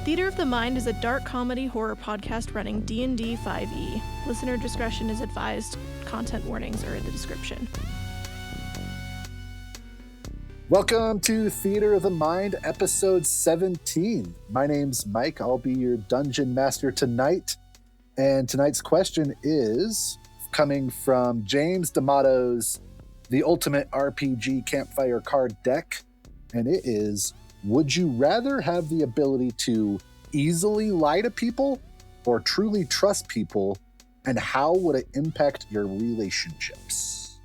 Theater of the Mind is a dark comedy horror podcast running D&D 5e. Listener discretion is advised. Content warnings are in the description. Welcome to Theater of the Mind, episode 17. My name's Mike. I'll be your dungeon master tonight. And tonight's question is coming from James D'Amato's The Ultimate RPG Campfire Card Deck. And it is, would you rather have the ability to easily lie to people or truly trust people? And how would it impact your relationships?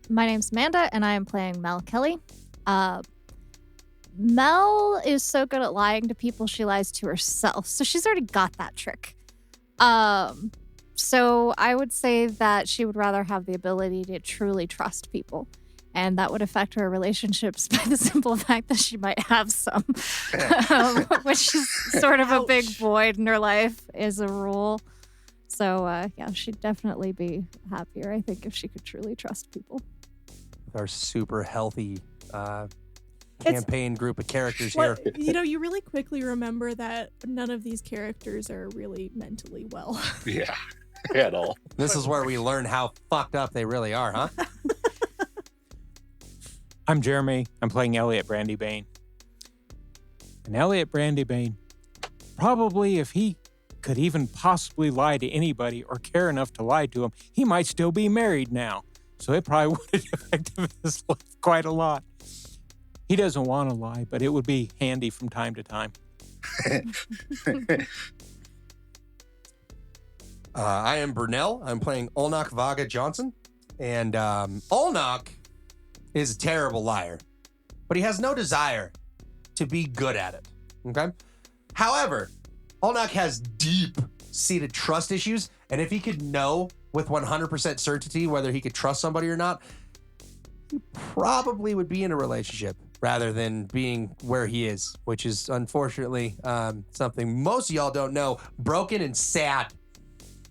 My name's Amanda, and I am playing Mel Kelly. Mel is so good at lying to people, she lies to herself. So she's already got that trick. So I would say that she would rather have the ability to truly trust people. And that would affect her relationships by the simple fact that she might have some, which is sort of a big void in her life as a rule. So, yeah, she'd definitely be happier, I think, if she could truly trust people. Our super healthy campaign group of characters here. You know, you really quickly remember that none of these characters are really mentally well. Yeah, at all. This is where we learn how fucked up they really are, huh? I'm Jeremy. I'm playing Elliot Brandybane. And Elliot Brandybane, probably if he could even possibly lie to anybody or care enough to lie to him, he might still be married now. So it probably would have affected his life quite a lot. He doesn't want to lie, but it would be handy from time to time. I am Burnell. I'm playing Olnak Vaga Johnson. And Olnak is a terrible liar, but he has no desire to be good at it. Okay? However, Olnak has deep-seated trust issues, and if he could know with 100% certainty whether he could trust somebody or not, he probably would be in a relationship rather than being where he is, which is unfortunately something most of y'all don't know, broken and sad.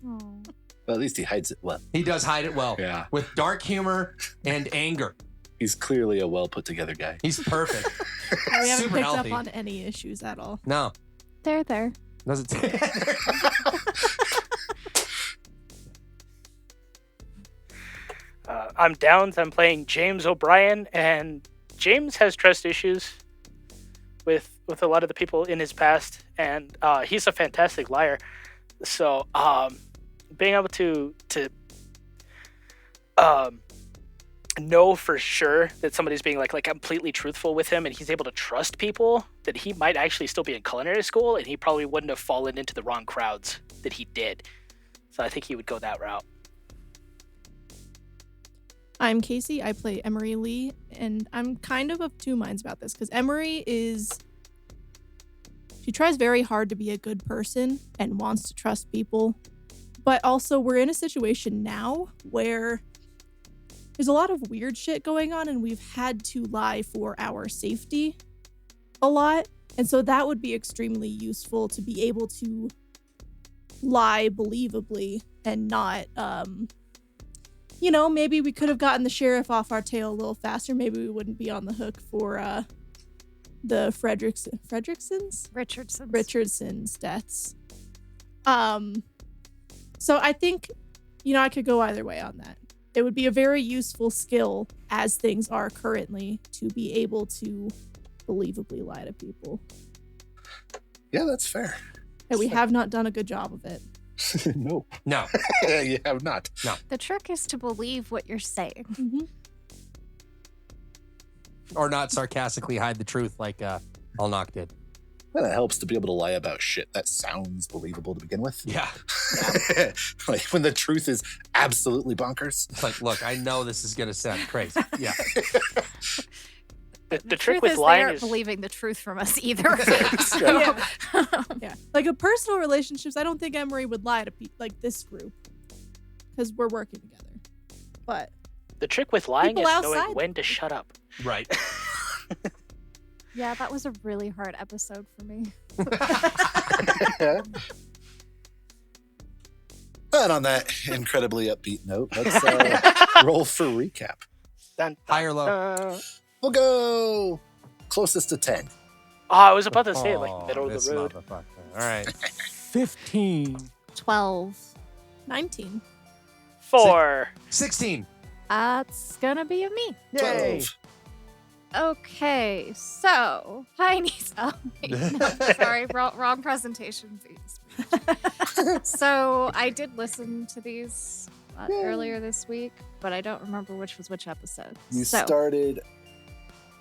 Aww. Well, at least he hides it well. He does hide it well. Yeah. With dark humor and anger. He's clearly a well put together guy. He's perfect. We haven't Super picked healthy. up on any issues at all. No. They're there. Doesn't I'm Downs. I'm playing James O'Brien, and James has trust issues with a lot of the people in his past, and he's a fantastic liar. So being able to know for sure that somebody's being like completely truthful with him, and he's able to trust people, that he might actually still be in culinary school, and he probably wouldn't have fallen into the wrong crowds that he did. So I think he would go that route. I'm Casey. I play Emery Lee, and I'm kind of two minds about this because Emery she tries very hard to be a good person and wants to trust people, but also we're in a situation now where there's a lot of weird shit going on, and we've had to lie for our safety a lot, and so that would be extremely useful to be able to lie believably and not maybe we could have gotten the sheriff off our tail a little faster. Maybe we wouldn't be on the hook for the Richardson's deaths. So I think, I could go either way on that. It would be a very useful skill as things are currently to be able to believably lie to people. Yeah, that's fair. And we have not done a good job of it. No. No. You have not. No. The trick is to believe what you're saying. Mm-hmm. Or not sarcastically hide the truth like Olnak did. Well, it helps to be able to lie about shit that sounds believable to begin with. Yeah. Like when the truth is absolutely bonkers. It's like, look, I know this is going to sound crazy. Yeah. The trick truth with is they lying aren't is believing the truth from us either. So- Yeah. Yeah. Like a personal relationships, I don't think Emery would lie to like this group because we're working together. But the trick with lying is People knowing outside. when to shut up. Right. Yeah, that was a really hard episode for me. And on that incredibly upbeat note, let's roll for recap. Dun, dun, High or low? dun. We'll go closest to 10. Oh, I was about to say, like, middle of this the road. motherfucker. All right. 15. 12. 19. 4. 16. That's gonna be a me. Yay. 12. Okay, so Heine's. Oh, wait, no, sorry, wrong presentation. So I did listen to these earlier this week, but I don't remember which was which episode. You So- started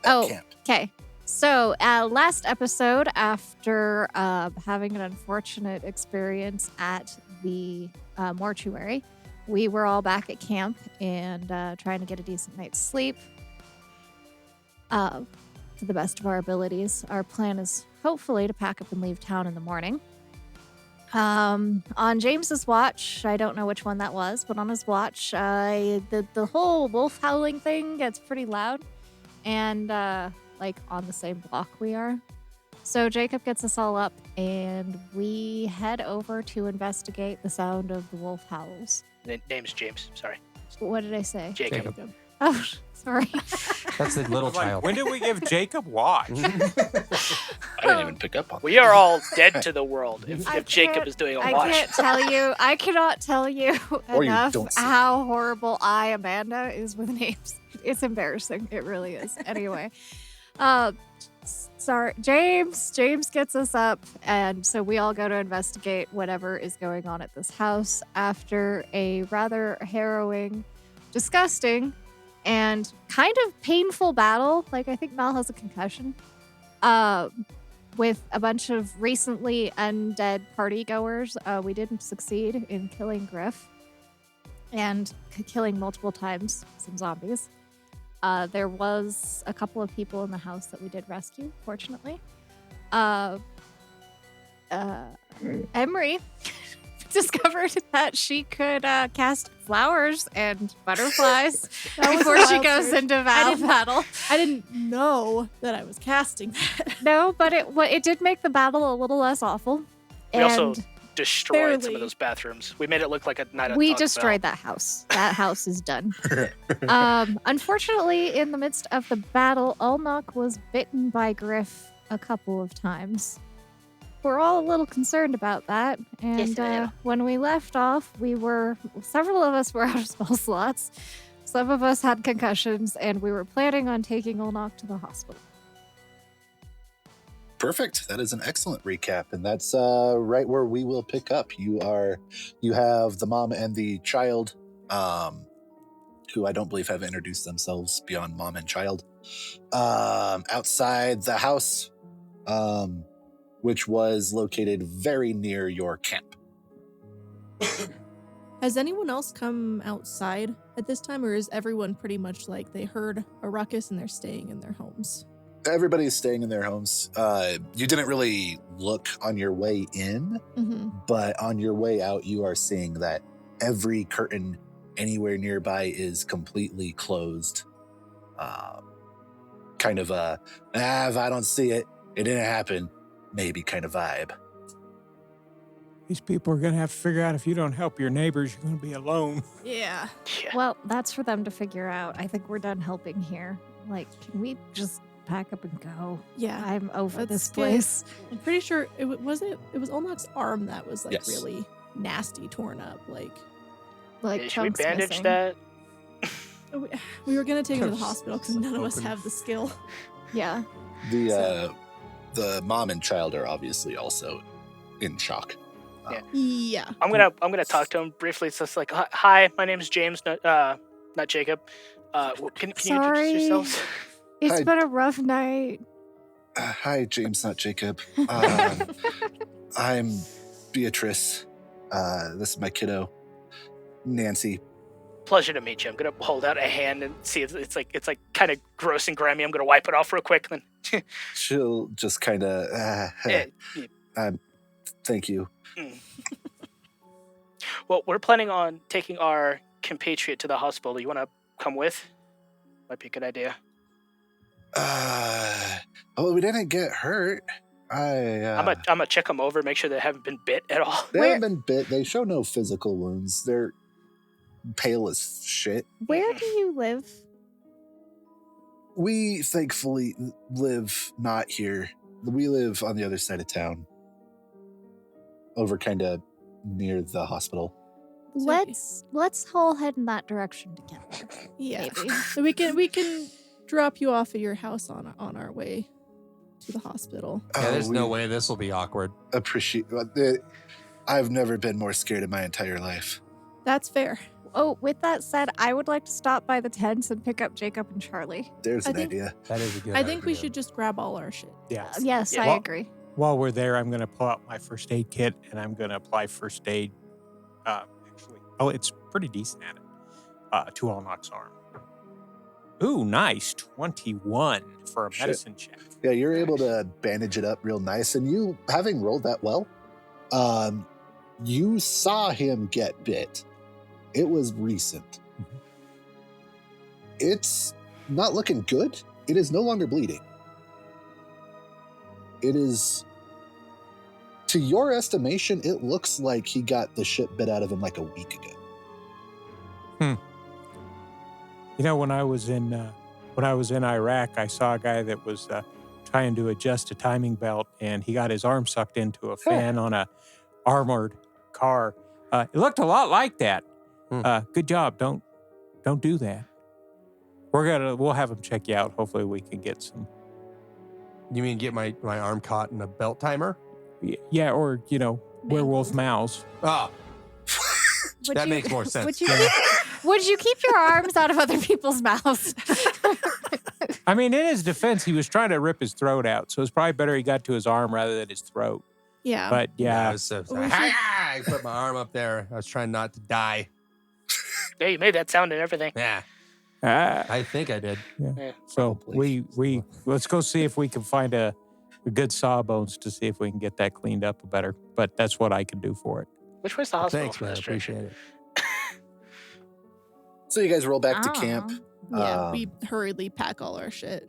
at camp. Okay. So, last episode, after having an unfortunate experience at the mortuary, we were all back at camp and trying to get a decent night's sleep to the best of our abilities. Our plan is hopefully to pack up and leave town in the morning. On James's watch, I don't know which one that was, but on his watch, the whole wolf howling thing gets pretty loud. And like on the same block we are. So Jacob gets us all up and we head over to investigate the sound of the wolf howls. Name's James. Sorry. What did I say? Jacob. Oh, sorry. That's the little I'm like, child. when did we give Jacob watch? I didn't even pick up on We are all dead to the world if I Jacob can't- is doing a I watch. can't tell you. I cannot tell you Or you enough don't say. how horrible Amanda is with names. It's embarrassing. It really is. Anyway, sorry, James. James gets us up, and so we all go to investigate whatever is going on at this house after a rather harrowing, disgusting, and kind of painful battle. Like, I think Mal has a concussion. With a bunch of recently undead party goers, we didn't succeed in killing Griff and killing multiple times some zombies. There was a couple of people in the house that we did rescue, fortunately. Emery discovered that she could cast flowers and butterflies That was before a she wild goes search. into I didn't- battle. I didn't know that I was casting that. No, but it did make the battle a little less awful. We also And destroyed some barely. of those bathrooms. We made it look like a night on we Taco Bell. destroyed that house. That house is done. Unfortunately, in the midst of the battle, Ulnok was bitten by Griff a couple of times. We're all a little concerned about that. And when we left off, several of us were out of spell slots. Some of us had concussions, and we were planning on taking Ulnok to the hospital. Perfect. That is an excellent recap, and that's right where we will pick up. You have the mom and the child, who I don't believe have introduced themselves beyond mom and child, outside the house, which was located very near your camp. Has anyone else come outside at this time, or is everyone pretty much like they heard a ruckus and they're staying in their homes? Everybody's staying in their homes. You didn't really look on your way in, Mm-hmm. but on your way out, you are seeing that every curtain anywhere nearby is completely closed. Kind of a, if I don't see it, it didn't happen, maybe kind of vibe. These people are going to have to figure out if you don't help your neighbors, you're going to be alone. Yeah. Yeah. Well, that's for them to figure out. I think we're done helping here. Like, can we just pack up and go? Yeah. I'm over Let's this get- place. I'm pretty sure it was Olnok's arm that was like Yes. really nasty, torn up. Like Like, Should we chunks bandage missing. that? we were gonna take him to the Just hospital because none of us open. have the skill. Yeah. The mom and child are obviously also in shock. Yeah. I'm gonna talk to him briefly. It's just like, hi, my name's James, not Jacob. Can you Sorry. introduce yourselves? It's Hi. been a rough night. Hi, James, not Jacob. I'm Beatrice. This is my kiddo, Nancy. Pleasure to meet you. I'm gonna hold out a hand and see if it's like kind of gross and grimy. I'm gonna wipe it off real quick. And then She'll just kind of, yeah, thank you. well, we're planning on taking our compatriot to the hospital. You want to come with? Might be a good idea. We didn't get hurt. I'm gonna check them over, make sure they haven't been bit at all. They Where- haven't been bit. They show no physical wounds. They're pale as shit. Where do you live? We thankfully live not here. We live on the other side of town. Over kind of near the hospital. Let's all head in that direction together. Yeah. Maybe. So we can drop you off at your house on our way to the hospital. Yeah, there's no we way this will be awkward. Appreciate. I've never been more scared in my entire life. That's fair. Oh, with that said, I would like to stop by the tents and pick up Jacob and Charlie. There's I an think- idea. That is a good I think we idea. should just grab all our shit. Yes. Yes, Yeah. I Well- agree. While we're there, I'm going to pull out my first aid kit and I'm going to apply first aid. Actually, it's pretty decent at it. To Alnock's arm. Ooh, nice. 21 for a Shit. medicine check. Yeah, you're able to bandage it up real nice. And you, having rolled that well, you saw him get bit. It was recent. Mhm. It's not looking good. It is no longer bleeding. It is, to your estimation, it looks like he got the shit bit out of him like a week ago. You know, when I was in Iraq, I saw a guy that was trying to adjust a timing belt, and he got his arm sucked into a fan on a armored car. It looked a lot like that. Good job. Don't do that. We'll have him check you out. Hopefully, we can get some. You mean get my arm caught in a belt timer? Yeah, or werewolf mouths. Oh, Would that you- makes more sense. Would you keep your arms out of other people's mouths? I mean, in his defense, he was trying to rip his throat out, so it's probably better he got to his arm rather than his throat. Yeah. But I yeah, was so We sorry. should- I put my arm up there. I was trying not to die. Yeah, you made that sound and everything. Yeah, ah, I think I did. so Probably. we let's go see if we can find a good sawbones to see if we can get that cleaned up better. But that's what I can do for it. Which way's the hospital Thanks, for man. I this trip? appreciate it. So you guys roll back Oh. to camp. Yeah, we hurriedly pack all our shit.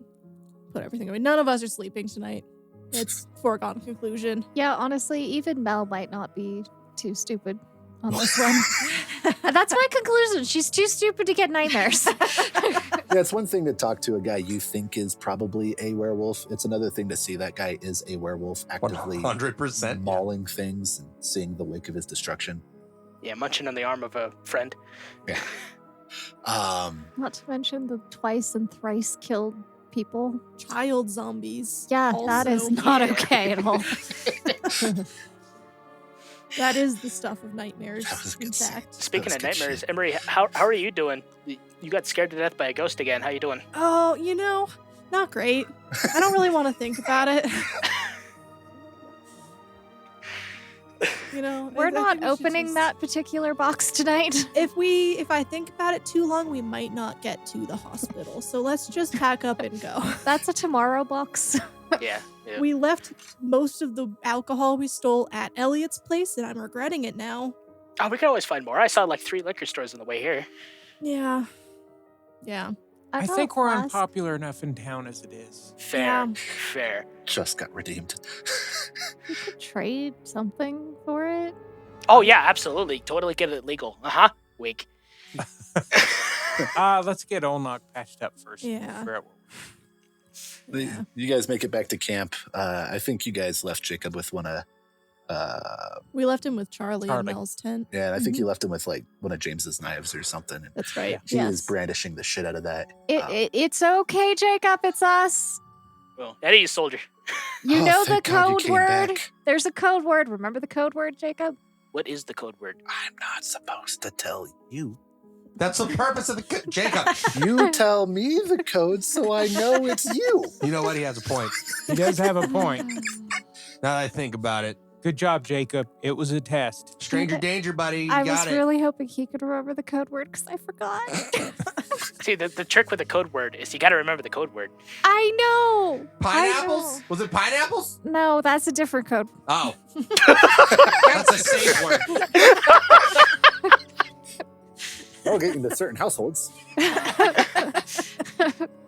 Put everything away. None of us are sleeping tonight. It's foregone conclusion. Yeah, honestly, even Mel might not be too stupid on this one. That's my conclusion. She's too stupid to get nightmares. Yeah, it's one thing to talk to a guy you think is probably a werewolf. It's another thing to see that guy is a werewolf actively 100%. mauling things and seeing the wake of his destruction. Yeah, munching on the arm of a friend. Not to mention the twice and thrice killed people. Child zombies. Yeah, that is Also, not yeah. okay at all. that is the stuff of nightmares, That was a in good scene. fact. Speaking That of was good nightmares, shit. Emery, how are you doing? You got scared to death by a ghost again. How you doing? Oh, not great. I don't really want to think about it. We're I not think we should opening just- that particular box tonight. If I think about it too long, we might not get to the hospital. So let's just pack up and go. That's a tomorrow box. Yeah. yeah. We left most of the alcohol we stole at Elliot's place, and I'm regretting it now. Oh, we can always find more. I saw like 3 liquor stores on the way here. Yeah. Yeah. I got think a we're flask. unpopular enough in town as it is. Fair. Yeah. Fair. Just got redeemed. We could trade something for it. Oh yeah, absolutely. Totally get it legal. Uh-huh. Wink. Let's get Olnock patched up first. Yeah. Figure out what- Yeah. You guys make it back to camp. I think you guys left Jacob with one of, We left him with Charlie in Charlie. Mel's tent. yeah, and I think you left him with like one of James's knives or something. And That's right. he was Yes. brandishing the shit out of that. It's okay, Jacob. It's us. Well, that is soldier. You Oh, know the thank God you code came word. back. There's a code word. Remember the code word, Jacob? What is the code word? I'm not supposed to tell you. That's the purpose of the Jacob. You tell me the code so I know it's you. You know what? He has a point. He does have a point. Now that I think about it, Good job, Jacob. It was a test. stranger Okay. danger, buddy. You I got was it. really hoping he could remember the code word because I forgot. See, the trick with the code word is you got to remember the code word. I know. Pineapples? I Was it pineapples? know. No, that's a different code. Oh, that's a safe word. Oh, getting into certain households.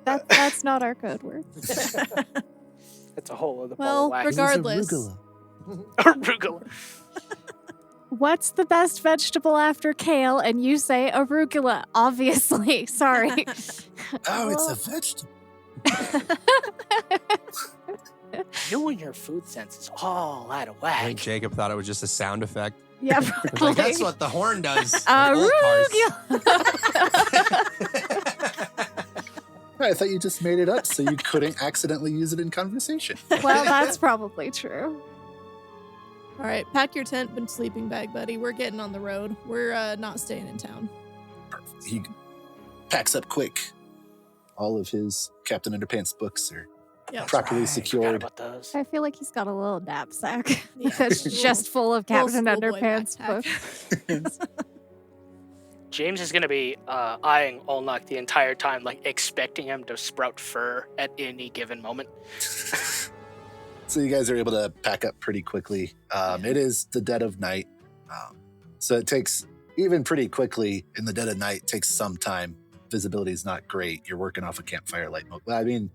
That's not our code word. That's a whole other Well, ball of wax. regardless. Arugula. Arugula. What's the best vegetable after kale? And you say arugula. Obviously. Sorry. Oh, it's a vegetable. You and your food sense is all out of I whack. think Jacob thought it was just a sound effect. Yeah, It's like, that's what the horn does. with old I thought you just made it up so you couldn't accidentally use it in conversation. Well, that's probably true. All right, pack your tent and sleeping bag, buddy. We're getting on the road. We're not staying in town. He packs up quick. All of his Captain Underpants books are Yep. properly Forgot secured. about those. I feel like he's got a little knapsack Yeah. that's just full of Little Captain schoolboy Underpants backpack. books. James is going to be eyeing Olnok the entire time, like expecting him to sprout fur at any given moment. So you guys are able to pack up pretty quickly. It is the dead of night. So it takes, even pretty quickly in the dead of night, takes some time. Visibility is not great. You're working off a campfire light. I mean,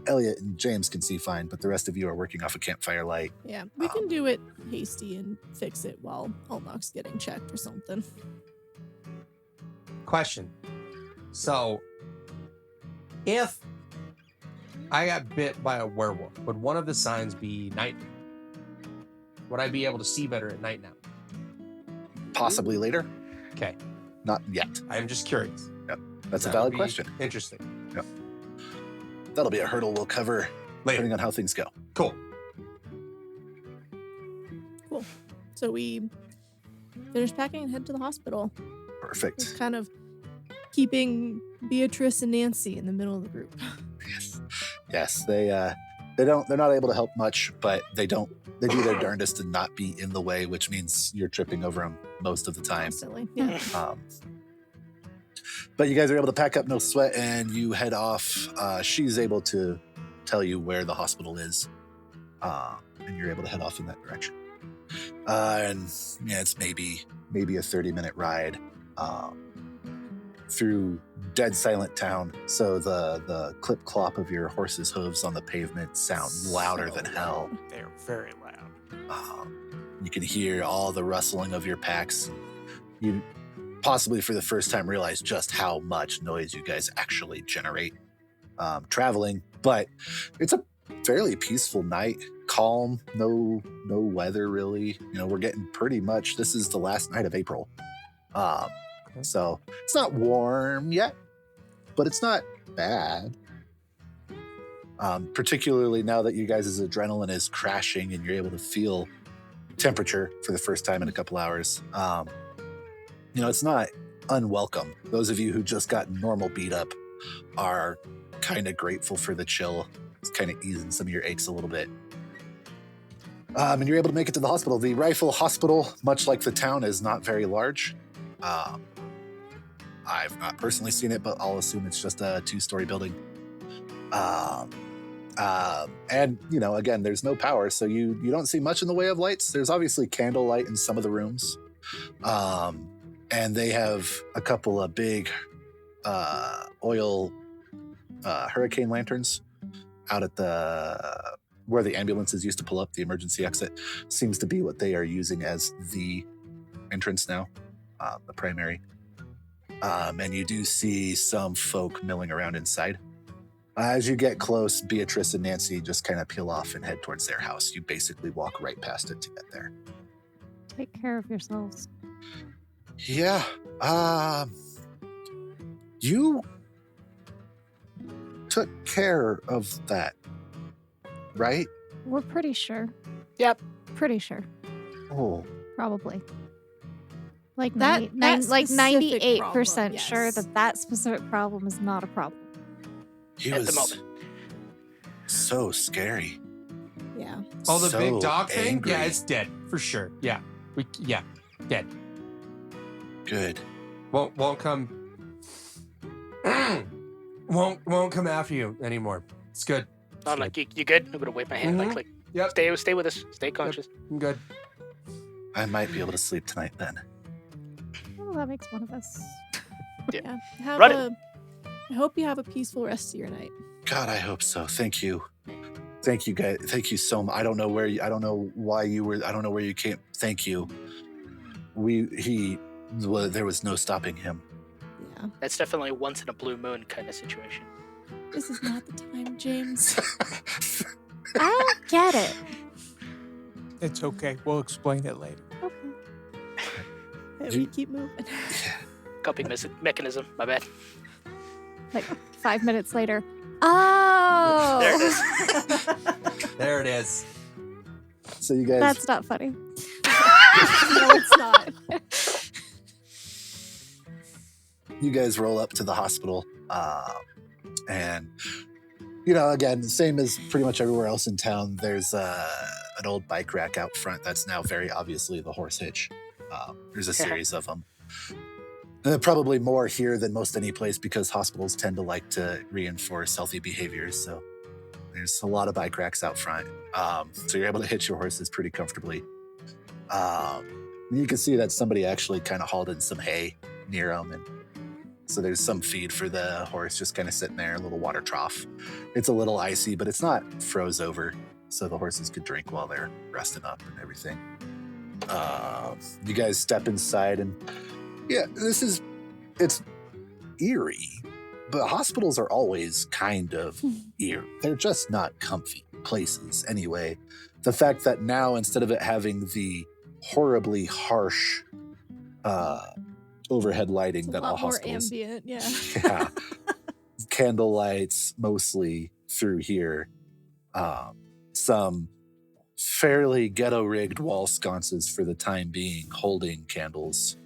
Elliot and James can see fine, but the rest of you are working off a campfire light. Yeah, we can do it hasty and fix it while Olnok's getting checked or something. Question. So, if I got bit by a werewolf, would one of the signs be night? Would I be able to see better at night now? Possibly later. Okay. Not yet. I'm just curious. That's a That valid would be question. Interesting. That'll be a hurdle we'll cover Later. depending on how things go. Cool. Cool. So we finish packing and head to the hospital. Perfect. Just kind of keeping Beatrice and Nancy in the middle of the group. Yes, they're not able to help much, but they do their darndest to not be in the way, which means you're tripping over them most of the time. Constantly. Yeah. But you guys are able to pack up no sweat and you head off. She's able to tell you where the hospital is, and you're able to head off in that direction. And yeah, it's maybe a 30-minute ride through dead silent town. So the clip clop of your horse's hooves on the pavement sound louder than hell. They're very loud. You can hear all the rustling of your packs. You possibly for the first time realize just how much noise you guys actually generate traveling, but it's a fairly peaceful night, calm, no weather really. We're getting pretty much, this is the last night of April. So it's not warm yet, but it's not bad. Particularly now that you guys' adrenaline is crashing and you're able to feel temperature for the first time in a couple hours. It's not unwelcome. Those of you who just got normal beat up are kind of grateful for the chill. It's kind of easing some of your aches a little bit. And you're able to make it to the hospital. The Rifle Hospital, much like the town, is not very large. I've not personally seen it, but I'll assume it's just a 2-story building. And, again, there's no power, so you don't see much in the way of lights. There's obviously candlelight in some of the rooms. And they have a couple of big oil hurricane lanterns out at where the ambulances used to pull up. The emergency exit seems to be what they are using as the entrance now, the primary. And you do see some folk milling around inside. As you get close, Beatrice and Nancy just kind of peel off and head towards their house. You basically walk right past it to get there. Take care of yourselves. Yeah. You took care of that, right? We're pretty sure. Yep. Pretty sure. Oh, Probably. Like That like specific 98% problem, sure yes. that specific problem is not a problem. he At was the moment. so scary. Yeah. Oh, the So big dog thing? angry. Yeah, it's dead for sure. Yeah. Dead. Good. Won't come. won't come after you anymore. It's good. Oh, like you good? I'm gonna wave my hand. Mhm. Like Yep. stay with us. Stay conscious. I'm good. I might be able to sleep tonight then. Well, that makes one of us. Yeah. Have Run a. I hope you have a peaceful rest of your night. God, I hope so. Thank you. Thank you, guys. Thank you so much. I don't know where I don't know why you were. I don't know where you came. Thank you. There was no stopping him. Yeah. That's definitely a once in a blue moon kind of situation. This is not the time, James. I don't get it. It's okay. We'll explain it later. Okay. Hey, we keep moving. Coping mechanism. My bad. Like 5 minutes later. Oh. There it is. There it is. So you guys, That's not funny. No, it's not. you guys roll up to the hospital, and you know, again, same as pretty much everywhere else in town. There's an old bike rack out front that's now very obviously the horse hitch. There's a series of them. Probably more here than most any place because hospitals tend to like to reinforce healthy behaviors. So there's a lot of bike racks out front. So you're able to hitch your horses pretty comfortably. You can see that somebody actually kind of hauled in some hay near them. And so there's some feed for the horse just kind of sitting there, a little water trough. It's a little icy, but it's not froze over. So the horses could drink while they're resting up and everything. You guys step inside and yeah, it's eerie, but hospitals are always kind of eerie. They're just not comfy places anyway. The fact that now instead of it having the horribly harsh overhead lighting It's a that all lot more hospitals, ambient, yeah. yeah, candle lights mostly through here, some fairly ghetto rigged wall sconces for the time being holding candles.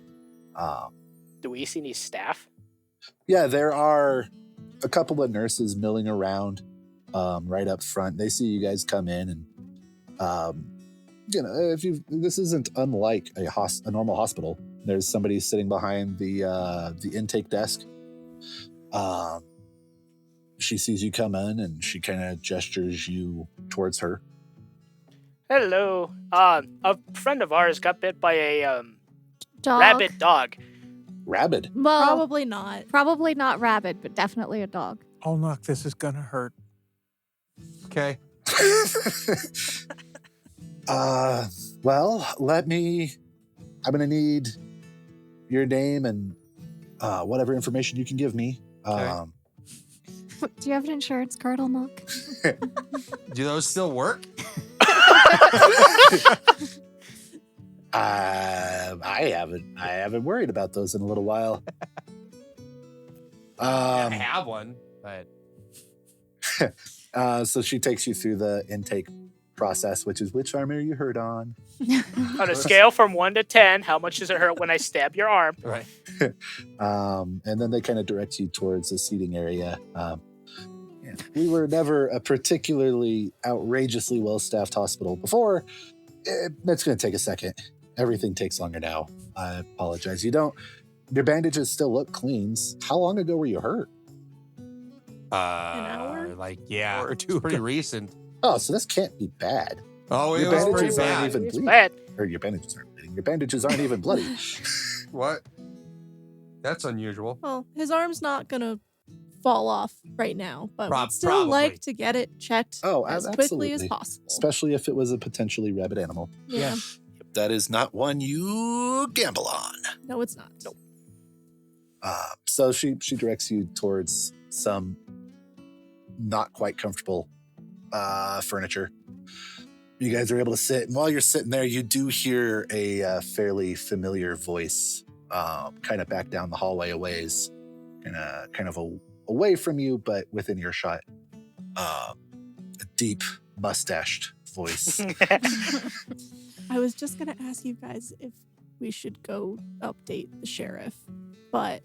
Do we see any staff? Yeah, there are a couple of nurses milling around right up front. They see you guys come in, and you know, this isn't unlike a normal hospital. There's somebody sitting behind the intake desk. She sees you come in, and she kind of gestures you towards her. Hello. A friend of ours got bit by a Dog. rabid dog. Rabid. Well, Probably not. probably not rabid, but definitely a dog. Oh, knock, this is gonna hurt. Okay. Well, I'm gonna need your name and whatever information you can give me. Okay. Do you have an insurance card, I'll knock? Do those still work? I haven't worried about those in a little while. I have one, but So she takes you through the intake process, which is which arm are you hurt on? On a scale from 1 to 10, how much does it hurt when I stab your arm? right. And then they kind of direct you towards a seating area. We were never a particularly outrageously well-staffed hospital before. It's going to take a second. Everything takes longer now. I apologize. Your bandages still look clean. How long ago were you hurt? hour? Like, yeah, Or two pretty ago. recent. Oh, so this can't be bad. Oh, it Your was pretty bandages aren't bad. even It's bleeding. bad. Or your bandages aren't bleeding. Your bandages aren't even bloody. What? That's unusual. Well, his arm's not gonna fall off right now, but we'd still Probably. like to get it checked Oh, as quickly as absolutely. possible. Especially if it was a potentially rabid animal. Yeah. That is not one you gamble on. No, it's not. Nope. So she directs you towards some not quite comfortable furniture. You guys are able to sit, and while you're sitting there, you do hear a fairly familiar voice, kind of back down the hallway a ways, kind of away from you, but within earshot. A deep, mustached voice. I was just gonna ask you guys if we should go update the sheriff, but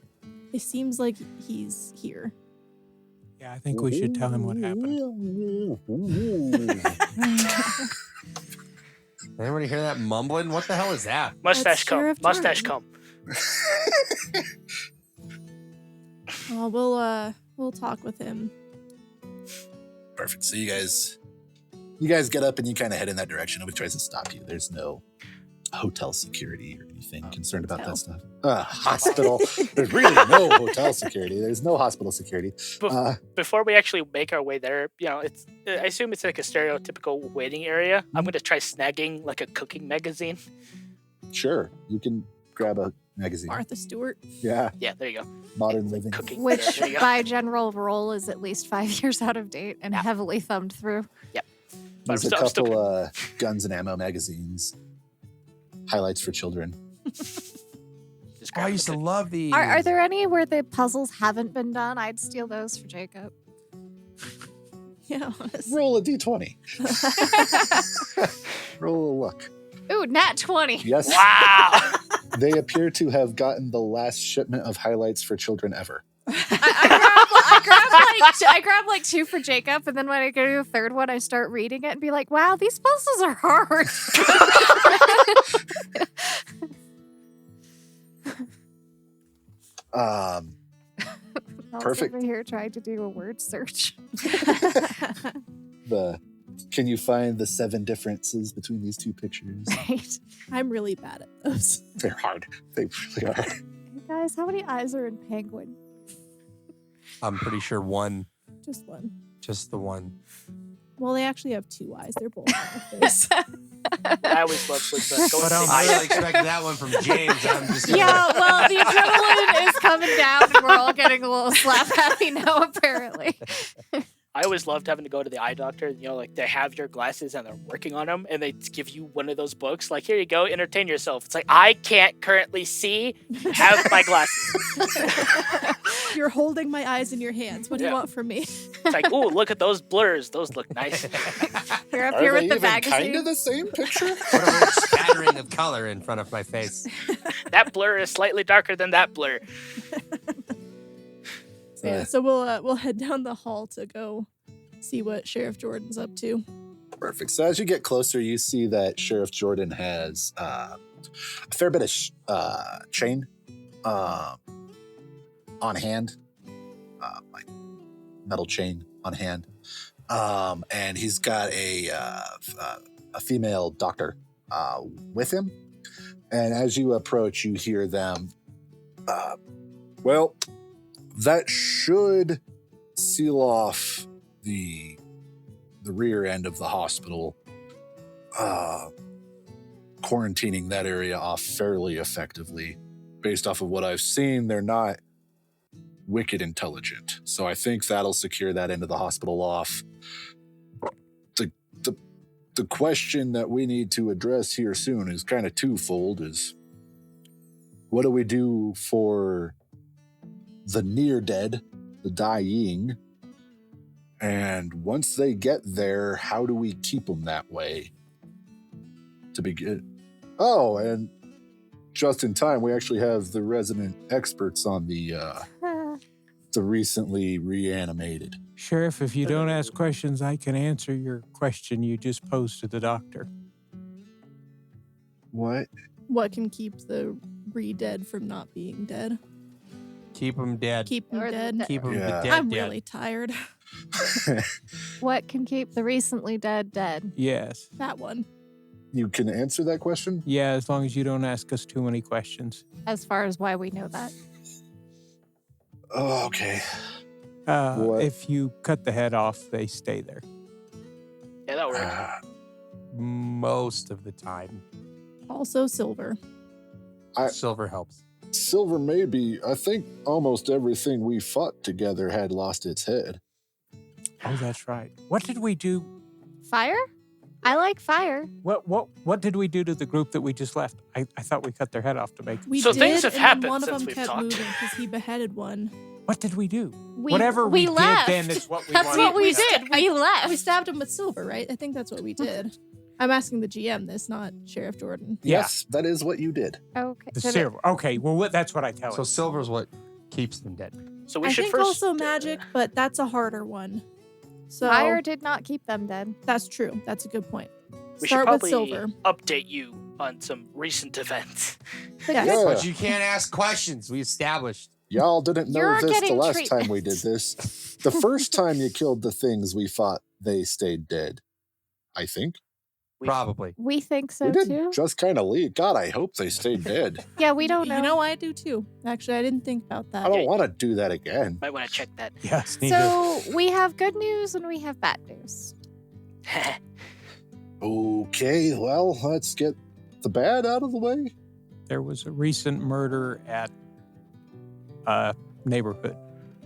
it seems like he's here. Yeah, I think we should tell him what happened. Anybody hear that mumbling? What the hell is that? Mustache That's come. Sheriff Mustache Jordan. come. We'll talk with him. Perfect. So you guys get up and you kind of head in that direction. Nobody tries to stop you. There's no hotel security or anything concerned about that stuff. Hospital. There's really no hotel security. There's no hospital security. Before we actually make our way there, I assume it's like a stereotypical waiting area. I'm going to try snagging like a cooking magazine. Sure, you can grab a magazine. Martha Stewart. Yeah, Yeah, there you go. Modern Living. Cooking. Which, There you go. by general rule, is at least 5 years out of date and Yeah. heavily thumbed through. There's a I'm still couple guns and ammo magazines. Highlights for children. just Oh, I grab used to the- love these. Are there any where the puzzles haven't been done? I'd steal those for Jacob. Yeah, honestly. Roll a d20. Roll a luck. Ooh, nat 20. Yes, Wow. they appear to have gotten the last shipment of highlights for children ever. I grab like 2 for Jacob, and then when I go to the third one, I start reading it and be like, wow, these puzzles are hard. I was Perfect. over here trying to do a word search. Can you find the 7 differences between these 2 pictures? Right. I'm really bad at those. They're hard. They really are. Hey guys, how many eyes are in penguin? I'm pretty sure one, Just one. just the one. Well, they actually have 2 eyes. They're both on their face. I always loved with going But I really expected that one from James. I'm just Yeah, well, the adrenaline is coming down, and we're all getting a little slap happy now, apparently. I always loved having to go to the eye doctor. You know, like they have your glasses and they're working on them, and they give you one of those books. Like, here you go, entertain yourself. It's like, I can't currently see. Have my glasses. You're holding my eyes in your hands. What do you Yeah. want from me? It's like, ooh, look at those blurs. Those look nice. You're up Are here they with the even magazine. kind of the same picture? What a weird spattering of color in front of my face. That blur is slightly darker than that blur. So, yeah, so we'll head down the hall to go see what Sheriff Jordan's up to. Perfect. So as you get closer, you see that Sheriff Jordan has a fair bit of chain on hand, like metal chain on hand, and he's got a female doctor with him. And as you approach, you hear them. Well, that should seal off the rear end of the hospital, quarantining that area off fairly effectively. Based off of what I've seen, they're not wicked intelligent, so I think that'll secure that end of the hospital off. The question that we need to address here soon is kind of twofold: is what do we do for the near dead, the dying? And once they get there, how do we keep them that way? To begin. Oh, and just in time, we actually have the resident experts on the recently reanimated. Sheriff, if you don't ask questions, I can answer your question you just posed to the doctor. What? What can keep the re-dead from not being dead? Keep them dead. Keep them Or the dead. Keep them Yeah. dead. I'm dead. really tired. What can keep the recently dead dead? Yes. That one. You can answer that question? Yeah, as long as you don't ask us too many questions. As far as why we know that. Oh, okay. What? If you cut the head off, they stay there. Yeah, that works. Most of the time. Also silver. Silver helps. Silver maybe. I think almost everything we fought together had lost its head. Oh, that's right. What did we do? Fire? I like fire. What did we do to the group that we just left? I thought we cut their head off to make. We So did, things have and then happened one of since them we've kept talked. moving because he beheaded one. What did we do? We, Whatever we left. did then is what we That's wanted. what we We did. We left. We stabbed him with silver, right? I think that's what we did. I'm asking the GM this, not Sheriff Jordan. Yeah. Yes, that is what you did. Okay. The Did it- silver. Okay, well, that's what I tell So him. silver's what keeps them dead. So we I should think first also magic, but that's a harder one. So Fire did not keep them dead. that's true. That's a good point. we should Start with probably silver. update you on some recent events. Yeah. Yeah. But you can't ask questions. We established. Y'all didn't know You're this the getting last time we treatment. did this. The first time you killed the things we fought, they stayed dead. I think. Probably. We think so we didn't too. just kind of leave. God, I hope they stayed dead. Yeah, we don't know. You know, I do too. Actually, I didn't think about that. I don't want to do that again. Might want to check that. Yes, neither. So we have good news and we have bad news. Okay, well, let's get the bad out of the way. There was a recent murder at a neighborhood.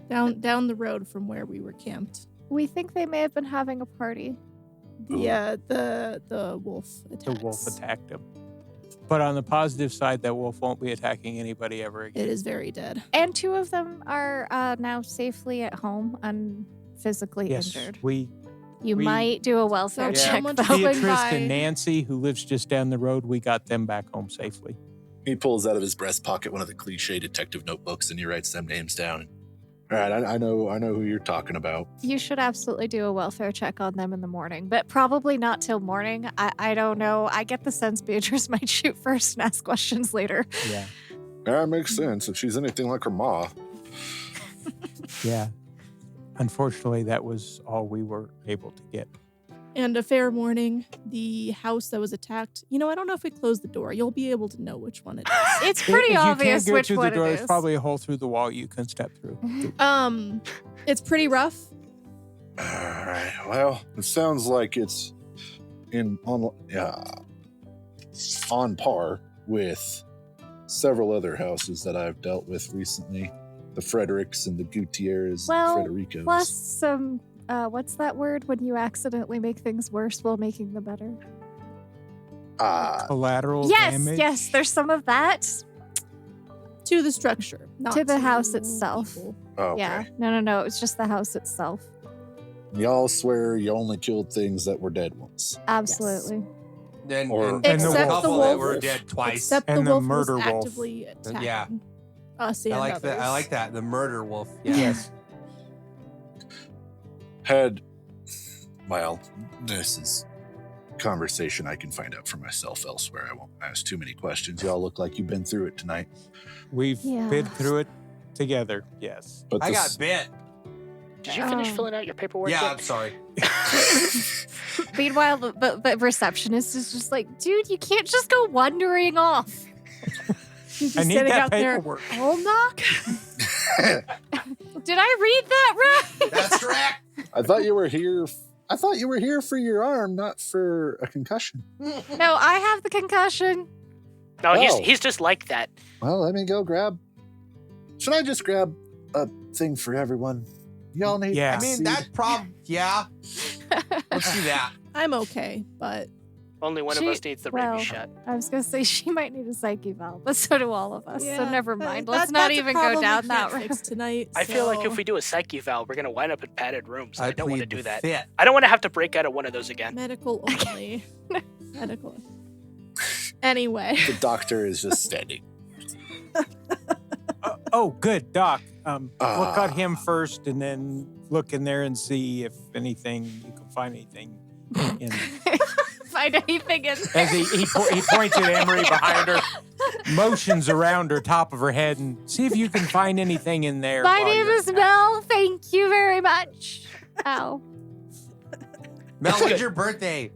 Down the road from where we were camped. We think they may have been having a party. The wolf attacks. The wolf attacked him. But on the positive side, that wolf won't be attacking anybody ever again. It is very dead. And 2 of them are now safely at home and physically injured. You might do a welfare So check. someone though. going Beatrice by- and Nancy, who lives just down the road, we got them back home safely. He pulls out of his breast pocket one of the cliche detective notebooks and he writes them names down. All right, I know who you're talking about. You should absolutely do a welfare check on them in the morning, but probably not till morning. I don't know. I get the sense Beatrice might shoot first and ask questions later. Yeah. That makes sense if she's anything like her ma. Yeah. Unfortunately, that was all we were able to get. And a fair warning, the house that was attacked, I don't know if we close the door. You'll be able to know which one it is. It's pretty If obvious you can't which go through one the door, it there's is. probably a hole through the wall you can step through. It's pretty rough. All right. Well, it sounds like it's on par with several other houses that I've dealt with recently. The Fredericks and the Gutierrez and Fredericos. Plus some, what's that word when you accidentally make things worse while making them better? Collateral Yes, damage. yes, there's some of that. To the structure, not To the house itself. people. Okay. Yeah, no, it's just the house itself. Y'all swear you only killed things that were dead ones. Absolutely. And Or- and Except the the couple wolf. that were dead twice. Except And the the wolf murder was wolf. actively attacking Yeah. us and I like others. that. I like that. The murder wolf. Yeah. Yes. This is conversation I can find out for myself elsewhere. I won't ask too many questions. Y'all look like you've been through it tonight. We've Yeah. been through it together. Yes. But I this, got bit. Did you finish Oh. filling out your paperwork Yeah, yet? I'm sorry. Meanwhile, the receptionist is just like, dude, you can't just go wandering off. She's I just need sitting that out there. paperwork. Oh, knock. Did I read that right? That's correct. I thought you were here. I thought you were here for your arm, not for a concussion. No, I have the concussion. No, Oh. he's just like that. Well, let me go grab. Should I just grab a thing for everyone? Y'all need. Yeah. I mean, seed? that yeah. Let's do that. I'm okay, but Only one of She- us needs the well, rabies shot. I was going to say she might need a psyche valve, but so do all of us. So yeah, never that- mind. that- Let's not that's a even problem go we down that can't road. fix tonight. I feel like if so we do a psyche valve, we're gonna wind up in padded rooms. I don't want to plead do the that. Fit. I don't want to have to break out of one of those again. medical only. Medical. Anyway, The doctor is just standing. Oh, good, Doc. We'll Ah. cut him first and then look in there and see if anything, you can find anything in Find anything in there. As he points at Emery behind her, motions around her top of her head, and see if you can find anything in there. My while name you're- is Mel. Thank you very much. Ow. Mel, when's your birthday?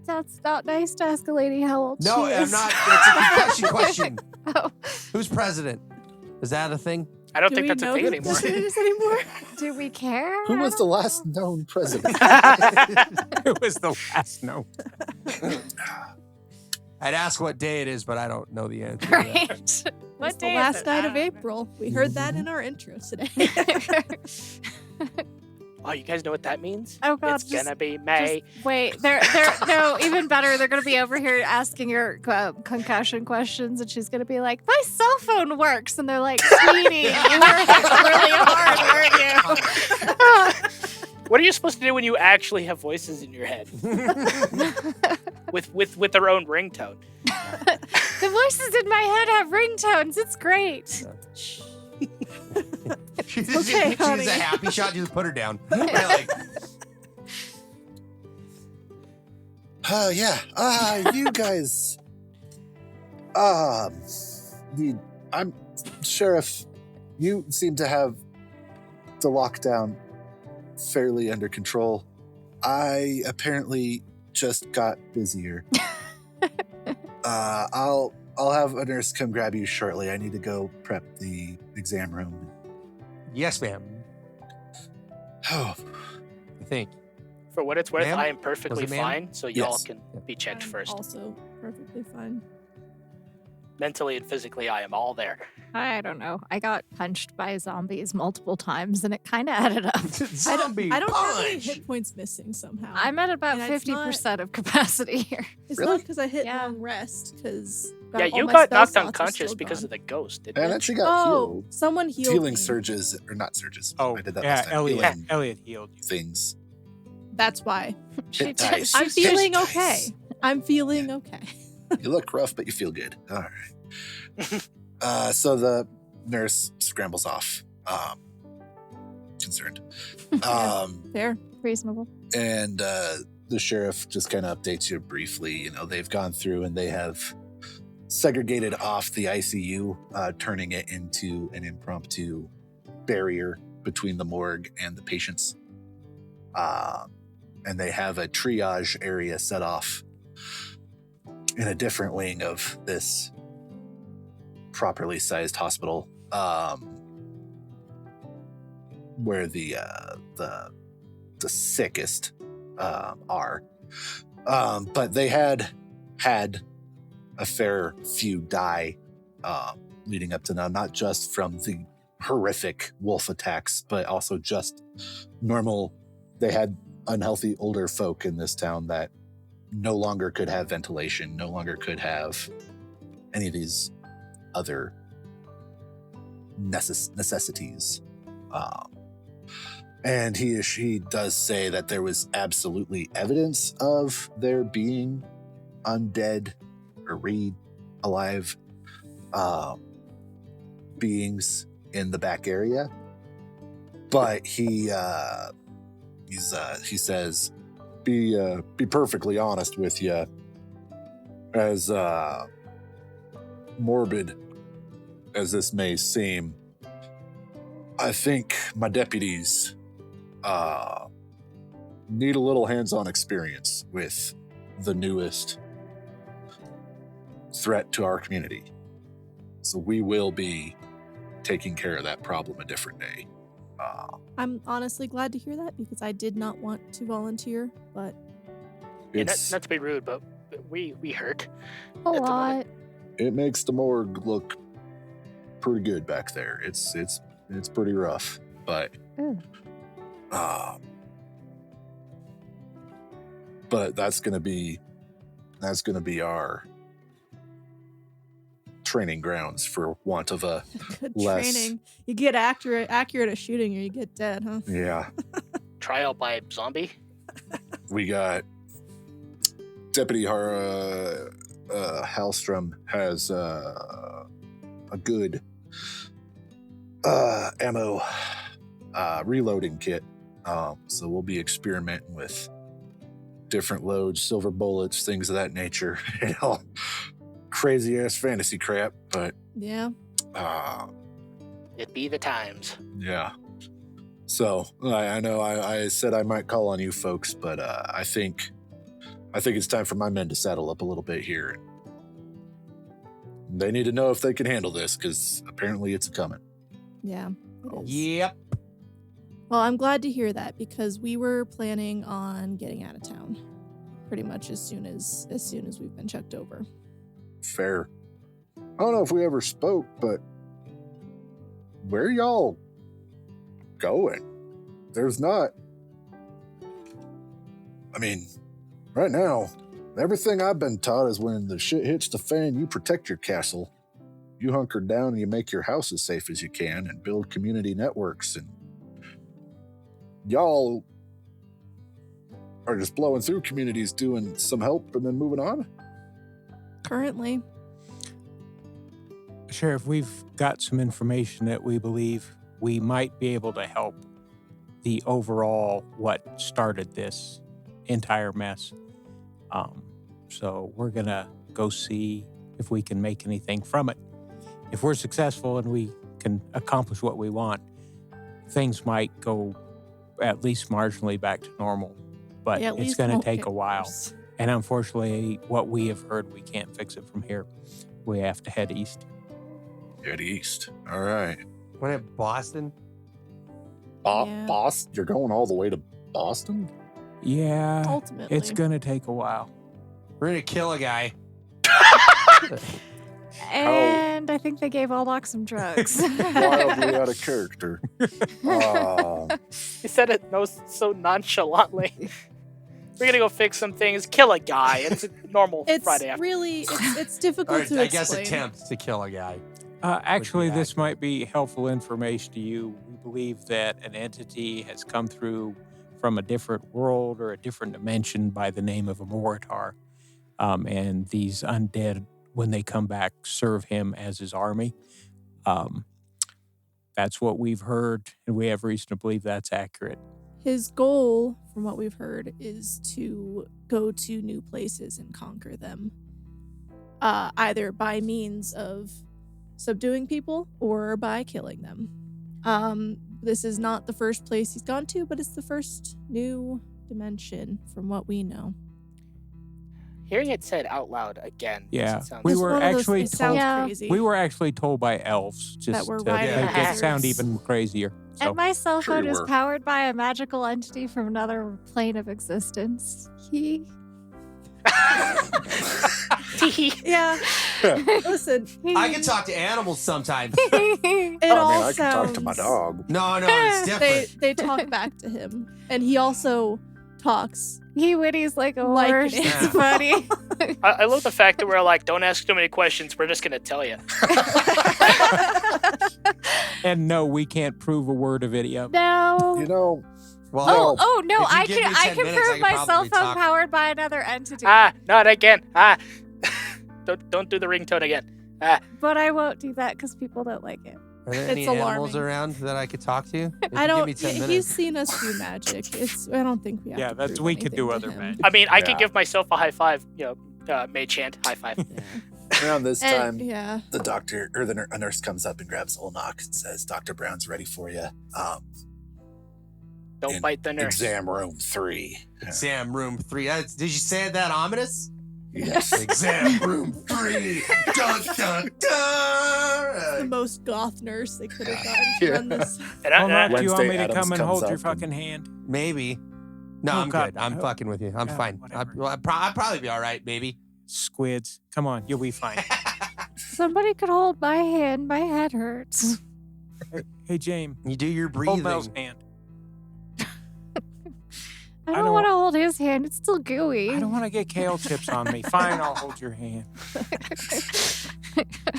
That's not nice to ask a lady how old No, she I'm is. not. It's a concussion question. Oh, Who's president? Is that a thing? I don't do think we that's a know thing who anymore. this is anymore? do we care? Who I was the don't last known president? It was the last note. I'd ask what day it is, but I don't know the answer. To know. that. Right. It's What the day last is it? night I of don't know. April. We heard that in our intro today. Oh, you guys know what that means? Oh God! It's gonna be May. Just wait, they're no, even better. They're gonna be over here asking her concussion questions, and she's gonna be like, "My cell phone works," and they're like, "Sweetie, you worked really hard, weren't you?" What are you supposed to do when you actually have voices in your head with their own ringtone? The voices in my head have ringtones. It's great. She's Okay, she's honey. a happy shot. You just put her down. Right, like, Yeah. You guys. I'm Sheriff. You seem to have the lockdown fairly under control. I apparently just got busier. I'll have a nurse come grab you shortly. I need to go prep the exam room. yes, ma'am. Oh, I think. For what it's worth, Ma'am? I am perfectly Was it ma'am? fine, so y'all Yes. can be checked I'm first. Also perfectly fine. mentally and physically, I am all there. I don't know. I got punched by zombies multiple times, and it kind of added up. Zombie I don't have any punch. hit points missing somehow. I'm at about And it's 50% of capacity here. It's Really? not because I hit Yeah. long rest, because Yeah, you got knocked unconscious because of the ghost, didn't And you? then she got Oh, healed. someone healed Healing me. surges, or not surges. Oh, I did that yeah, last time. Elliot. Healing Elliot healed you. things. That's why. She Hit did. dice. I'm feeling Hit okay. dice. I'm feeling okay. You look rough, but you feel good. All right. So the nurse scrambles off, concerned. Fair. Reasonable. And the sheriff just kind of updates you briefly. You know, they've gone through and they have segregated off the ICU, turning it into an impromptu barrier between the morgue and the patients. And they have a triage area set off in a different wing of this properly sized hospital, where the sickest are. But they had a fair few die leading up to now, not just from the horrific wolf attacks, but also just normal. They had unhealthy older folk in this town that no longer could have ventilation, no longer could have any of these other necessities. And she does say that there was absolutely evidence of there being undead or alive beings in the back area. But he says, be perfectly honest with you, as morbid as this may seem, I think my deputies need a little hands-on experience with the newest threat to our community. So we will be taking care of that problem a different day. I'm honestly glad to hear that, because I did not want to volunteer, but Yeah, It's, not to be rude, but we hurt. A At the lot. moment. it makes the morgue look pretty good back there. It's pretty rough, but Ooh. but that's gonna be our training grounds, for want of a good less. training. You get accurate at shooting, or you get dead, huh? Yeah. Trial by zombie. We got Deputy Hallstrom has a good ammo reloading kit. So we'll be experimenting with different loads, silver bullets, things of that nature. You know, crazy ass fantasy crap, but Yeah. It be the times. yeah. So I know I said I might call on you folks, but I think it's time for my men to saddle up a little bit here. They need to know if they can handle this, because apparently it's coming. Yeah. It is. Yep. Well, I'm glad to hear that, because we were planning on getting out of town pretty much as soon as we've been checked over. Fair. I don't know if we ever spoke, but where y'all going? There's not. I mean, right now, everything I've been taught is when the shit hits the fan, you protect your castle. You hunker down and you make your house as safe as you can and build community networks. And y'all are just blowing through communities, doing some help and then moving on. Currently. Sheriff, we've got some information that we believe we might be able to help the overall what started this entire mess. So we're going to go see if we can make anything from it. If we're successful and we can accomplish what we want, things might go at least marginally back to normal. But Yeah, at it's least going to won't take get a while. worse. And unfortunately, what we have heard, we can't fix it from here. We have to head east. Head east. All right. When at Boston? Yeah. Boston? You're going all the way to Boston? Yeah, Ultimately. it's going to take a while. We're gonna kill a guy. And I think they gave Oldoc some drugs. Wildly out of character. He said it so nonchalantly. We're gonna go fix some things, kill a guy. It's a normal It's Friday afternoon. really it's difficult Or, to I guess explain. attempt to kill a guy. Actually, Would be this might be helpful information to you. We believe that an entity has come through from a different world or a different dimension by the name of a Moritar. And these undead, when they come back, serve him as his army. That's what we've heard, and we have reason to believe that's accurate. His goal, from what we've heard, is to go to new places and conquer them. Either by means of subduing people or by killing them. This is not the first place he's gone to, but it's the first new dimension from what we know. Hearing it said out loud again. Yeah, it sounds- we It's were one of those- actually it sounds Yeah. crazy. We were actually told by elves just we're to riding make it hazards. sound even crazier. So And my cell Sure phone you is were. powered by a magical entity from another plane of existence. Yeah. Listen, I can talk to animals sometimes. it I all mean, I can sounds. talk to my dog. No, it's different. They talk back to him, and he also talks. He whinnies like a Like horse. it It's is. funny. I love the fact that we're like, don't ask too many questions. We're just gonna tell you. And no, we can't prove a word of idiom. No. You know, Well, Oh no! if you I give me can 10 prove minutes, I can my cell probably phone talk. powered by another entity. Not again. Don't do the ringtone again. But I won't do that because people don't like it. are there any It's animals alarming. around that I could talk to? If I you don't. Give me 10 He's minutes. seen us do magic. I don't think we have. Yeah, to that's prove we could do anything to other him. magic. I mean, I Yeah. can give myself a high five. Mage hand, high five. around this time, Yeah. the doctor or a nurse comes up and grabs Olnock and says, "Dr. Brown's ready for you. Don't In bite the nurse. Exam room 3." Exam room 3. Did you say it that ominous? Yes. Exam room 3. Dun, dun, The dun. most goth nurse they could have gotten to Yeah. run this. And Well, Mark, do you want Wednesday me to Addams come and comes hold up your and- fucking hand? Maybe. No, Oh, I'm God. good. I'm Oh. fucking with you. I'm Yeah, fine. whatever. I'll probably be all right, maybe. Squids. Come on, you'll be fine. Somebody could hold my hand. My head hurts. Hey, James, You do your hold Mel's breathing. hand. I don't- don't want to hold his hand. It's still gooey. I don't want to get kale chips on me. Fine, I'll hold your hand.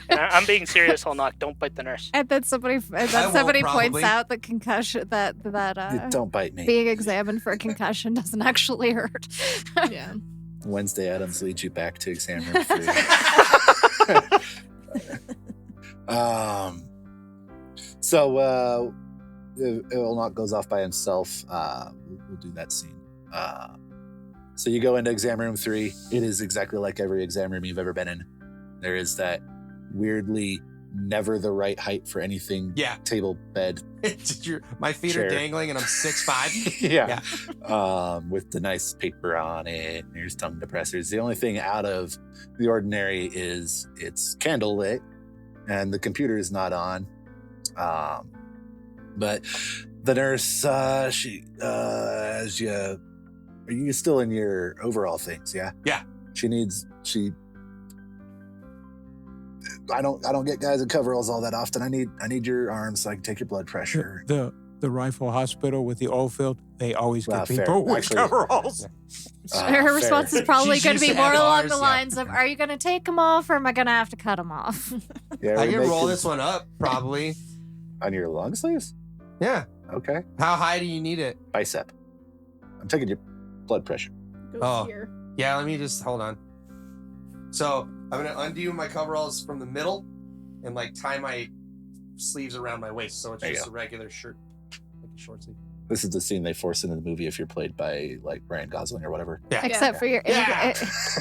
And I'm being serious, Holnock. Don't bite the nurse. And then somebody points probably. out that concussion that Don't bite me. being examined for a concussion doesn't actually hurt. Yeah. Wednesday Addams leads you back to exam room 3. So Olnock goes off by himself. We'll do that scene. So you go into exam room 3. It is exactly like every exam room you've ever been in. There is that weirdly never the right height for anything Yeah. table bed. My feet Chair. are dangling and I'm 6'5". Yeah. With the nice paper on it. And there's tongue depressors. The only thing out of the ordinary is it's candle lit and the computer is not on. But the nurse, are you still in your overall things? Yeah. Yeah. I don't get guys in coveralls all that often. I need your arms so I can take your blood pressure. The rifle hospital with the oil field, they always Well, get fair. people with Actually- coveralls. Her fair. response is probably She's going to used be to more along FRs, the yeah. lines of, "Are you going to take them off, or am I going to have to cut them off?" Yeah, I we're can roll making- this one up, probably. on your long sleeves. Yeah. Okay. How high do you need it? Bicep. I'm taking your blood pressure. Goes Oh. here. Yeah, let me just hold on. So I'm gonna undo my coveralls from the middle and like tie my sleeves around my waist, so it's There you just go. a regular shirt, like a short sleeve. This is the scene they force into the movie if you're played by like Ryan Gosling or whatever. Yeah. Except for your. Yeah.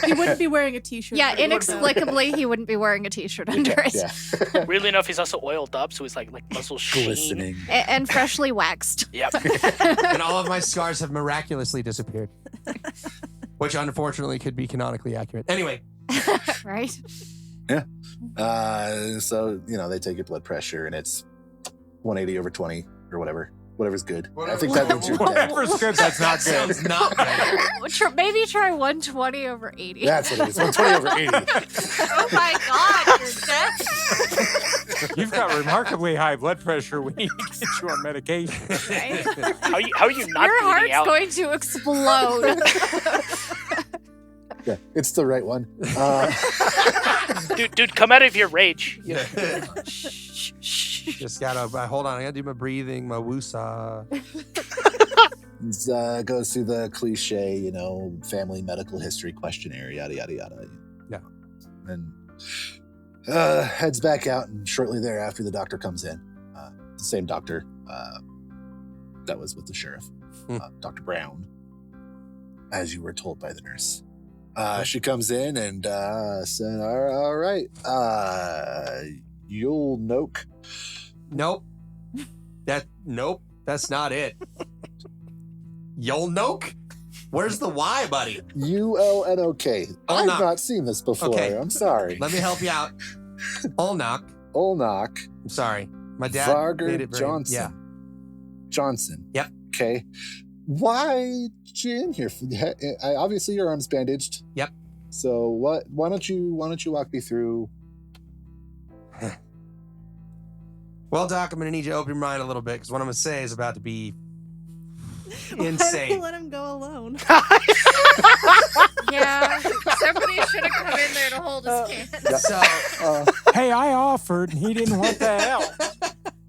He wouldn't be wearing a t-shirt. Yeah, but he would inexplicably, he wouldn't be wearing a t-shirt under it. Yeah. Weirdly enough, he's also oiled up, so he's like muscle sheen. Glistening. And freshly waxed. Yep. And all of my scars have miraculously disappeared, which unfortunately could be canonically accurate. Anyway, Right? So they take your blood pressure and it's 180 over 20 or whatever. Whatever's good. I think that means you're dead. Whatever's good, that's not that good. sounds not good. Maybe try 120 over 80. That's what it is. 120 over 80. Oh my god, you're You've got remarkably high blood pressure. We need to get you on medication. Right? How are you not Your bleeding heart's out? going to explode. Yeah, it's the right one. Dude, come out of your rage. Just gotta hold on. I gotta do my breathing, my woosah. Goes through the cliche, family medical history questionnaire, yada yada yada. Yeah. And heads back out, and shortly thereafter, the doctor comes in. The same doctor that was with the sheriff, Dr. Brown, as you were told by the nurse. She comes in and said, all right, you'll noke. Nope. Nope. That's not it. Yolnok? Where's the Y, buddy? ULNOK. I've Olnok. not seen this before. Okay. I'm sorry. Let me help you out. Olnok. Olnok. I'm sorry. My dad Varger made it very, Johnson. Yeah. Johnson. Yep. Okay. Why you in here? Obviously, your arm's bandaged. Yep. So what? Why don't you walk me through? Well, Doc, I'm gonna need you to open your mind a little bit because what I'm gonna say is about to be Why did insane. you let him go alone? Yeah, somebody should have come in there to hold his hand. So, Hey, I offered, and he didn't want the help.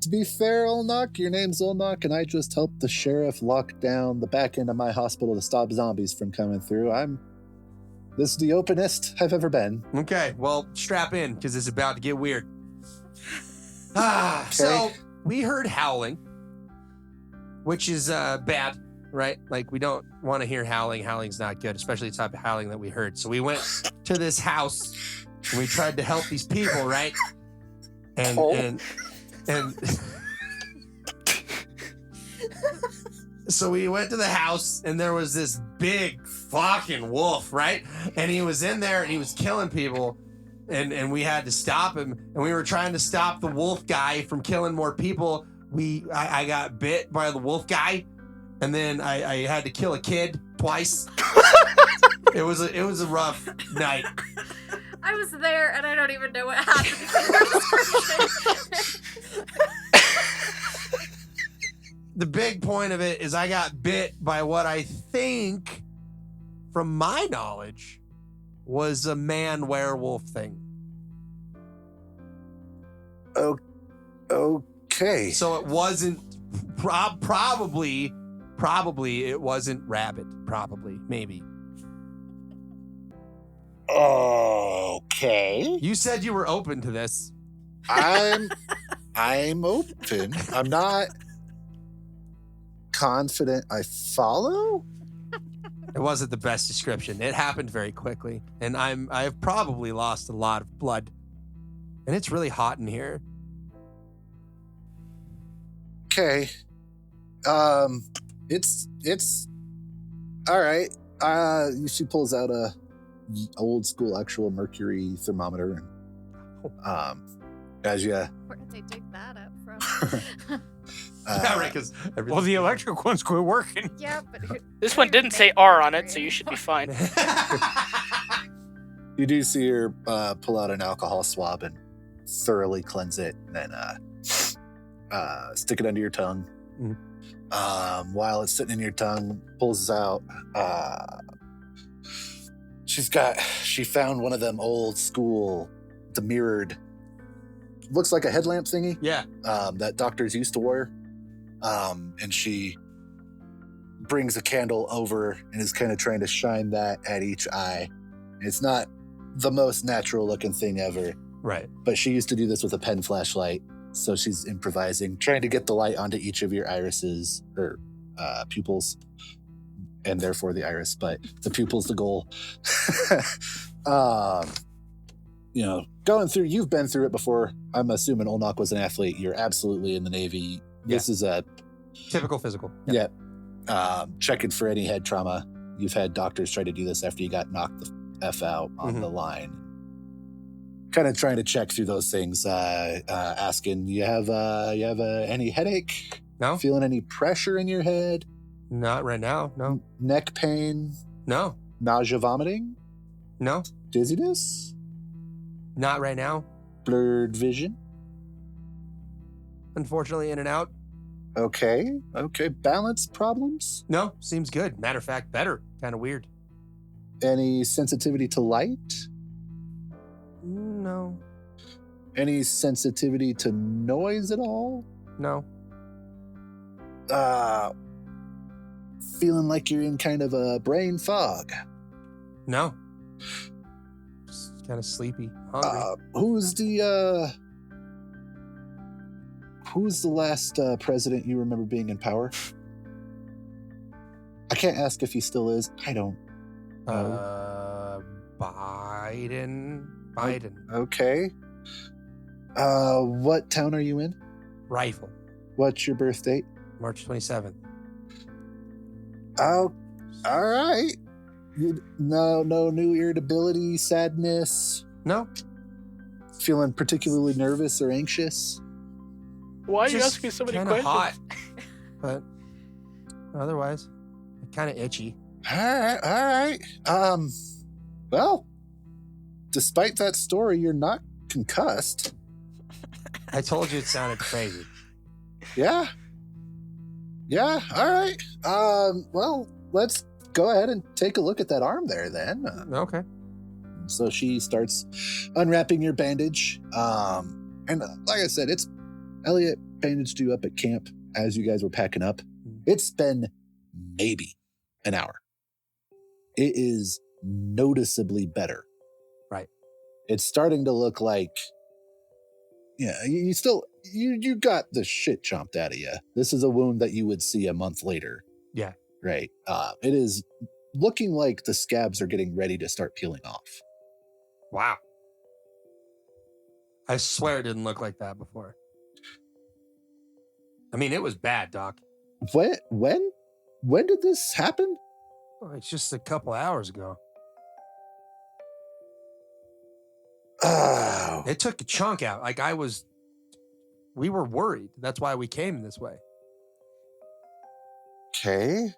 To be fair, Olnok, your name's Olnok, and I just helped the sheriff lock down the back end of my hospital to stop zombies from coming through. This is the openest I've ever been. okay, well, strap in because it's about to get weird. Okay. So we heard howling, which is bad, right? Like we don't want to hear howling. Howling's not good, especially the type of howling that we heard. So we went to this house and we tried to help these people, right? And so we went to the house and there was this big fucking wolf, right? And he was in there and he was killing people. And we had to stop him, and we were trying to stop the wolf guy from killing more people. I got bit by the wolf guy, and then I had to kill a kid twice. It was a rough night. I was there, and I don't even know what happened. The big point of it is I got bit by what I think, from my knowledge, was a man werewolf thing. Okay. So it wasn't probably it wasn't rabbit. Probably, maybe. Okay. You said you were open to this. I'm open. I'm not confident I follow. It wasn't the best description. It happened very quickly, and I've probably lost a lot of blood, and it's really hot in here. Okay. It's all right. She pulls out a old school actual mercury thermometer, and as you Where did they dig that up from? Yeah, right. Because Well, the electric ones quit working. Yeah, but This one didn't say R on it, so you should be fine. you do see her pull out an alcohol swab and thoroughly cleanse it, and then stick it under your tongue. Mhm. While it's sitting in your tongue, pulls out. She found one of them old school, the mirrored, looks like a headlamp thingy. Yeah. That doctors used to wear. And she brings a candle over and is kind of trying to shine that at each eye. It's not the most natural looking thing ever, Right. but she used to do this with a pen flashlight. So she's improvising, trying to get the light onto each of your irises or pupils, and therefore the iris, but the pupil's the goal. Going through, you've been through it before. I'm assuming Olnok was an athlete. You're absolutely in the Navy. This is a Typical physical. Yeah. Checking for any head trauma. You've had doctors try to do this after you got knocked the F out on the line. Kind of trying to check through those things, asking, you have any headache? No. Feeling any pressure in your head? Not right now. No. Neck pain? No. Nausea, vomiting? No. Dizziness? Not right now. Blurred vision? unfortunately, in and out. Okay. Balance problems? No, seems good. Matter of fact, better. Kind of weird. Any sensitivity to light? No. Any sensitivity to noise at all? No. Feeling like you're in kind of a brain fog? No. Just kind of sleepy, hungry. Who's the last president you remember being in power? I can't ask if he still is. I don't know. Biden. Okay. What town are you in? Rifle. What's your birth date? March 27th. Oh, all right. No new irritability, sadness, No. feeling particularly nervous or anxious? Why are you Just asking me so many kinda questions? hot. But otherwise, kind of itchy. All right. Well, despite that story, you're not concussed. I told you it sounded crazy. Yeah, all right. Well, let's go ahead and take a look at that arm there then. Okay. So she starts unwrapping your bandage. And like I said, Elliot bandaged you up at camp as you guys were packing up. It's been maybe an hour. It is noticeably better. Right. It's starting to look like, yeah, you got the shit chomped out of you. This is a wound that you would see a month later. Yeah. Right. It is looking like the scabs are getting ready to start peeling off. Wow. I swear it didn't look like that before. I mean, it was bad, Doc. When did this happen? Oh, it's just a couple hours ago. Oh, It took a chunk out. We were worried. That's why we came this way. okay.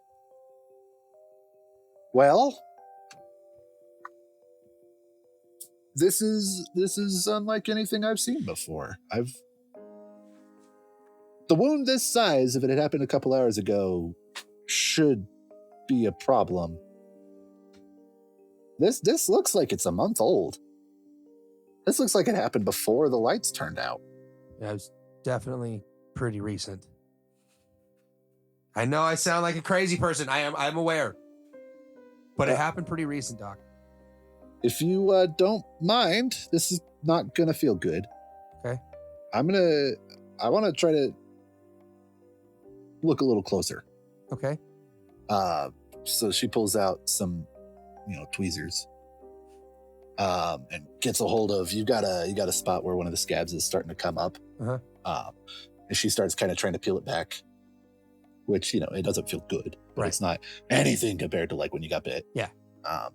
Well, this is unlike anything I've seen before. The wound this size, if it had happened a couple hours ago, should be a problem. This looks like it's a month old. This looks like it happened before the lights turned out. Yeah, it was definitely pretty recent. I know I sound like a crazy person. I'm aware. But it happened pretty recent, Doc. If you don't mind, this is not gonna feel good. Okay. I want to try to look a little closer. Okay. So she pulls out some, tweezers, and gets a hold of. You got a spot where one of the scabs is starting to come up. Uh-huh. And she starts kind of trying to peel it back, which it doesn't feel good. But Right. It's not anything compared to like when you got bit. Yeah.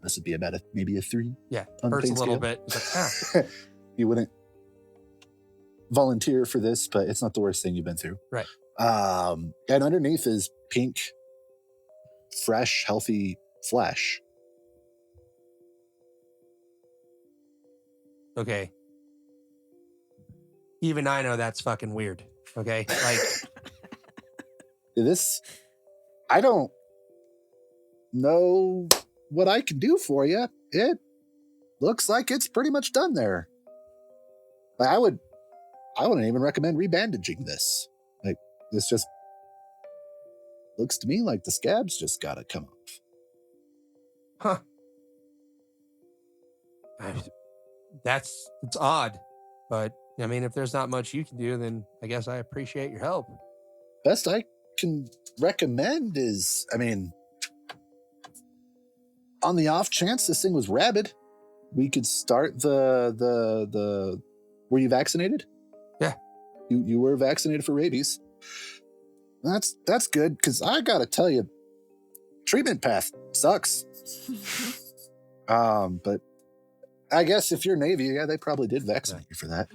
This would be about maybe a 3. Yeah. On the Hurts a pain little scale. bit. It's like, You wouldn't volunteer for this, but it's not the worst thing you've been through. Right. And underneath is pink, fresh, healthy flesh. Okay. Even I know that's fucking weird. Okay. Like, I don't know what I can do for you. It looks like it's pretty much done there. Like, I wouldn't even recommend rebandaging this. Like, this just looks to me like the scabs just gotta come off. huh. It's odd. But, I mean, if there's not much you can do, then I guess I appreciate your help. Best I can recommend is, on the off chance this thing was rabid, we could start the were you vaccinated? Yeah. You were vaccinated for rabies. That's good, because I gotta tell you, treatment path sucks. But I guess if you're Navy, yeah, they probably did vaccinate you for that.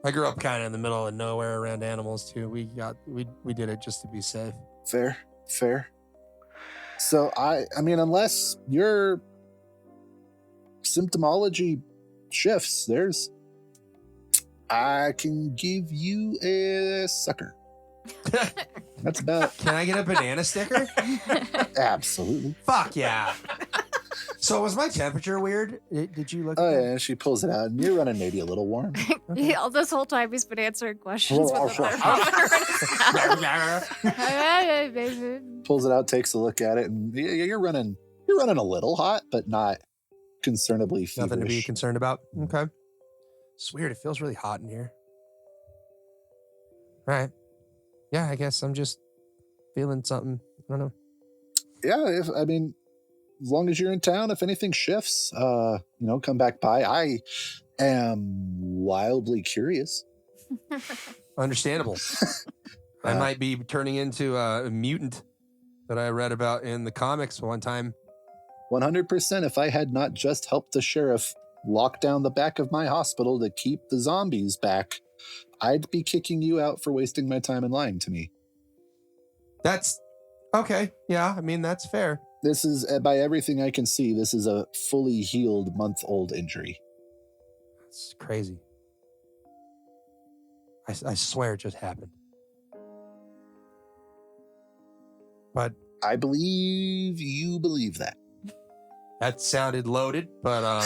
I grew up kind of in the middle of nowhere around animals too. We did it just to be safe. Fair. So unless your symptomology shifts, I can give you a sucker. That's about Can I get a banana sticker? absolutely. Fuck yeah. So was my temperature weird? Did you look at Oh that? yeah, she pulls it out, and you're running maybe a little warm. Yeah, this whole time he's been answering questions with a thermometer. Pulls it out, takes a look at it, and you're running. You're running a little hot, but not concernably feverish. Nothing to be concerned about. Okay. It's weird. It feels really hot in here. All right. Yeah, I guess I'm just feeling something. I don't know. Yeah, as long as you're in town, if anything shifts, come back by. I am wildly curious. Understandable. I might be turning into a mutant that I read about in the comics one time. 100%. If I had not just helped the sheriff lock down the back of my hospital to keep the zombies back, I'd be kicking you out for wasting my time and lying to me. That's okay. Yeah, that's fair. This is, by everything I can see, this is a fully healed month-old injury. It's crazy. I swear it just happened. But I believe you believe that. that sounded loaded, but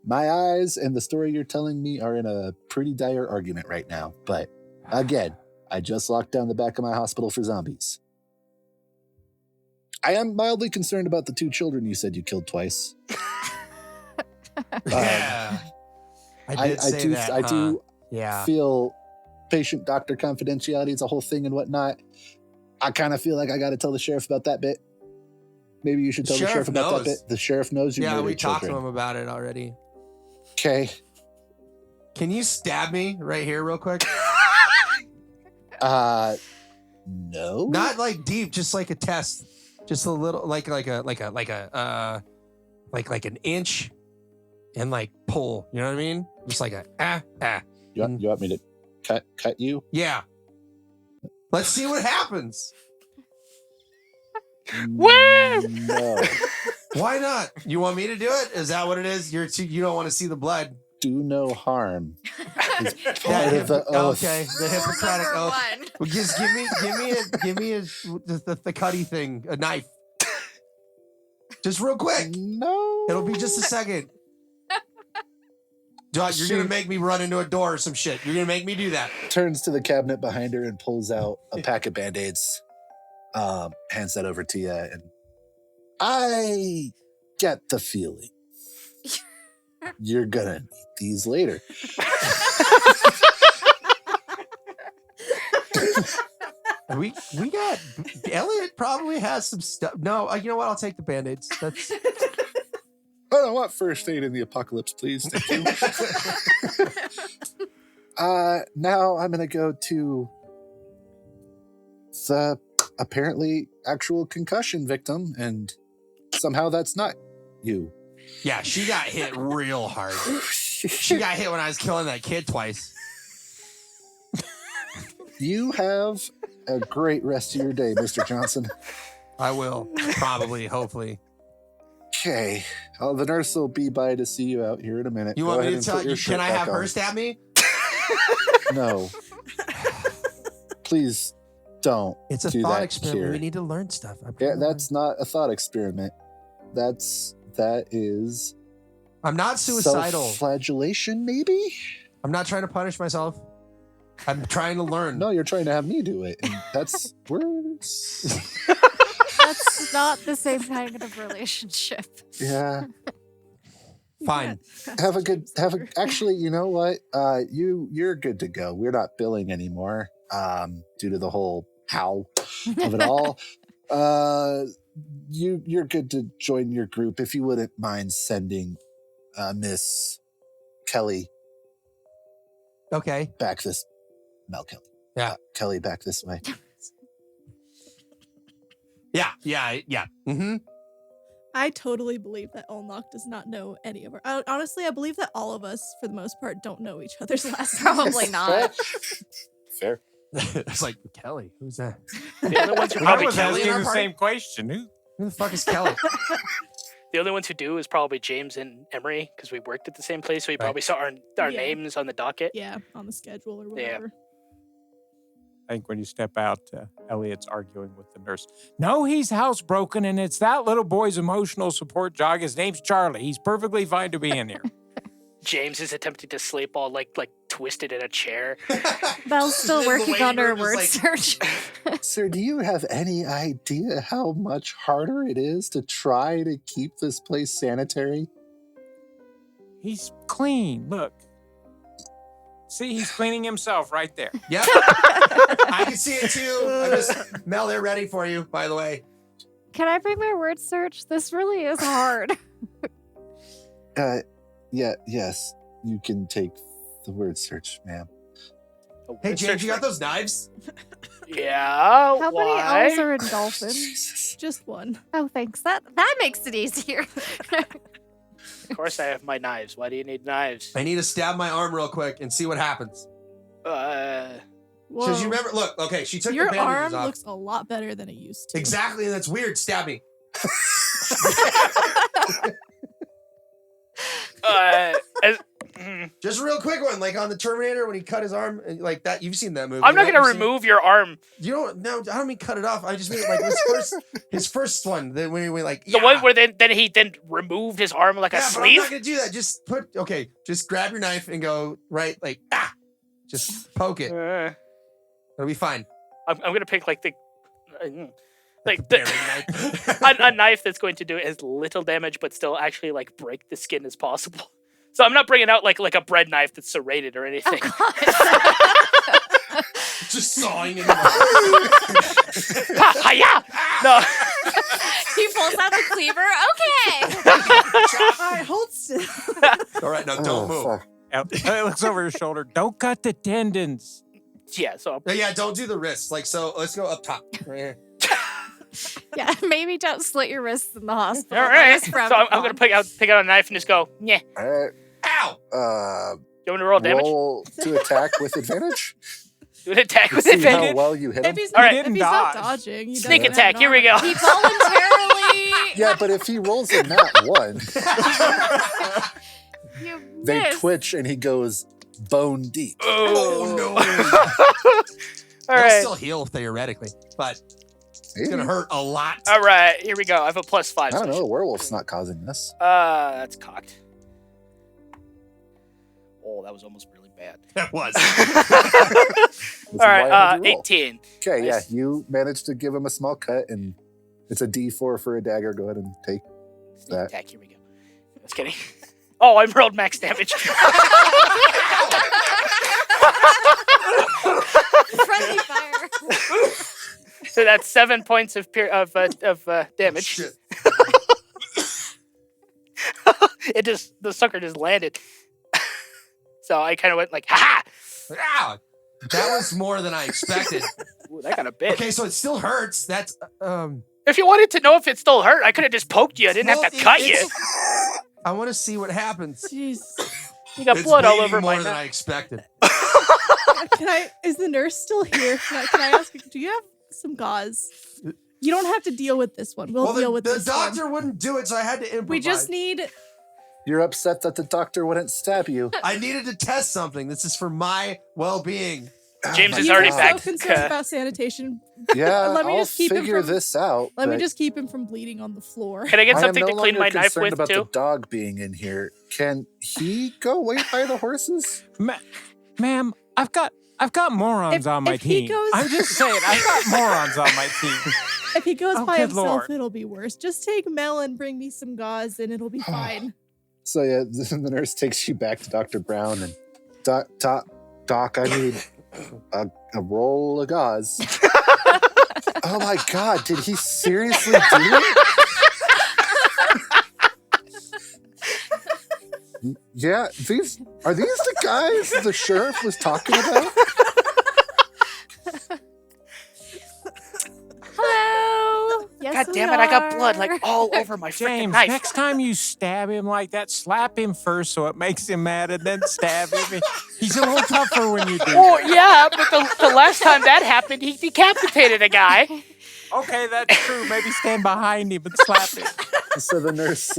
My eyes and the story you're telling me are in a pretty dire argument right now. But again, I just locked down the back of my hospital for zombies. I am mildly concerned about the 2 children you said you killed twice. yeah. I did say that. I do Yeah. feel patient-doctor confidentiality is a whole thing and whatnot. I kind of feel like I got to tell the sheriff about that bit. Maybe you should tell the sheriff about that bit. The sheriff knows you Yeah, murdered we talked to children. him about it already. Okay. Can you stab me right here real quick? No. Not like deep, just like a test. Just a little like an inch and like pull. You know what I mean? Just like a You want me to cut you? Yeah. Let's see what happens. No. Why not? You want me to do it? Is that what it is? You don't want to see the blood. Do no harm. It's part of the oath. Okay, the Hippocratic oath. Well, just give me the cutty thing, a knife. Just real quick. No. It'll be just a second. You're going to make me run into a door or some shit. You're going to make me do that. Turns to the cabinet behind her and pulls out a pack of Band-Aids. Hands that over to you. And I get the feeling you're going to need these later. We got Elliot probably has some stuff. No, you know what? I'll take the Band-Aids. That's I don't want first aid in the apocalypse, please. Thank you. Now I'm going to go to the apparently actual concussion victim, and somehow that's not you. yeah. She got hit real hard. She got hit when I was killing that kid twice. You have a great rest of your day, Mr. Johnson. I will probably, hopefully. Okay. The nurse will be by to see you out here in a minute. You Go want me ahead to and tell put your you? shirt Can I back have on. her stab me? No. Please don't. It's a do thought that experiment. here. We need to learn stuff. Yeah, that's not a thought experiment. That is I'm not suicidal. Self-flagellation, maybe? I'm not trying to punish myself. I'm trying to learn. No, you're trying to have me do it. And that's worse. That's not the same kind of relationship. Yeah. Fine. Actually, you know what? You're good to go. We're not billing anymore. Due to the whole how of it all. You're good to join your group if you wouldn't mind sending Miss Kelly Okay. back this Mel Kelly. Yeah. Kelly back this way. Yeah. Mm-hmm. I totally believe that Olnok does not know any of our. Honestly, I believe that all of us, for the most part, don't know each other's last names. Probably not. Fair. It's like, Kelly, who's that? The other ones are I probably was Kelly. asking our the party? same question. Who the fuck is Kelly? The only ones who do is probably James and Emery because we worked at the same place, so we Right. probably saw our Yeah. names on the docket. Yeah, on the schedule or Yeah. whatever. I think when you step out, Elliot's arguing with the nurse. No, he's housebroken, and it's that little boy's emotional support jog. His name's Charlie. He's perfectly fine to be in here. James is attempting to sleep all like twisted in a chair. Belle's still In the working on waiting her room, word just search. Sir, do you have any idea how much harder it is to try to keep this place sanitary? He's clean. Look. See, he's cleaning himself right there. Yep. I can see it too. Mel, they're ready for you, by the way. Can I bring my word search? This really is hard. Yes, you can take the word search, ma'am. Hey, James, you got those knives? Yeah. How many why? L's are in dolphins? Jesus. Just one. Oh, thanks. That makes it easier. Of course, I have my knives. Why do you need knives? I need to stab my arm real quick and see what happens. Uh, Because you Whoa. remember, look, okay, she took Your the arm bandages off. looks a lot better than it used to. Exactly, and that's weird. Stab me. as- mm. Just a real quick one, like on the Terminator when he cut his arm, like that. You've seen that movie. I'm not right? gonna You've seen it? remove your arm. You don't. No, I don't mean cut it off. I just mean like his first one. Then when he went like The one where then he removed his arm like a But I'm sleeve. not gonna do that. Just grab your knife and go right, like just poke it. It'll be fine. I'm gonna pick like the Paring knife. a knife that's going to do as little damage but still actually like break the skin as possible. So I'm not bringing out like a bread knife that's serrated or anything. Just sawing it. Ha-ya! No. He pulls out the cleaver. Okay. All right, hold still. All right, now don't move. Fuck. Elliot looks over his shoulder. Don't cut the tendons. Yeah, so Yeah, don't do the wrists. Like so. Let's go up top. Right here. Yeah, maybe don't slit your wrists in the hospital. all That right. is So frowned I'm gonna upon. pick out a knife and just go, yeah. All right. Ow! You want me to roll damage? Roll to attack with advantage. Do an attack with See advantage. how well you hit him. If he's, All right. if Didn't he's not dodge. dodging, he Sneak doesn't attack. have Here we go. He voluntarily. Yeah, but if he rolls a nat one, You they missed. twitch and he goes bone deep. Oh no! All They'll right. still heal theoretically, but it's Maybe. gonna hurt a lot. All right. Here we go. I have a +5. I don't know. The werewolf's not causing this. That's cocked. Oh, that was almost really bad. That was. This is All why I right. had you roll. 18. Okay, yeah, Nice. you managed to give him a small cut, and it's a D4 for a dagger. Go ahead and take Sneak that. attack. Here we go. Just kidding. Oh, I rolled max damage. Friendly fire. So that's 7 points of damage. Shit. The sucker just landed. So I kind of went like, ha Ow! That was more than I expected. Ooh, that got a bit. Okay, so it still hurts. That's If you wanted to know if it still hurt, I could have just poked you. I didn't have to cut you. I want to see what happens. Jeez. You got It's blood all bleeding over more my than I neck. expected. Is the nurse still here? Can I ask, do you have some gauze? You don't have to deal with this one. We'll deal with the this doctor one. wouldn't do it, so I had to improvise. We just need... You're upset that the doctor wouldn't stab you. I needed to test something. This is for my well-being. James Oh is my already He's God. so back. concerned about sanitation. Yeah, Let me I'll just keep him figure from- this out. Let me but just keep him from bleeding on the floor. Can I get I am something no to clean longer my knife concerned with about too? the dog being in here. Can he go wait by the horses? Ma'am, I've got morons on my if he team. goes- I'm just saying, I've got morons on my team. If he goes Oh, by good himself, Lord. it'll be worse. Just take Mel and bring me some gauze and it'll be fine. So yeah, the nurse takes you back to Dr. Brown and Doc, I need a roll of gauze. Oh my God, did he seriously do it? Yeah, are these the guys the sheriff was talking about? Hello. Yes, God we damn it! I got blood are. like all over my freaking James, knife. next time you stab him like that, slap him first so it makes him mad and then stab him. He's a little tougher when you do Oh that. yeah, but the last time that happened, he decapitated a guy. Okay, that's true. Maybe stand behind him and slap him. So the nurse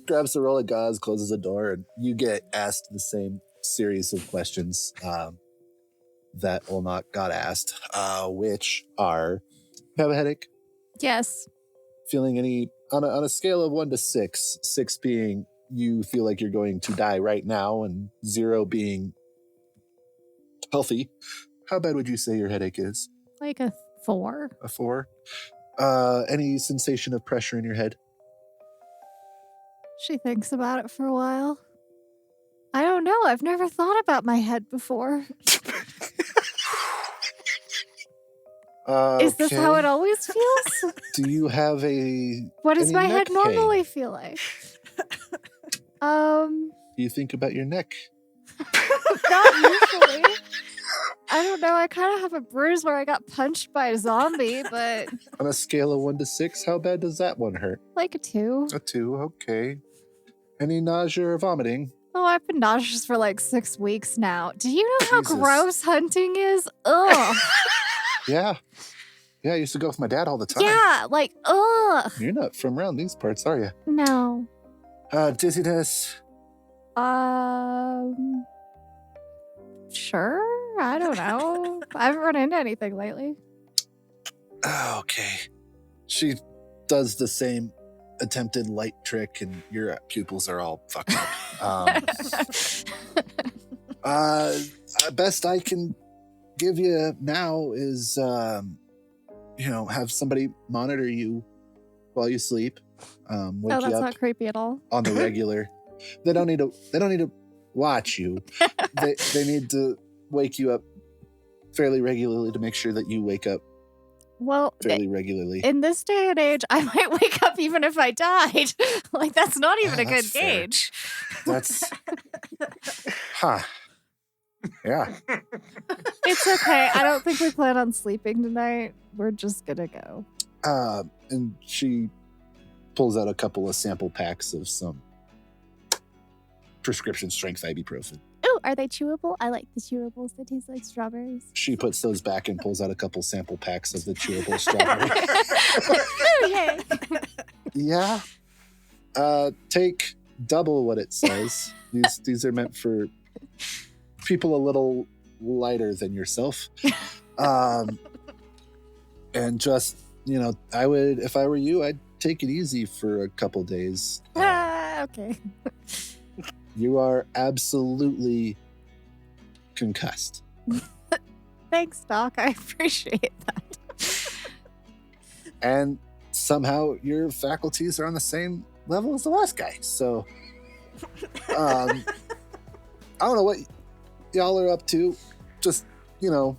grabs the roll of gauze, closes the door, and you get asked the same series of questions that Olnak got asked, which are, you have a headache? Yes. Feeling any, on a scale of 1 to 6, 6 being you feel like you're going to die right now, and 0 being healthy, how bad would you say your headache is? Like a 4. A 4? Any sensation of pressure in your head? She thinks about it for a while. I don't know. I've never thought about my head before. Is this how it always feels? Do you have a... What does any my neck head normally pain? feel like? Do you think about your neck? Not usually. I don't know. I kind of have a bruise where I got punched by a zombie, but On a scale of 1 to 6, how bad does that one hurt? like a 2. A 2, okay. Any nausea or vomiting? Oh, I've been nauseous for like 6 weeks now. Do you know how Jesus. gross hunting is? Ugh. Yeah. Yeah, I used to go with my dad all the time. Yeah, like, ugh. You're not from around these parts, are you? No. Dizziness. Sure. I don't know. I haven't run into anything lately. Okay. She does the same attempted light trick, and your pupils are all fucked up. Best I can give you now is, have somebody monitor you while you sleep. Wake Oh, you that's up not creepy at all. on the regular. They don't need to watch you. They need to wake you up fairly regularly to make sure that you wake up Well, fairly regularly. in this day and age, I might wake up even if I died. Like, that's not even a good That's fair. gauge. That's huh. Yeah. It's okay. I don't think we plan on sleeping tonight. We're just gonna go. And she pulls out a couple of sample packs of some prescription strength ibuprofen. Oh, are they chewable? I like the chewables that taste like strawberries. She puts those back and pulls out a couple sample packs of the chewable strawberry. Oh, yay. Yeah. Take double what it says. These are meant for people a little lighter than yourself. And just, I would, if I were you, I'd take it easy for a couple days. Okay. You are absolutely concussed. Thanks, Doc. I appreciate that. And somehow your faculties are on the same level as the last guy. So, I don't know what y'all are up to. Just, good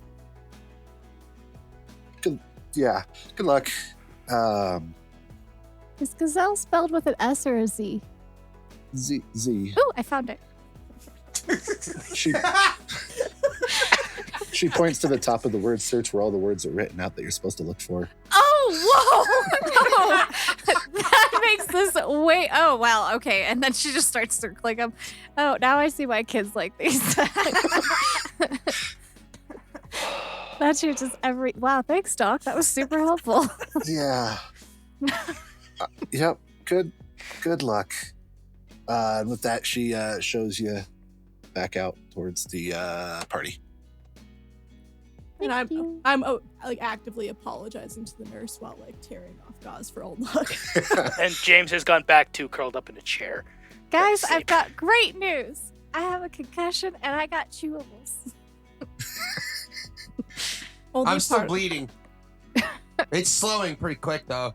luck. Is gazelle spelled with an S or a Z? Z. Ooh, I found it. She points to the top of the word search where all the words are written out that you're supposed to look for. Oh, whoa! No. That makes this way. Oh, wow. Okay. And then she just starts circling them. Oh, now I see why kids like these. That changes every. Wow. Thanks, Doc. That was super helpful. Yeah. Yep. Good luck. And with that, she shows you back out towards the party. And Thank you. I'm actively apologizing to the nurse while tearing off gauze for old luck. And James has gone back to curled up in a chair. Guys, That's I've safe. got great news. I have a concussion and I got chewables. Only I'm still part- bleeding. It's slowing pretty quick though,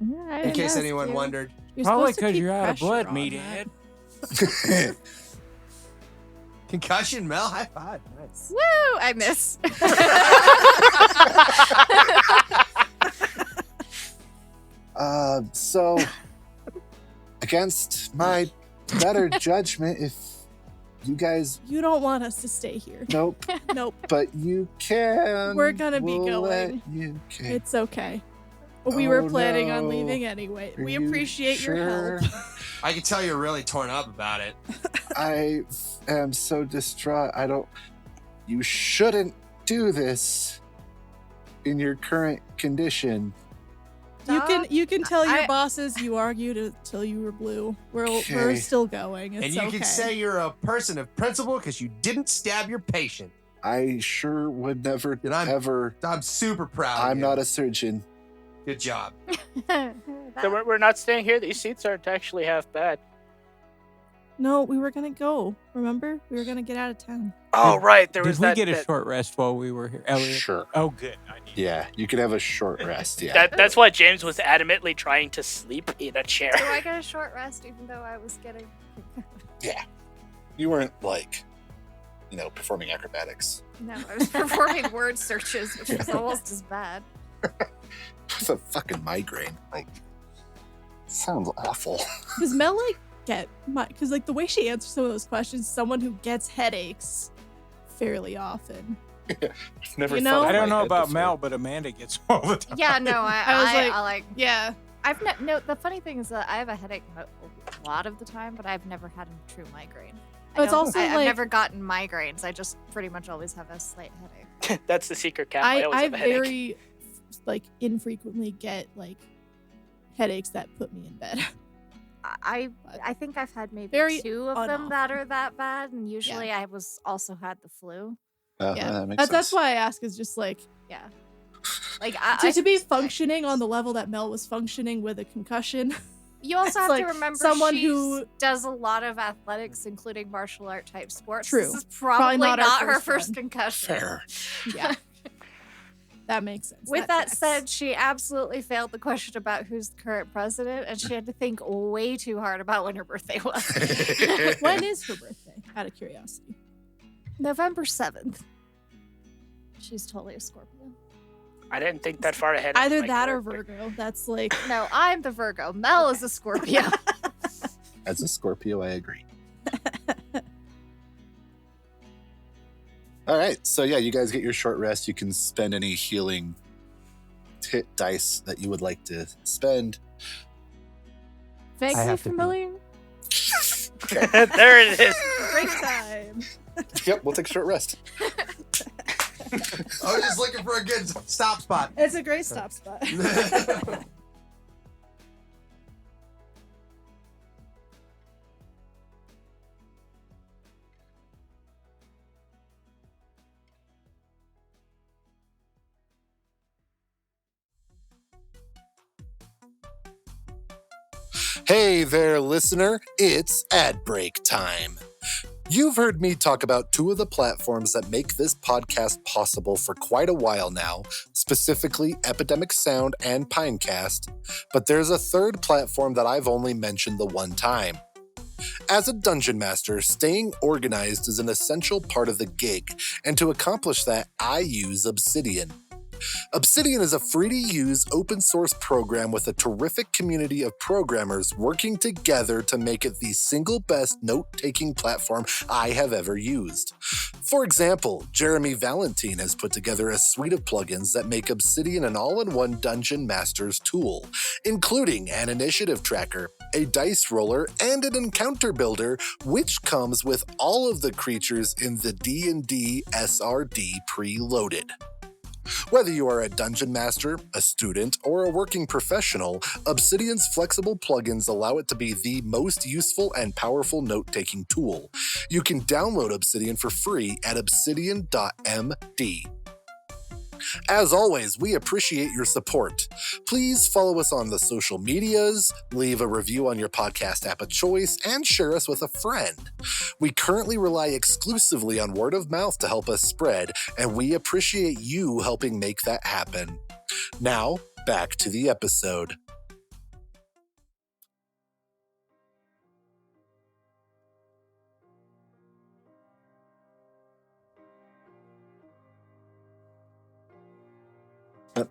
I in didn't case ask anyone you. wondered. You're Probably supposed to because keep you're out of pressure blood, on that. meathead. Concussion, Mel. High five. Nice. Woo! I missed. So, against my better judgment, if you guys You don't want us to stay here. nope, Nope. but you can. We're gonna be we'll let going. You can. It's okay. We were Oh, planning on no. leaving anyway. Are We you appreciate your sure? help. I can tell you're really torn up about it. I am so distraught. You shouldn't do this. in your current condition. You can tell your I- bosses you argued until you were blue. We're Okay. still going. It's And you okay. can say you're a person of principle because you didn't stab your patient. I sure would never, And ever. I'm super proud of I'm you. not a surgeon. Good job. So we're not staying here. These seats aren't actually half bad. No, we were gonna go. Remember, we were gonna get out of town. Oh, right. There Did was we that. get a that- short rest while we were here, Elliot? Sure. Oh, good. I need Yeah, you can have a short rest. Yeah. That's why James was adamantly trying to sleep in a chair. Do I get a short rest even though I was getting... You weren't like, performing acrobatics. No, I was performing word searches, which was almost as bad. It's a fucking migraine. Like, sounds awful. Does Mel because the way she answers some of those questions, someone who gets headaches fairly often. Never You thought know- of I don't my know head about before. Mel, but Amanda gets all the time. Yeah, no, I was like- I like... Yeah. No, the funny thing is that I have a headache a lot of the time, but I've never had a true migraine. But it's also I've like- never gotten migraines. I just pretty much always have a slight headache. That's the secret cap. I always I have a headache. very infrequently get headaches that put me in bed. I think I've had maybe Very 2 of on-off. them that are that bad, and usually I was also had the flu. Yeah. That makes That's sense. why I ask is just Yeah, like to be functioning on the level that Mel was functioning with a concussion. You also It's have like to remember someone she who- does a lot of athletics, including martial art type sports. True. This is probably not not, her her first first one. concussion. Fair. Yeah. That makes sense. With that tracks. said, she absolutely failed the question about who's the current president, and she had to think way too hard about when her birthday was. When is her birthday? Out of curiosity. November 7th. She's totally a Scorpio. I didn't think that far ahead. of Either my that or character. Virgo. That's like No, I'm the Virgo. Mel is a Scorpio. As a Scorpio, I agree. All right. So, yeah, you guys get your short rest. You can spend any healing hit dice that you would like to spend. Vaguely have to be- familiar. There it is. break time. Yep, we'll take a short rest. I was just looking for a good stop spot. It's a great stop spot. Hey there, listener. It's ad break time. You've heard me talk about 2 of the platforms that make this podcast possible for quite a while now, specifically Epidemic Sound and Pinecast, but there's a 3rd platform that I've only mentioned the one time. As a dungeon master, staying organized is an essential part of the gig, and to accomplish that, I use Obsidian. Obsidian is a free-to-use open-source program with a terrific community of programmers working together to make it the single best note-taking platform I have ever used. For example, Jeremy Valentine has put together a suite of plugins that make Obsidian an all-in-one dungeon master's tool, including an initiative tracker, a dice roller, and an encounter builder, which comes with all of the creatures in the D&D SRD preloaded. Whether you are a dungeon master, a student, or a working professional, Obsidian's flexible plugins allow it to be the most useful and powerful note-taking tool. You can download Obsidian for free at obsidian.md. As always, we appreciate your support. Please follow us on the social medias, leave a review on your podcast app of choice, and share us with a friend. We currently rely exclusively on word of mouth to help us spread, and we appreciate you helping make that happen. Now, back to the episode.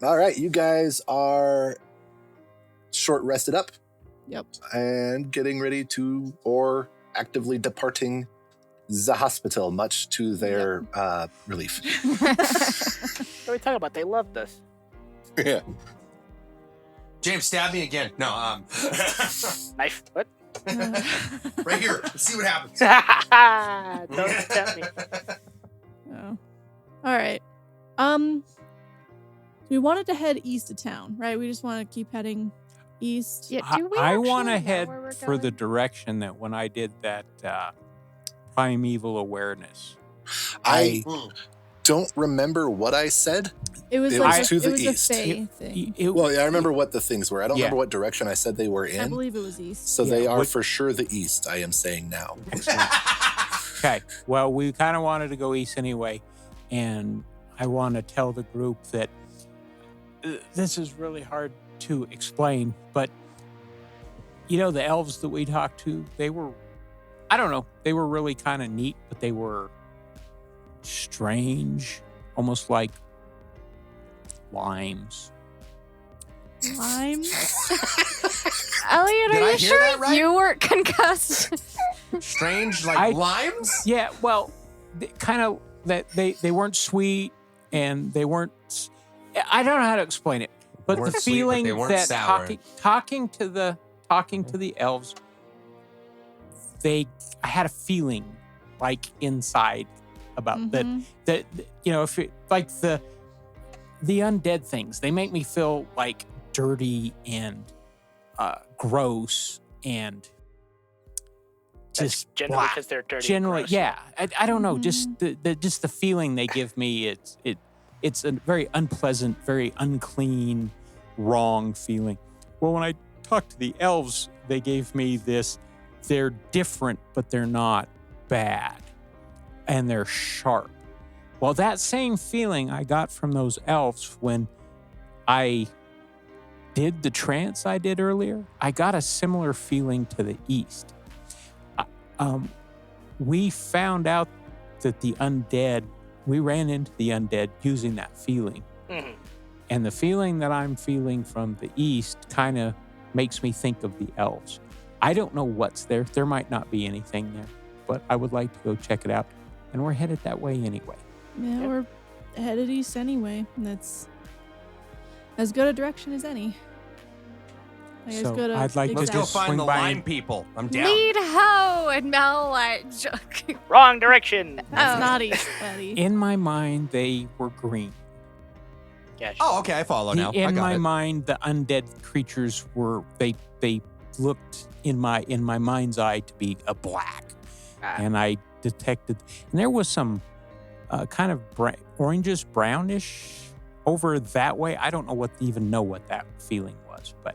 All right, you guys are short rested up. Yep. And getting ready to, or actively departing the hospital, much to their relief. What are we talking about? They loved us. Yeah. James, stab me again. No, Knife. What? right here. Let's see what happens. Don't tell me. Oh. All right. we wanted to head east of town, right? We just want to keep heading east. Yeah, do we I actually want to know head where we're for the going? direction that when I did that primeval awareness. I don't remember what I said. It was It like was to the it was east. a Fey thing. Well, yeah, I remember what the things were. I don't Yeah. remember what direction I said they were I in. believe it was east. So Yeah, they are what- for sure the east, I am saying now. Okay. Well, we kind of wanted to go east anyway. And I want to tell the group that this is really hard to explain. But, the elves that we talked to, they were, I don't know, they were really kind of neat, but they were strange, almost like limes. Limes. Elliot, Did are I you hear sure that right? you weren't concussed? Strange, like I- limes? Yeah, well, kind of that they weren't sweet and they weren't. I don't know how to explain it, but They the weren't sweet, but feeling they weren't that sour. talking to the elves, I had a feeling like inside about that. Mhm. That if it like the undead things, they make me feel like dirty and gross and That's just generally blah. because they're dirty. and Generally, gross. yeah. I don't know. Mhm. Just the feeling they give me. It's a very unpleasant, very unclean, wrong feeling. Well, when I talked to the elves, they gave me this. They're different, but they're not bad, and they're sharp. Well, that same feeling I got from those elves when I did the trance I did earlier. I got a similar feeling to the east. We found out that the undead, we ran into the undead using that feeling. Mhm. And the feeling that I'm feeling from the east kind of makes me think of the elves. I don't know what's there. There might not be anything there, but I would like to go check it out. And we're headed that way anyway. Yeah, Yep. we're headed east anyway. And that's as good a direction as any. Like, as So good a I'd like to Let's exact- go just find swing the by lime and- people. I'm down. Lead ho! And Mel, like, joking. Wrong direction. That's Oh. not east, buddy. In my mind, they were green. Yeah. Oh, okay. I follow now. I In got my it. mind, the undead creatures were they looked in my mind's eye to be a black, Ah. and I detected, and there was some kind of orangish, brownish over that way. I don't even know what that feeling was, but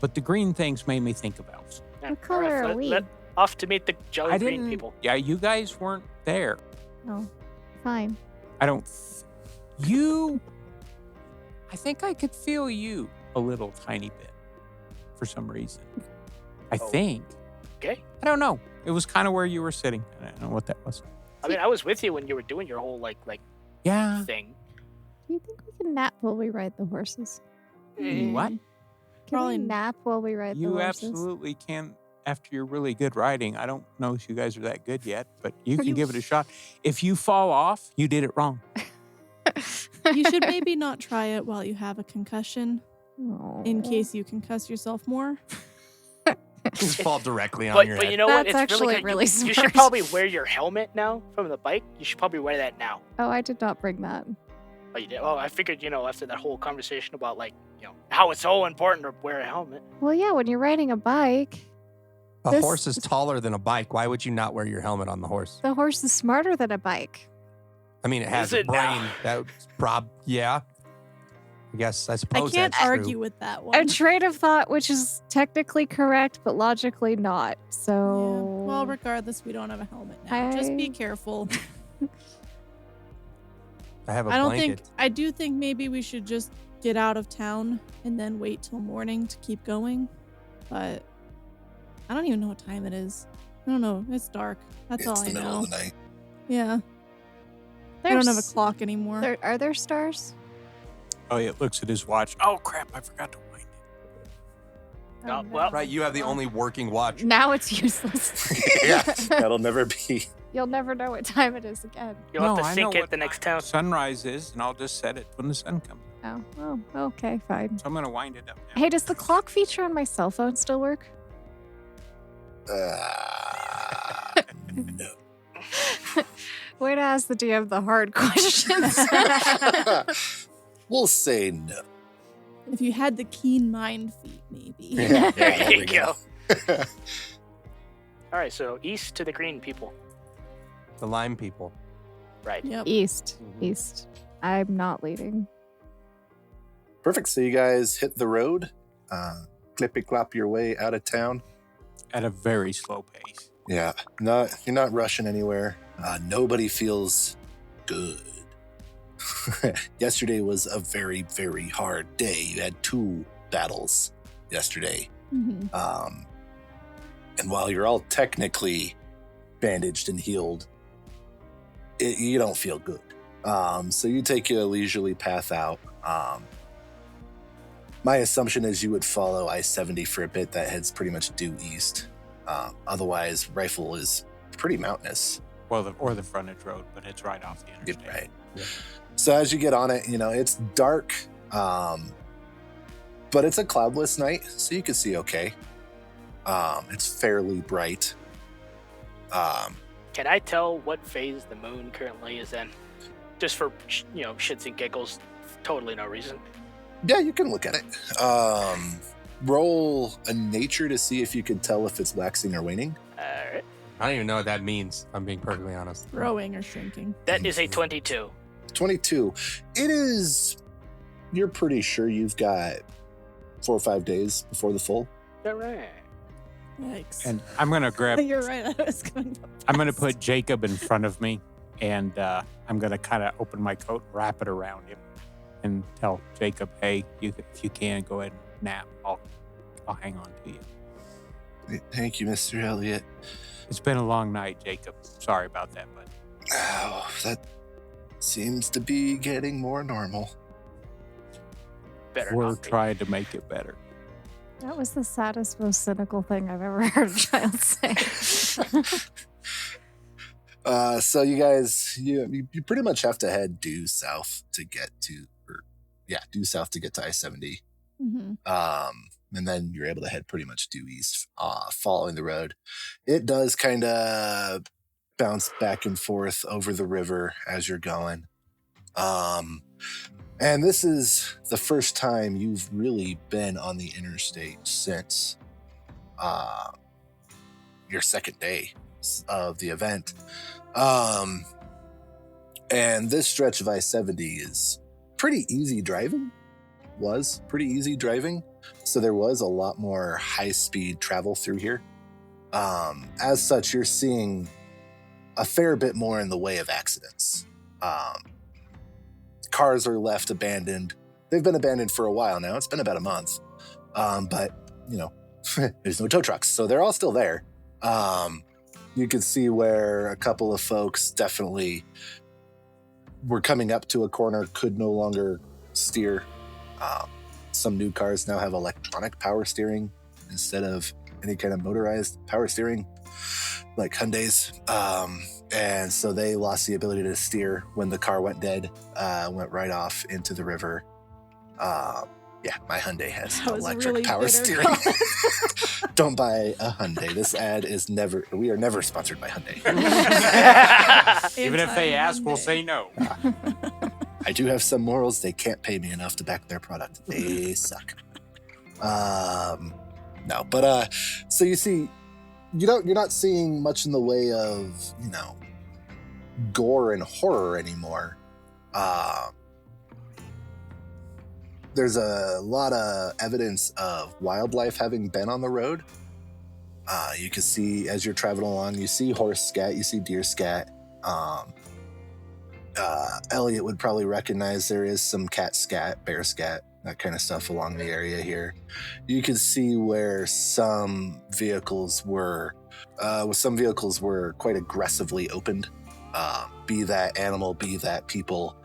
but the green things made me think of elves. Yeah. What color Alright, are we? Off to meet the jelly I green didn't. people. Yeah, you guys weren't there. No, fine. I don't. You. I think I could feel you a little tiny bit for some reason. I Oh. think. Okay. I don't know. It was kind of where you were sitting. I don't know what that was. I mean, I was with you when you were doing your whole like Yeah. thing. Do you think we can nap while we ride the horses? You what? Can Probably we nap while we ride the You horses? absolutely can after you're really good riding. I don't know if you guys are that good yet, but you can give it a shot. If you fall off, you did it wrong. You should maybe not try it while you have a concussion, in Aw. case you concuss yourself more. Just fall directly on your But head. you know what? That's It's actually good. really You smart. should probably wear your helmet now from the bike. You should probably wear that now. Oh, I did not bring that. Oh, you did? Oh, I figured, after that whole conversation about how it's so important to wear a helmet. Well, yeah, when you're riding a bike, A this- horse is taller than a bike. Why would you not wear your helmet on the horse? the horse is smarter than a bike. I mean, it has Is a it brain. now? Yeah. I I suppose can't that's argue true. with that one. A trait of thought which is technically correct, but logically not. Yeah. So, Well, regardless, we don't have a helmet now. Just be I- careful. I have a I don't blanket. think. I do think maybe we should just get out of town and then wait till morning to keep going. But I don't even know what time it is. I don't know. It's dark. That's all It's I the middle know. of the night. Yeah. I don't have a There's- clock anymore. Are there stars? Oh, yeah. Looks at his watch. Oh, crap. I forgot to wind it. Oh, no. well- Right, you have the only working watch. Now it's useless. Yeah, that'll never be. You'll never know what time it is again. You'll No, have to I sink know it what the next time town. sunrise is, and I'll just set it when the sun comes. Oh, okay, fine. So I'm going to wind it up now. Hey, does the clock feature on my cell phone still work? No. Way to ask the DM the hard questions. We'll say no. If you had the keen mind feat, maybe. Yeah, There we you go. All right, so east to the green people. The lime people. Right. Yep. East. Mhm. East. I'm not leading. Perfect. So you guys hit the road, clippy-clop your way out of town. At a very slow pace. Yeah, you're not rushing anywhere. Nobody feels good. Yesterday was a very, very hard day. You had 2 battles yesterday. Mhm. And while you're all technically bandaged and healed, you don't feel good. So you take a leisurely path out. My assumption is you would follow I-70 for a bit. That heads pretty much due east. Otherwise, Rifle is pretty mountainous. Well, or the frontage road, but it's right off the interstate. Right. Yeah. So as you get on it, it's dark, but it's a cloudless night, so you can see okay. It's fairly bright. Can I tell what phase the moon currently is in? Just for shits and giggles, totally no reason. Yeah, you can look at it. Roll a nature to see if you can tell if it's waxing or waning. All right. I don't even know what that means. I'm being perfectly honest. Growing or shrinking. That is a 22. 22. It is. You're pretty sure you've got 4 or 5 days before the full. All right. Yikes. And I'm gonna grab. You're right. I was going. I'm gonna put Jacob in front of me, and I'm gonna kind of open my coat, wrap it around him, and tell Jacob, "Hey, if you can, go ahead and nap. I'll hang on to you." Thank you, Mr. Elliott. It's been a long night, Jacob. Sorry about that, but Oh, that seems to be getting more normal. Better we're not be. trying to make it better. That was the saddest, most cynical thing I've ever heard a child say. So you guys, you pretty much have to head due south to get to, due south to get to I-70. Mm-hmm. And then you're able to head pretty much due east, following the road. It does kind of bounce back and forth over the river as you're going. And this is the first time you've really been on the interstate since your second day of the event. And this stretch of I-70 is pretty easy driving. So there was a lot more high-speed travel through here. As such, you're seeing a fair bit more in the way of accidents. Cars are left abandoned. They've been abandoned for a while now. It's been about a month. But, there's no tow trucks, so they're all still there. You could see where a couple of folks definitely were coming up to a corner, could no longer steer. Some new cars now have electronic power steering instead of any kind of motorized power steering, like Hyundai's. And so they lost the ability to steer when the car went dead, went right off into the river. My Hyundai has That was electric really power bitter steering. comments. Don't buy a Hyundai. This ad is we are never sponsored by Hyundai. Even if they ask, we'll say no. I do have some morals. They can't pay me enough to back their product. They suck. No, but so you see, you're not seeing much in the way of, gore and horror anymore. There's a lot of evidence of wildlife having been on the road. You can see as you're traveling along, you see horse scat, you see deer scat. Elliot would probably recognize there is some cat scat, bear scat, that kind of stuff along the area here. You can see where some vehicles were quite aggressively opened. Be that animal, be that people,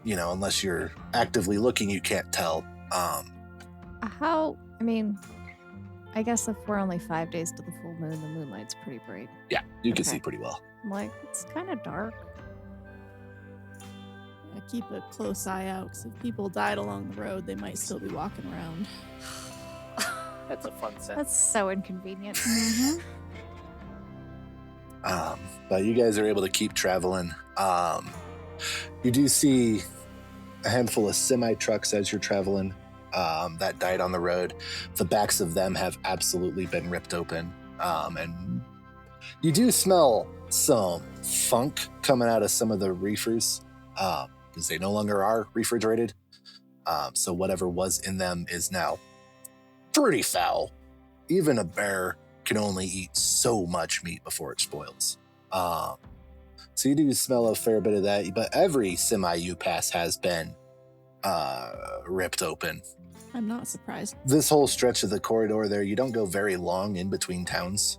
unless you're actively looking, you can't tell. I guess if we're only 5 days to the full moon, the moonlight's pretty bright. Yeah, you can Okay. see pretty well. I'm like, it's kind of dark. Yeah, keep a close eye out, because if people died along the road, they might still be walking around. That's a fun sentence. That's so inconvenient. But you guys are able to keep traveling. You do see a handful of semi-trucks as you're traveling that died on the road. The backs of them have absolutely been ripped open. And you do smell some funk coming out of some of the reefers because they no longer are refrigerated. So whatever was in them is now pretty foul. Even a bear can only eat so much meat before it spoils. So you do smell a fair bit of that, but every semi you pass has been ripped open. I'm not surprised. This whole stretch of the corridor there, you don't go very long in between towns.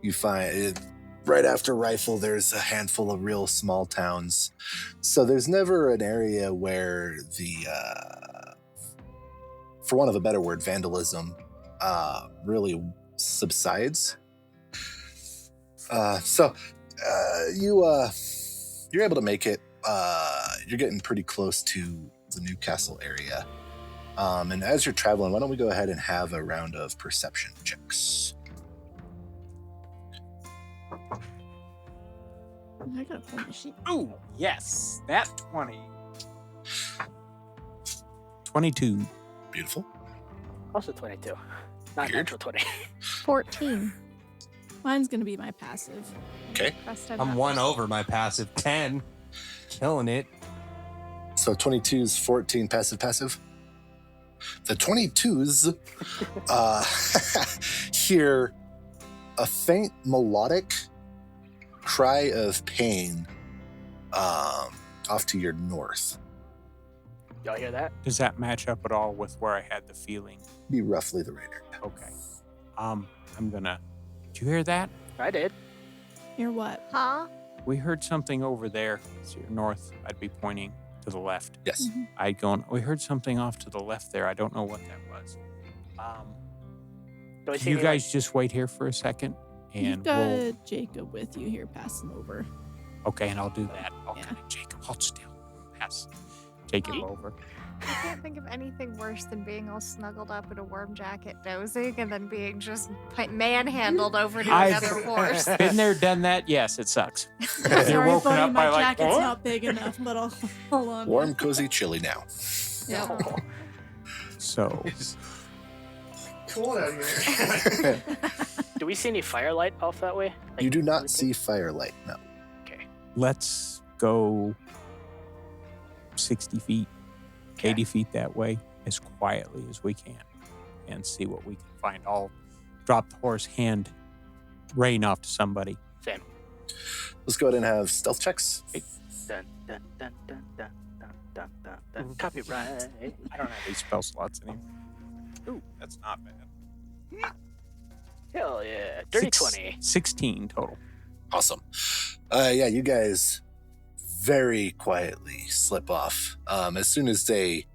You find it, right after Rifle, there's a handful of real small towns. So there's never an area where the, for want of a better word, vandalism really subsides. You're able to make it. You're getting pretty close to the Newcastle area. And as you're traveling, why don't we go ahead and have a round of perception checks? I gotta pull my sheet. Ooh, yes. That 20. 22. Beautiful. Also 22. Not Weird. natural 20. 14. Mine's gonna be my passive. Okay. Rest I'm I'm not- 1 over my passive 10. Killing it. So 22's 14 passive. The 22s hear a faint melodic cry of pain off to your north. Y'all hear that? Does that match up at all with where I had the feeling? Be roughly the right area. Okay. I'm gonna. Did you hear that? I did. Hear what? Huh? We heard something over there. So you're north. I'd be pointing to the left. Yes. I'd go. We heard something off to the left there. I don't know what that was. Do I see You any, guys just wait here for a second, You've and got we'll. Jacob with you here, passing over. Okay, and I'll do that. I'll Yeah. kind of Jacob, hold still. Pass Jacob Yeet. over. I can't think of anything worse than being all snuggled up in a worm jacket dozing and then being just manhandled over to another horse. Been there, done that. Yes, it sucks. You're Sorry, woken buddy, up my by like, jacket's "What?" not big enough, but I'll hold on. Warm, cozy, chilly now. Yeah. So Cold out here. Do we see any firelight off that way? You do not anything? see firelight, no. Okay. let's go 60 feet, Okay. 80 feet that way as quietly as we can and see what we can find. I'll drop the horse, hand rein off to somebody. Same. Let's go ahead and have stealth checks. Dun, dun, dun, dun, dun, dun, dun, dun, dun. Copyright. I don't have these spell slots anymore. Ooh, that's not bad. Hell yeah. Dirty 20. 16 total. Awesome. Yeah, you guys very quietly slip off. As soon as they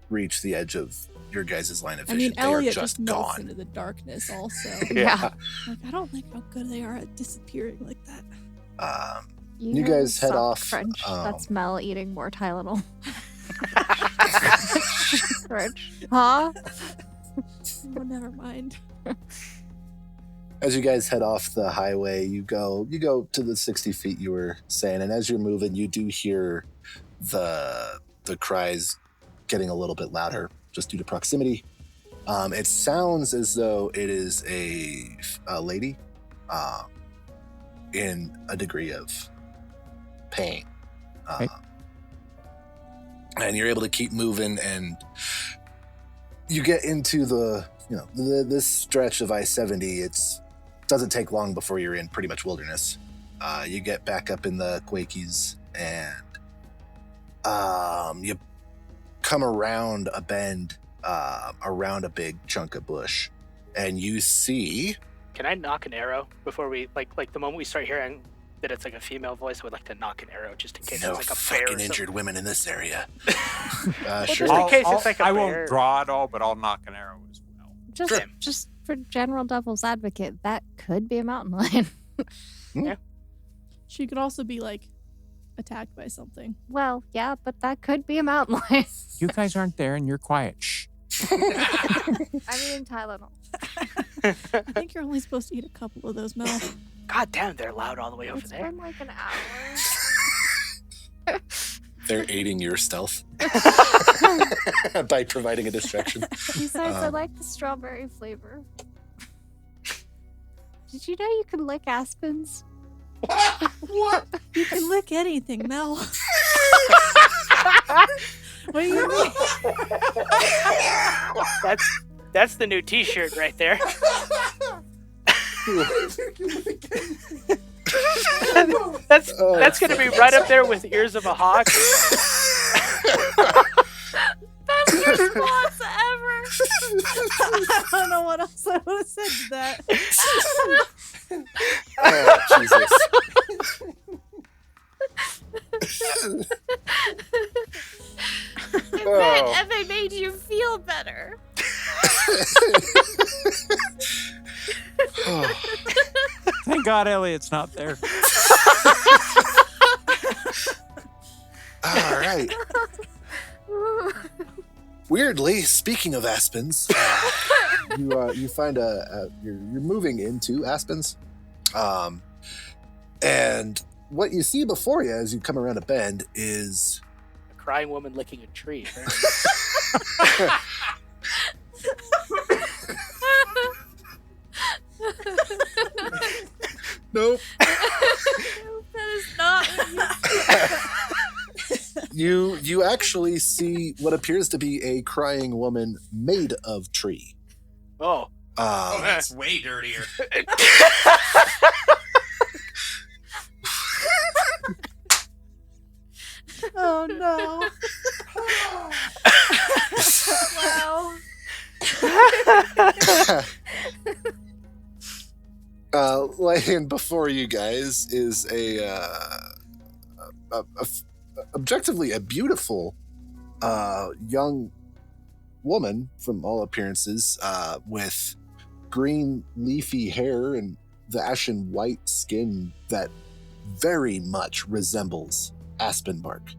reach the edge of your guys' line of I vision, mean, they are Elliot just just melts gone. into the darkness also. Yeah. Like, I don't like how good they are at disappearing like that. You guys head suck, off, French. um, That's Mel eating more Tylenol. French. Huh? Oh, never mind. As you guys head off the highway, you go to the 60 feet you were saying, and as you're moving, you do hear the cries getting a little bit louder just due to proximity. It sounds as though it is a lady in a degree of pain. Okay. And you're able to keep moving, and you get into this stretch of I-70. It doesn't take long before you're in pretty much wilderness. You get back up in the Quakies, and you come around a bend, around a big chunk of bush, and you see. Can I knock an arrow before we like the moment we start hearing that it's like a female voice? I would like to knock an arrow just in case No it's like a bear. fucking Or something. injured women in this area. Well, Sure. just in case it's like a I bear. won't draw it all, but I'll knock an arrow as well. Just for general devil's advocate, that could be a mountain lion. She could also be like attacked by something. Well, yeah, but that could be a mountain lion. You guys aren't there and you're quiet. Shh. I'm eating Tylenol. I think you're only supposed to eat a couple of those, Mel. God damn, they're loud all the way over It's there. been like an hour. They're aiding your stealth by providing a distraction. Besides, I like the strawberry flavor. Did you know you can lick aspens? What? You can lick anything, Mel. What do you mean? That's the new T-shirt right there. That's gonna be right up there with Ears of a Hawk. Best response ever. I don't know what else I would have said to that. Oh, Jesus. If it made you feel better. Thank God Elliot's not there. All right. Weirdly, speaking of aspens, you find you're moving into aspens, and what you see before you as you come around a bend is A crying woman licking a tree. nope. That is not what you You actually see what appears to be a crying woman made of tree. Oh. Oh, that's way dirtier. Oh no. Wow. Laying before you guys is objectively a beautiful young woman from all appearances, with green leafy hair and the ashen white skin that very much resembles aspen bark.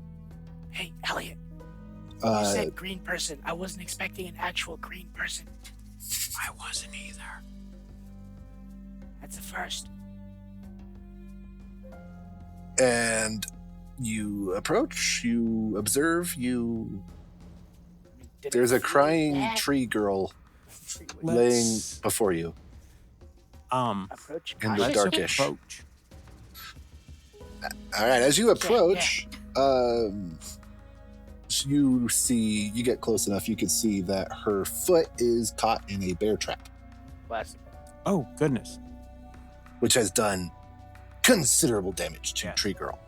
Hey, Elliot. You said green person. I wasn't expecting an actual green person. I wasn't either. That's the first. And you approach, you observe, there's a crying tree girl laying before you Approach in the cautiously. darkish. Approach. All right, as you approach, you get close enough, you can see that her foot is caught in a bear trap, Bless. Oh, goodness. which has done considerable damage to Yeah. Tree Girl.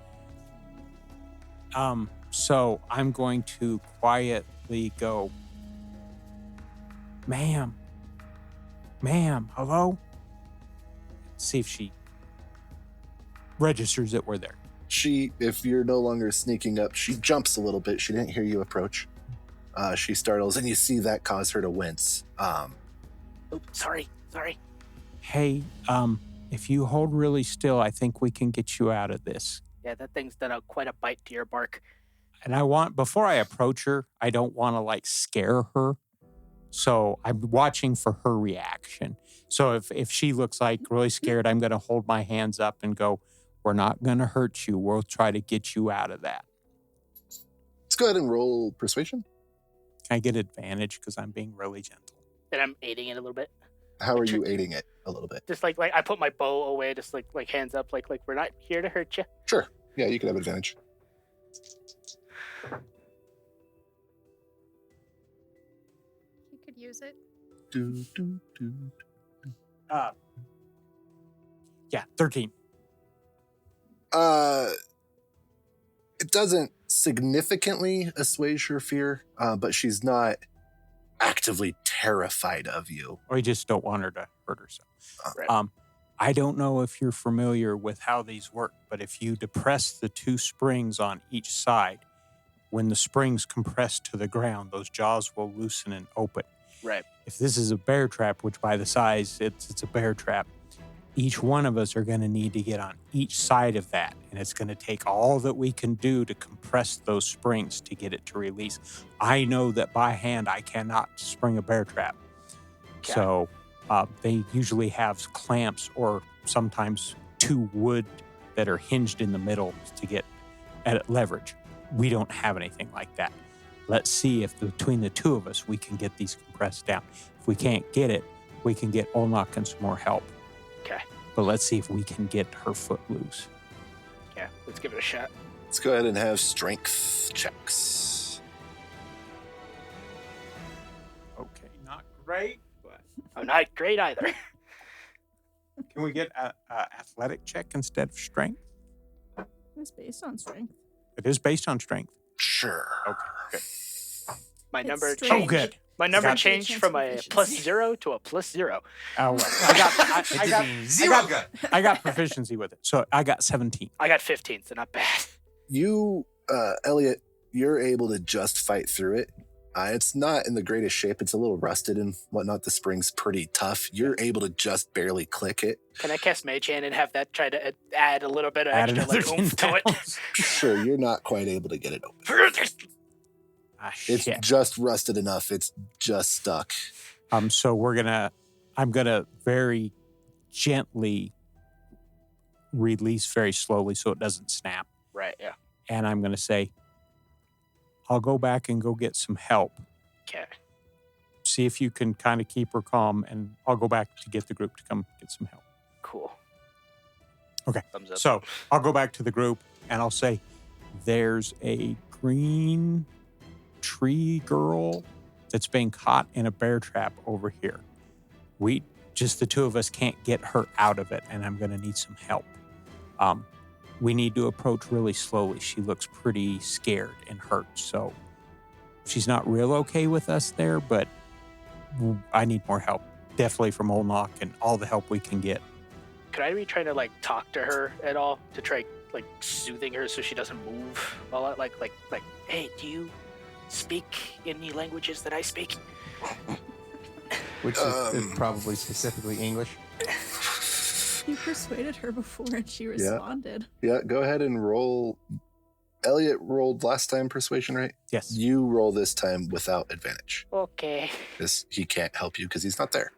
So I'm going to quietly go, ma'am, hello? See if she registers that we're there. She, if you're no longer sneaking up, she jumps a little bit. She didn't hear you approach. She startles, and you see that cause her to wince. Oops, sorry. Hey, if you hold really still, I think we can get you out of this. Yeah, that thing's done quite a bite to your bark. And before I approach her, I don't want to scare her. So I'm watching for her reaction. So if she looks really scared, I'm going to hold my hands up and go, we're not going to hurt you. We'll try to get you out of that. Let's go ahead and roll persuasion. Can I get advantage because I'm being really gentle? And I'm aiding it a little bit. How are you aiding it a little bit? Just like I put my bow away, just like hands up, like we're not here to hurt you. Sure. Yeah, you can have advantage. You could use it. Yeah, 13. It doesn't significantly assuage her fear, but she's not actively terrified of you. We just don't want her to hurt herself. Right. I don't know if you're familiar with how these work, but if you depress the two springs on each side, when the springs compress to the ground, those jaws will loosen and open. Right. If this is a bear trap, which by the size, it's a bear trap, each one of us are going to need to get on each side of that. And it's going to take all that we can do to compress those springs to get it to release. I know that by hand, I cannot spring a bear trap. Okay. So they usually have clamps or sometimes two wood that are hinged in the middle to get at leverage. we don't have anything like that. Let's see if between the two of us we can get these compressed down. If we can't get it, we can get Olnak and some more help. Okay. But let's see if we can get her foot loose. Yeah, let's give it a shot. Let's go ahead and have strength checks. Okay, not great, but I'm not great either. can we get a athletic check instead of strength? It's based on strength. It is based on strength. Sure. Okay, good. My number strength. changed. Oh, good. My number got- changed from a +0 to a +0. Oh, well, I got proficiency with it, so I got 17. I got 15, so not bad. You, Elliot, you're able to just fight through it. It's not in the greatest shape. It's a little rusted and whatnot. The spring's pretty tough. You're able to just barely click it. Can I cast Mage Hand and have that try to add a little bit of Add extra another oomph 10 to it? pounds. Sure, you're not quite able to get it open. Ah, It's shit. just rusted enough. It's just stuck. So I'm gonna very gently release very slowly so it doesn't snap. Right, yeah. And I'm gonna say, I'll go back and go get some help. Okay. See if you can kind of keep her calm, and I'll go back to get the group to come get some help. Cool. Okay. Thumbs up. So I'll go back to the group and I'll say, there's a green tree girl that's being caught in a bear trap over here. We, just the two of us, can't get her out of it, and I'm going to need some help. We need to approach really slowly. She looks pretty scared and hurt, so she's not real okay with us there, but I need more help. Definitely from Olnak and all the help we can get. Could I be trying to like talk to her at all to try like soothing her so she doesn't move? All like, hey, do you speak any languages that I speak? Which is probably specifically English. You persuaded her before and she responded. Yeah, go ahead and roll. Elliot rolled last time persuasion, right? Yes. You roll this time without advantage. Okay. Because he can't help you because he's not there.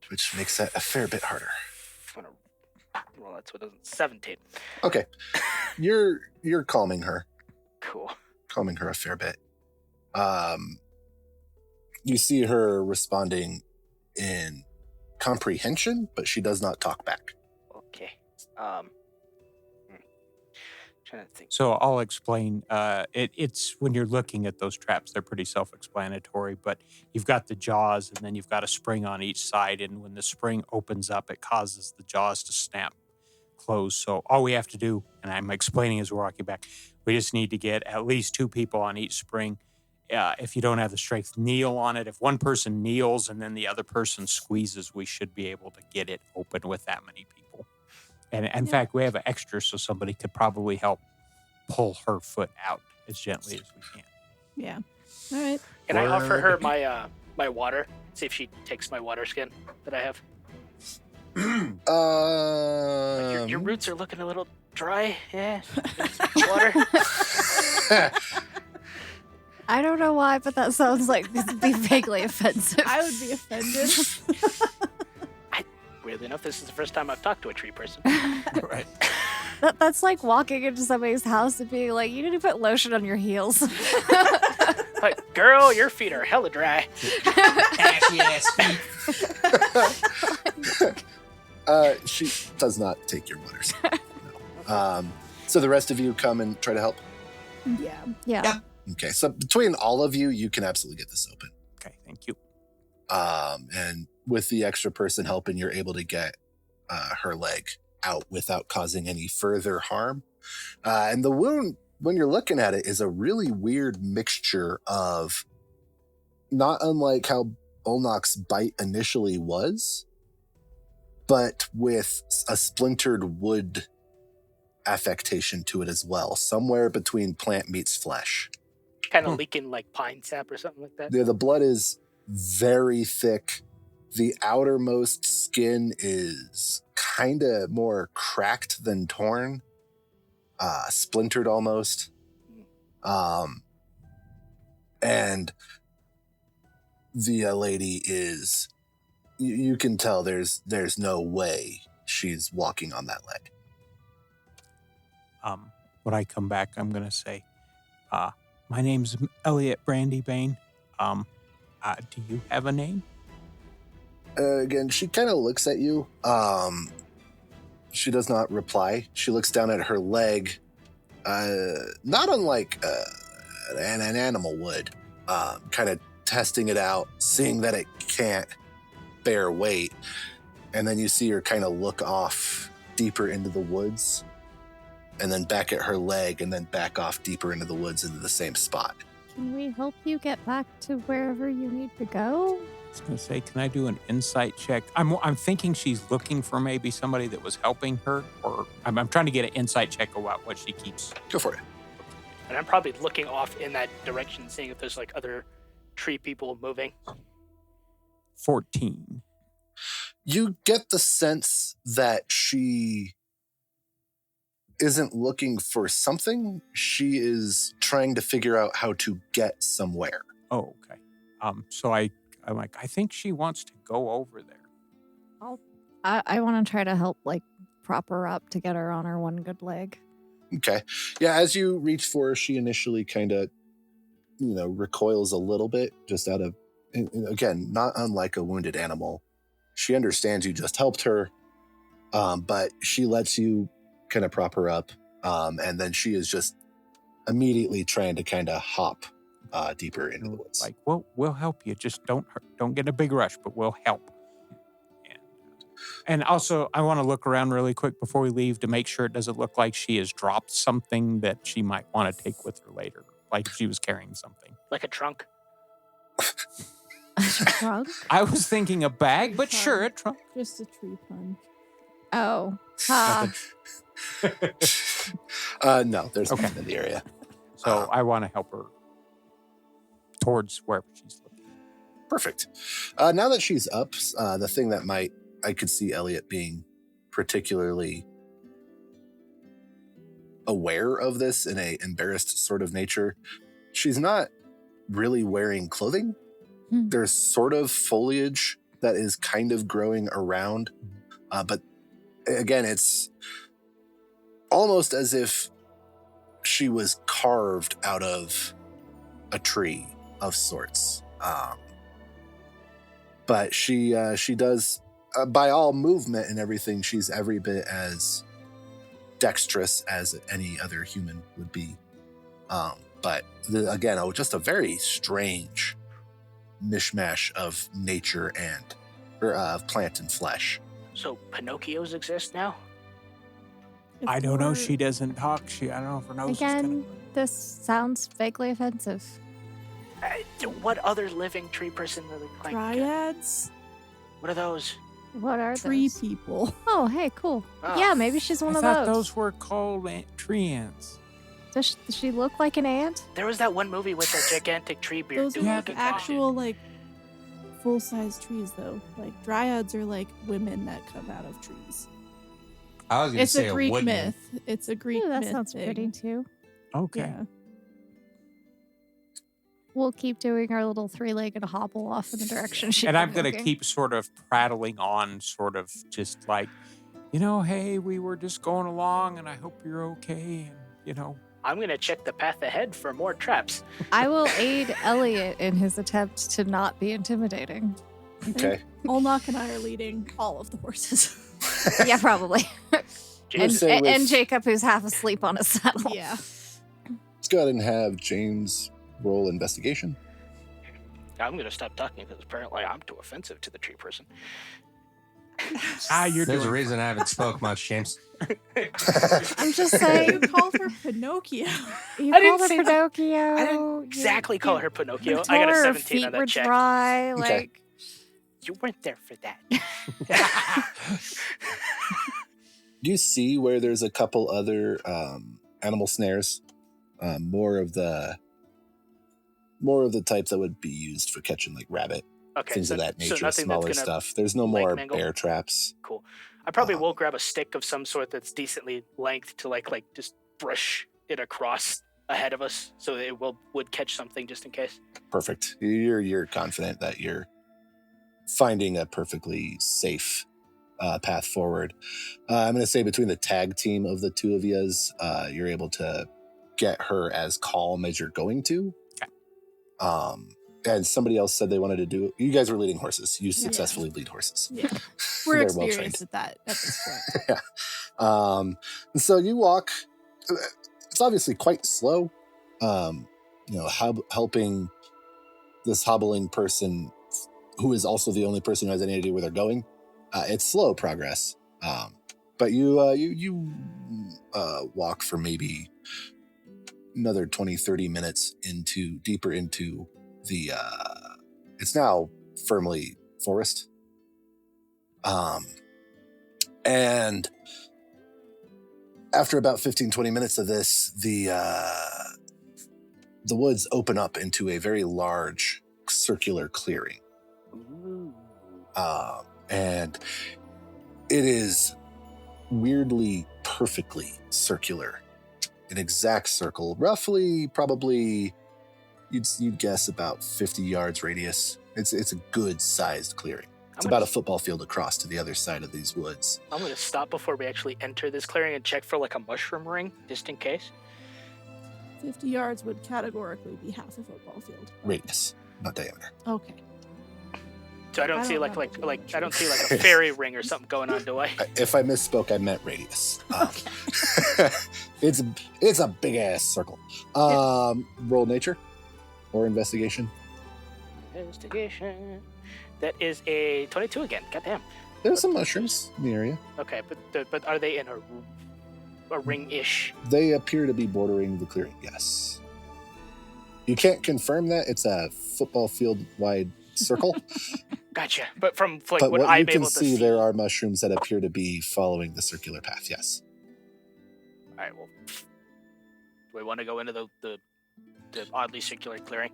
Which makes that a fair bit harder. Well, that's what it is. 17. Okay. You're calming her. Cool. Calming her a fair bit. You see her responding in comprehension, but she does not talk back. Okay. Trying to think. So I'll explain. It's when you're looking at those traps, they're pretty self-explanatory, but you've got the jaws and then you've got a spring on each side. And when the spring opens up, it causes the jaws to snap closed. So all we have to do, and I'm explaining as we're walking back, we just need to get at least 2 people on each spring. If you don't have the strength, kneel on it. If one person kneels and then the other person squeezes, we should be able to get it open with that many people. And in fact, we have an extra, so somebody could probably help pull her foot out as gently as we can. Yeah. All right. Can I offer her my my water? See if she takes my water skin that I have. Like your roots are looking a little dry. Yeah. Water. I don't know why, but that sounds like it'd be vaguely offensive. I would be offended. Weirdly enough, this is the first time I've talked to a tree person. Right. That's like walking into somebody's house and being like, you need to put lotion on your heels. Like, girl, your feet are hella dry. Ashy ass feet. She does not take your water. No. So the rest of you come and try to help? Yeah. Yeah. Yeah. Okay, so between all of you, you can absolutely get this open. Okay, thank you. And with the extra person helping, you're able to get her leg out without causing any further harm. And the wound, when you're looking at it, is a really weird mixture of, not unlike how Olnak's bite initially was, but with a splintered wood affectation to it as well. Somewhere between plant meets flesh. Kind of leaking like pine sap or something like that. The blood is very thick. The outermost skin is kind of more cracked than torn, splintered almost. And the lady is, you can tell there's no way she's walking on that leg. when I come back, I'm going to say, my name's Elliot Brandybane. Do you have a name? Again, she kind of looks at you. She does not reply. She looks down at her leg, not unlike an animal would, kind of testing it out, seeing that it can't bear weight. And then you see her kind of look off deeper into the woods, and then back at her leg, and then back off deeper into the woods into the same spot. Can we help you get back to wherever you need to go? I was going to say, can I do an insight check? I'm thinking she's looking for maybe somebody that was helping her, or I'm trying to get an insight check about what she keeps. Go for it. And I'm probably looking off in that direction, seeing if there's like other tree people moving. 14. You get the sense that she isn't looking for something. She is trying to figure out how to get somewhere. Oh, okay. So I'm like, I think she wants to go over there. I want to try to help, like, prop her up to get her on her one good leg. Okay. Yeah, as you reach for her, she initially kind of, recoils a little bit, just out of, again, not unlike a wounded animal. She understands you just helped her, but she lets you kind of prop her up, and then she is just immediately trying to kind of hop deeper into the woods. Like, well, we'll help you. Just don't get in a big rush, but we'll help. And also, I want to look around really quick before we leave to make sure it doesn't look like she has dropped something that she might want to take with her later, like if she was carrying something. Like a trunk. A trunk? I was thinking a bag, but sure, a trunk. Just a tree pun. Oh. No, there's Okay. nothing in the area. So I want to help her towards wherever she's looking. Perfect. Now that she's up, the thing that I could see Elliot being particularly aware of this in a embarrassed sort of nature. She's not really wearing clothing. There's sort of foliage that is kind of growing around. But again, it's almost as if she was carved out of a tree of sorts. But she does, by all movement and everything, she's every bit as dexterous as any other human would be. But again, just a very strange mishmash of nature of plant and flesh. So Pinocchios exist now? I don't know. She doesn't talk. I don't know if her nose is Again, gonna... this sounds vaguely offensive. What other living tree person really like? Dryads? What are those? What are Tree those? people. Oh, hey, cool. Oh. Yeah, maybe she's one I of thought those. those were called tree ants. Does she look like an ant? There was that one movie with that gigantic tree beard. Those are dude like looking actual, like, full-size trees, though. Like, dryads are like women that come out of trees. I was going to It's say a Greek woodman. myth. It's a Greek Ooh, that myth sounds thing. pretty too. Okay. Yeah. We'll keep doing our little three-legged hobble off in the direction she's And I'm going to looking. keep sort of prattling on, sort of just like, hey, we were just going along and I hope you're okay. And, I'm going to check the path ahead for more traps. I will aid Elliot in his attempt to not be intimidating. Okay. Olnock and I are leading all of the horses. Yeah, probably. Let's say and with- Jacob, who's half asleep on his saddle. Yeah. Let's go ahead and have James roll investigation. I'm going to stop talking because apparently I'm too offensive to the tree person. you're There's a doing reason I haven't spoke much, James. I'm just You saying. called her Pinocchio. You I didn't called her say that. Pinocchio. I didn't exactly call her Pinocchio. You I got a told her 17 feet on were that check. dry. Okay. Like, You weren't there for that. Do you see where there's a couple other animal snares? More of the type that would be used for catching like rabbit, Okay, things so, of that so nature, nothing smaller that's gonna stuff. There's no leg more mangle? bear traps. Cool. I probably will grab a stick of some sort that's decently length to like just brush it across ahead of us, so that it would catch something just in case. Perfect. You're confident that you're finding a perfectly safe path forward. I'm going to say between the tag team of the two of yous, you're able to get her as calm as you're going to. Okay. And somebody else said they wanted to do it. You guys were leading horses. You successfully lead horses. Yeah. We're They're experienced at that at this point. Yeah. And so you walk. It's obviously quite slow. Helping this hobbling person who is also the only person who has any idea where they're going. It's slow progress. But you walk for maybe another 20, 30 minutes deeper into the, it's now firmly forest. And after about 15, 20 minutes of this, the woods open up into a very large circular clearing. And it is weirdly, perfectly circular. An exact circle, roughly, probably, you'd guess about 50 yards radius. It's a good sized clearing. It's about a football field across to the other side of these woods. I'm going to stop before we actually enter this clearing and check for like a mushroom ring, just in case. 50 yards would categorically be half a football field. Radius, not diameter. Okay. So I don't see like a fairy ring or something going on, do I? If I misspoke, I meant radius. It's a big ass circle. Roll nature or investigation. Investigation. That is a 22 again. Goddamn. There's some mushrooms in the area. Okay, but are they in a ring-ish? They appear to be bordering the clearing. Yes. You can't confirm that. It's a football field wide circle. Gotcha. But from like but what what I'm you can able to see, see, there are mushrooms that appear to be following the circular path. Yes. All right. Well, do we want to go into the oddly circular clearing?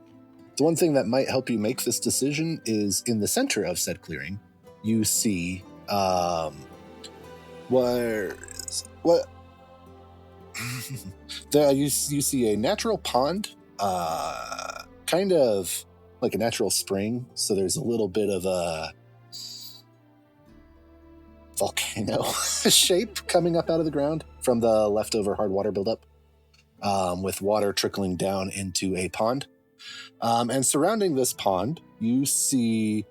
The one thing that might help you make this decision is in the center of said clearing, you see you see a natural pond, kind of like a natural spring. So there's a little bit of a volcano shape coming up out of the ground from the leftover hard water buildup, with water trickling down into a pond. And surrounding this pond, you see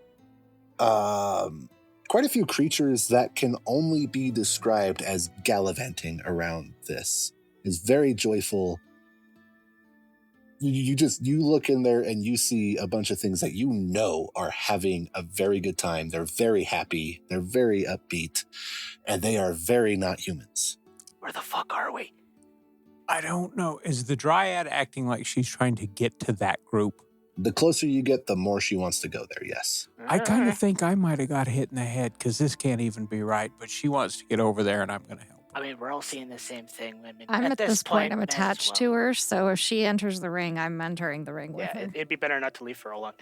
quite a few creatures that can only be described as gallivanting around this. It's very joyful. You look in there and you see a bunch of things that you know are having a very good time. They're very happy. They're very upbeat. And they are very not humans. Where the fuck are we? I don't know. Is the dryad acting like she's trying to get to that group? The closer you get, the more she wants to go there, yes. I kind of think I might have got hit in the head because this can't even be right, but she wants to get over there and I'm going to help. I mean, we're all seeing the same thing. I mean, I'm at this point, I'm might as attached well. to her, so if she enters the ring, I'm entering the ring with Yeah, her. it'd be better not to leave her alone.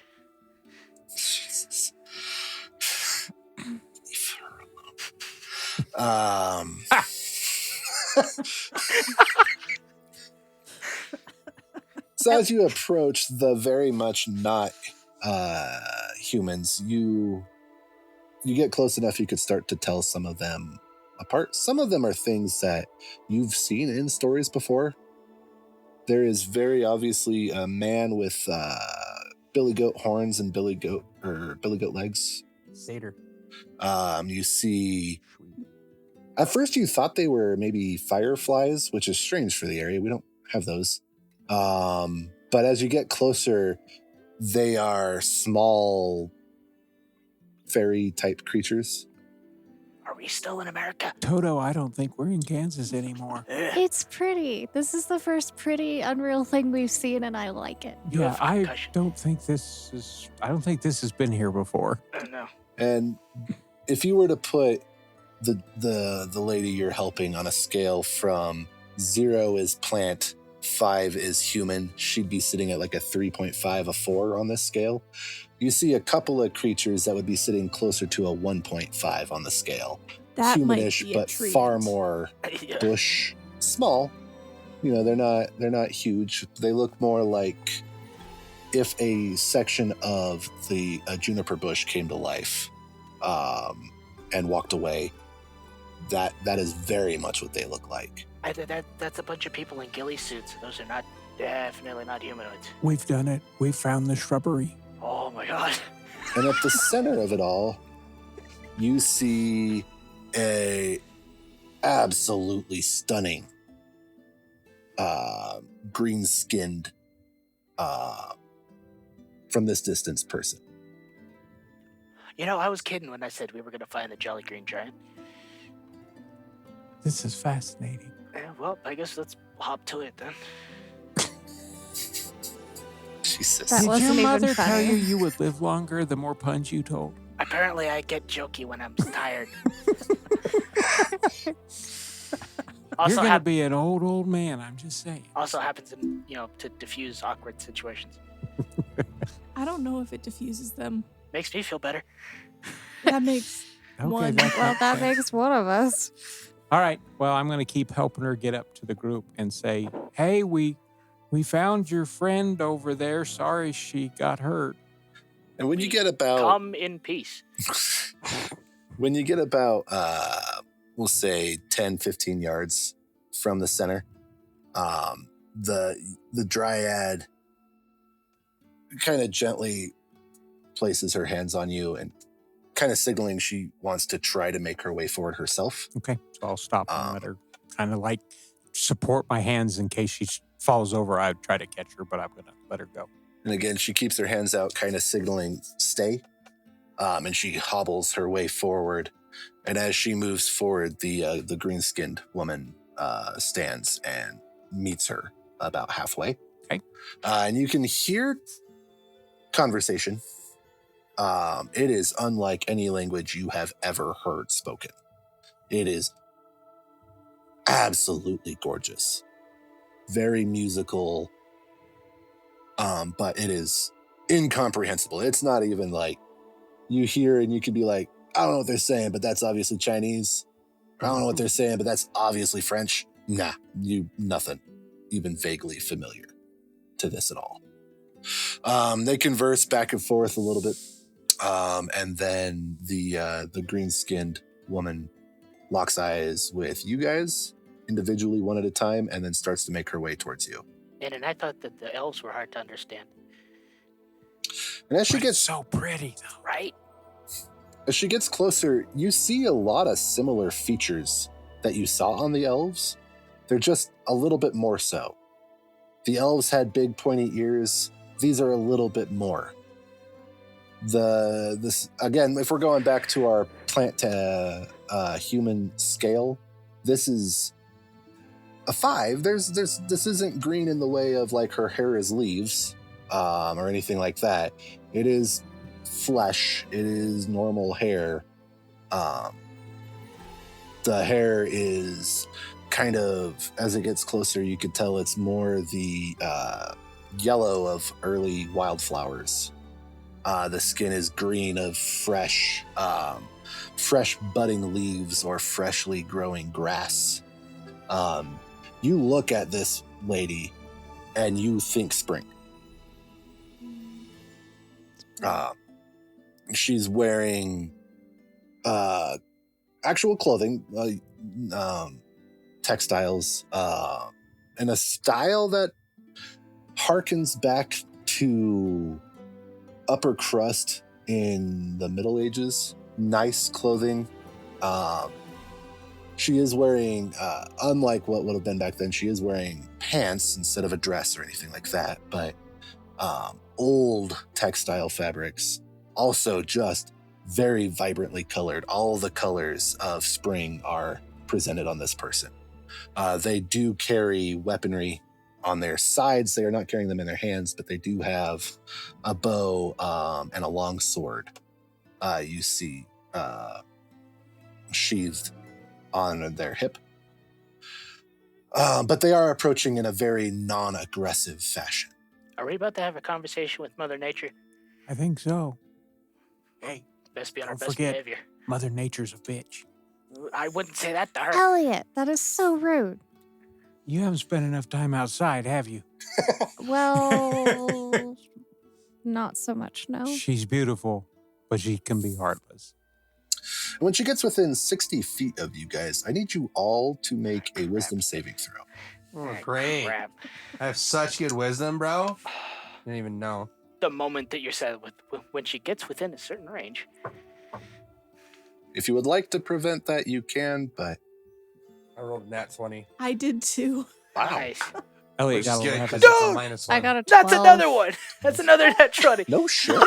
Jesus. Leave her alone. So as you approach the very much not humans, you get close enough you could start to tell some of them apart. Some of them are things that you've seen in stories before. There is very obviously a man with billy goat horns and billy goat legs. Satyr. You see, at first you thought they were maybe fireflies, which is strange for the area. We don't have those. But as you get closer, they are small fairy type creatures. Are we still in America? Toto, I don't think we're in Kansas anymore. It's pretty. This is the first pretty unreal thing we've seen, and I like it. You Yeah, have I concussion. don't think this has been here before. No. And if you were to put the lady you're helping on a scale from 0 is plant, 5 is human, she'd be sitting at like a 3.5, a 4 on this scale. You see a couple of creatures that would be sitting closer to a 1.5 on the scale. That Humanish, might be a but treat. far more Yeah. bush. Small. You know, they're not huge. They look more like if a section of the juniper bush came to life. and walked away. That is very much what they look like. That's a bunch of people in ghillie suits. Those are definitely not humanoids. We've done it. We found the shrubbery. Oh my god. And at the center of it all, you see a absolutely stunning green-skinned from this distance person. You know, I was kidding when I said we were going to find the Jolly Green Giant. This is fascinating. Yeah, well, I guess let's hop to it then. Jesus. That Did wasn't your even mother tell funny. you would live longer the more puns you told? Apparently, I get jokey when I'm tired. You're going to be an old man, I'm just saying. Also happens in, to diffuse awkward situations. I don't know if it diffuses them. Makes me feel better. That makes Okay, one. Well, that makes one of us. All right. Well, I'm going to keep helping her get up to the group and say, hey, we found your friend over there. Sorry she got hurt. And when you get about... Come in peace. When you get about, we'll say 10, 15 yards from the center, the dryad kind of gently places her hands on you and kind of signaling she wants to try to make her way forward herself. Okay. So I'll stop and let her kind of like support my hands in case she falls over. I'd try to catch her, but I'm going to let her go. And again, she keeps her hands out, kind of signaling stay. And she hobbles her way forward. And as she moves forward, the green-skinned woman stands and meets her about halfway. Okay. And you can hear conversation. It is unlike any language you have ever heard spoken. It is absolutely gorgeous. Very musical. But it is incomprehensible. It's not even like you hear and you could be like, I don't know what they're saying, but that's obviously Chinese. I don't know what they're saying, but that's obviously French. Nah, nothing even vaguely familiar to this at all. They converse back and forth a little bit. And then the green-skinned woman locks eyes with you guys individually one at a time and then starts to make her way towards you. And I thought that the elves were hard to understand. And as she gets so pretty, though. Right? As she gets closer, you see a lot of similar features that you saw on the elves. They're just a little bit more so. The elves had big pointy ears. These are a little bit more. This again, if we're going back to our plant to human scale, this is a 5. This isn't green in the way of like her hair is leaves or anything like that. It is flesh. It is normal hair. The hair is kind of, as it gets closer, you could tell it's more the yellow of early wildflowers. The skin is green of fresh budding leaves or freshly growing grass. You look at this lady and you think spring. She's wearing actual clothing, textiles, in a style that harkens back to upper crust in the Middle Ages. Nice clothing. She is wearing, unlike what would have been back then, she is wearing pants instead of a dress or anything like that, but old textile fabrics, also just very vibrantly colored. All the colors of spring are presented on this person. They do carry weaponry on their sides. They are not carrying them in their hands, but they do have a bow and a long sword. You see sheathed on their hip. But they are approaching in a very non-aggressive fashion. Are we about to have a conversation with Mother Nature? I think so. Hey, Best be on our don't best forget, behavior. Mother Nature's a bitch. I wouldn't say that to her. Elliot, that is so rude. You haven't spent enough time outside, have you? Well, not so much, no. She's beautiful, but she can be heartless. And when she gets within 60 feet of you guys, I need you all to make a wisdom saving throw. Oh, great. Crap. I have such good wisdom, bro. I didn't even know. The moment that you said when she gets within a certain range. If you would like to prevent that, you can, but... I rolled a nat 20. I did too. Wow. Nice. Elliot Which is got good 11. because it's a Dude! minus I 1. got a 12. That's another one. That's another net 20. No shit. Wow.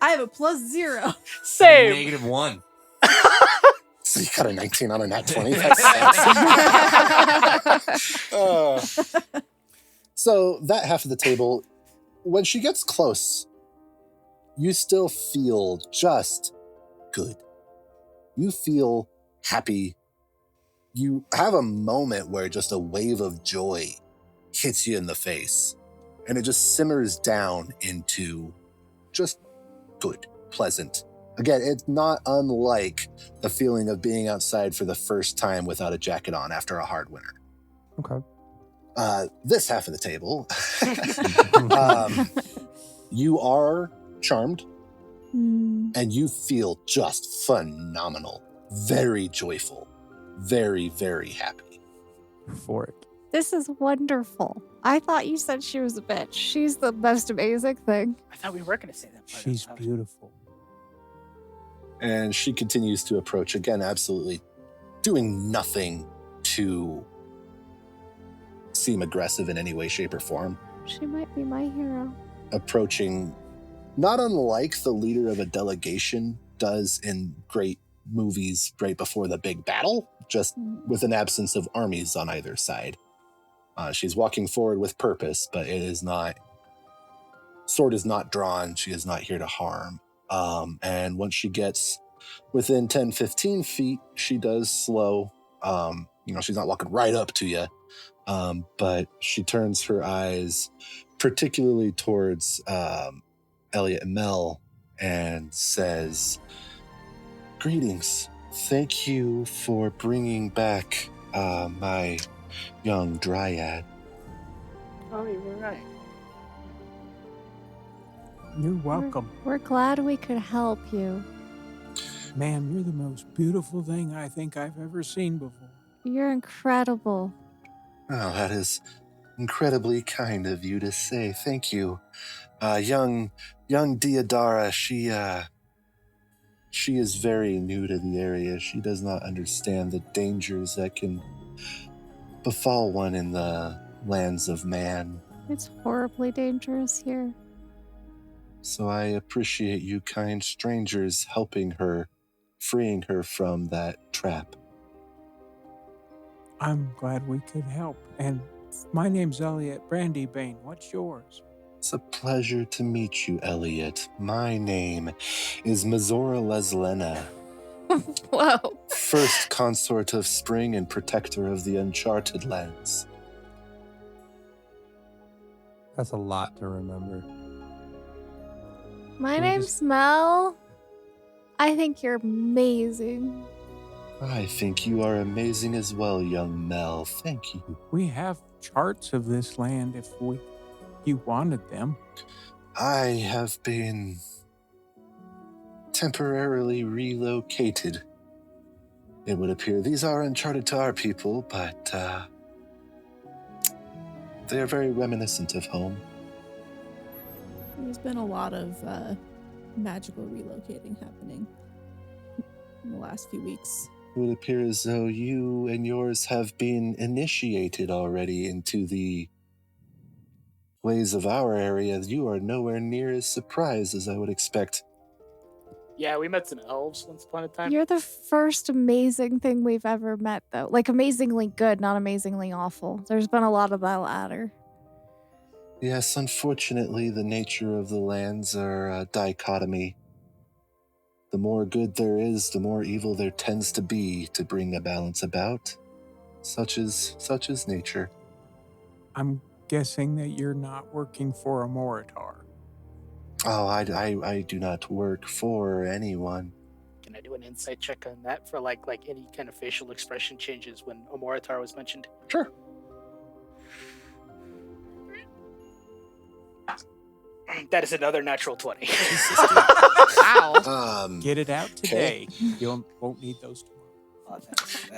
I have a +0. Same. Negative 1. So you got a 19 on a nat 20. That sucks. So that half of the table, when she gets close, you still feel just good. You feel happy. You have a moment where just a wave of joy hits you in the face, and it just simmers down into just good, pleasant. Again, it's not unlike the feeling of being outside for the first time without a jacket on after a hard winter. Okay. This half of the table, you are charmed, and you feel just phenomenal, very joyful, very, very happy. For it. This is wonderful. I thought you said she was a bitch. She's the most amazing thing. I thought we were going to say that. part. She's beautiful. And she continues to approach, again, absolutely doing nothing to seem aggressive in any way, shape, or form. She might be my hero. Approaching, not unlike the leader of a delegation does in great movies right before the big battle, just with an absence of armies on either side. She's walking forward with purpose, but it is not, sword is not drawn. She is not here to harm. And once she gets within 10, 15 feet, she does slow. She's not walking right up to you, but she turns her eyes particularly towards Elliot and Mel and says, "Greetings. Thank you for bringing back my young dryad." Oh, you were right. You're welcome. We're glad we could help you. Ma'am, you're the most beautiful thing I think I've ever seen before. You're incredible. Oh, that is incredibly kind of you to say. Thank you. Young Diodara, she is very new to the area. She does not understand the dangers that can befall one in the lands of man. It's horribly dangerous here. So I appreciate you kind strangers helping her, freeing her from that trap. I'm glad we could help. And my name's Elliot Brandybane. What's yours? It's a pleasure to meet you, Elliot. My name is Mazora Leslena, Whoa. first consort of spring and protector of the uncharted lands. That's a lot to remember. My We name's just- Mel. I think you're amazing. I think you are amazing as well, young Mel. Thank you. We have charts of this land if you wanted them. I have been temporarily relocated. It would appear these are uncharted to our people, but they are very reminiscent of home. There's been a lot of magical relocating happening in the last few weeks. It would appear as though you and yours have been initiated already into the ways of our area. You are nowhere near as surprised as I would expect. Yeah, we met some elves once upon a time. You're the first amazing thing we've ever met, though. Like, amazingly good, not amazingly awful. There's been a lot of that latter. Yes, unfortunately, the nature of the lands are a dichotomy. The more good there is, the more evil there tends to be to bring a balance about. Such is nature. I'm guessing that you're not working for a Moritar. Oh, I do not work for anyone. Can I do an insight check on that for like any kind of facial expression changes when Omoritar was mentioned? Sure. That is another natural 20. Wow. Get it out today. You won't need those tomorrow.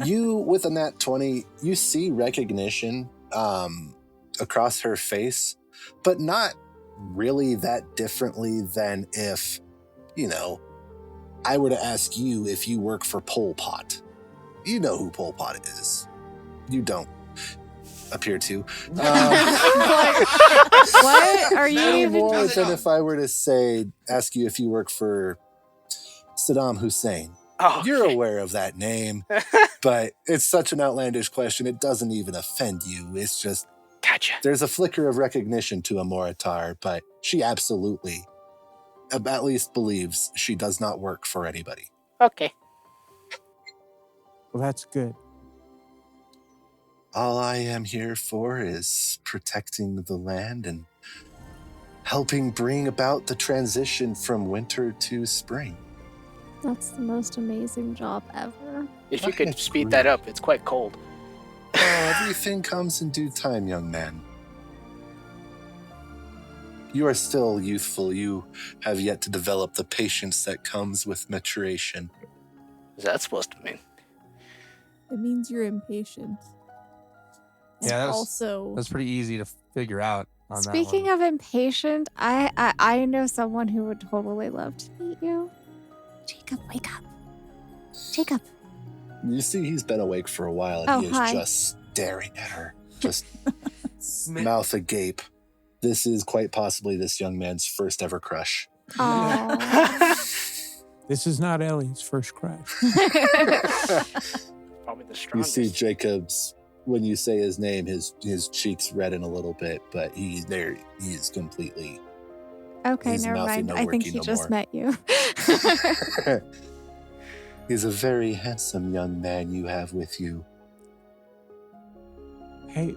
You, with a nat 20, you see recognition across her face, but not really that differently than if, I were to ask you if you work for Pol Pot. You know who Pol Pot is. You don't appear to. What are you No even more than if I were to ask you if you work for Saddam Hussein. Oh, You're aware of that name, but it's such an outlandish question, it doesn't even offend you. It's just, gotcha. there's a flicker of recognition to a Moritar, but she absolutely, at least believes she does not work for anybody. Okay. Well, that's good. All I am here for is protecting the land and helping bring about the transition from winter to spring. That's the most amazing job ever. If you I could agree. speed that up, it's quite cold. Everything comes in due time, young man. You are still youthful. You have yet to develop the patience that comes with maturation. What's that supposed to mean? It means you're impatient. And Yeah, also, That's pretty easy to figure out on Speaking that one. of impatient, I know someone who would totally love to meet you. Jacob, wake up. Jacob. You see, he's been awake for a while, and Oh, he is hi. just staring at her, just mouth agape. This is quite possibly this young man's first ever crush. Oh. This is not Ellie's first crush. Probably the You strongest. see Jacob's, when you say his name, his cheeks redden a little bit, but he is completely. Okay, His never mouth ain't mind. no I think worky he no just more. met you. He's a very handsome young man you have with you. Hey,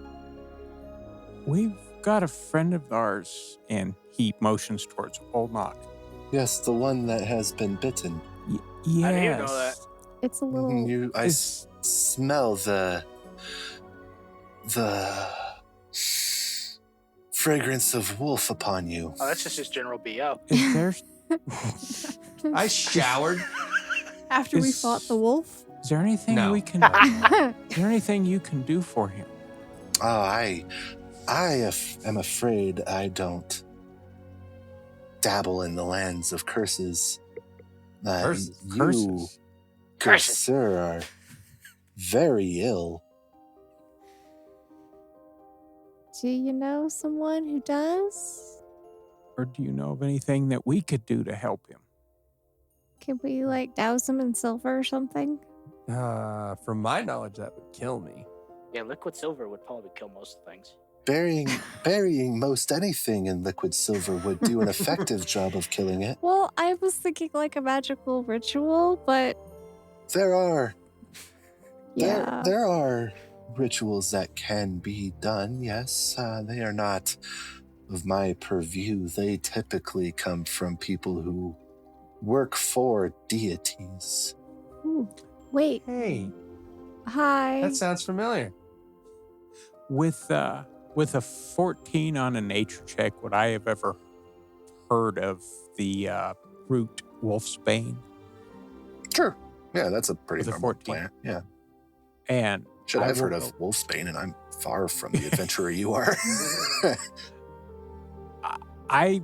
we've got a friend of ours, and he motions towards Old Knock. Yes, the one that has been bitten. Yes. I didn't even know that. It's a little. I It's- smell the fragrance of wolf upon you. Oh, that's just his general BO. Is there, I showered. after we Is- fought the wolf, is there anything No. we can? Is there anything you can do for him? Oh, I am afraid I don't dabble in the lands of curses. Curses? You, Curses? good Curses. sir, are very ill. Do you know someone who does? Or do you know of anything that we could do to help him? Can we douse him in silver or something? From my knowledge, that would kill me. Yeah, liquid silver would probably kill most things. Burying most anything in liquid silver would do an effective job of killing it. Well, I was thinking a magical ritual, but There are yeah. there are rituals that can be done. Yes, they are not of my purview. They typically come from people who work for deities. Ooh, wait. Hey, Hi. that sounds familiar. With a 14 on a nature check, would I have ever heard of the root wolfsbane? Sure. Yeah, that's a pretty With a normal 14. plant. Yeah. And Shit, I I've heard will of wolfsbane, and I'm far from the adventurer you are. I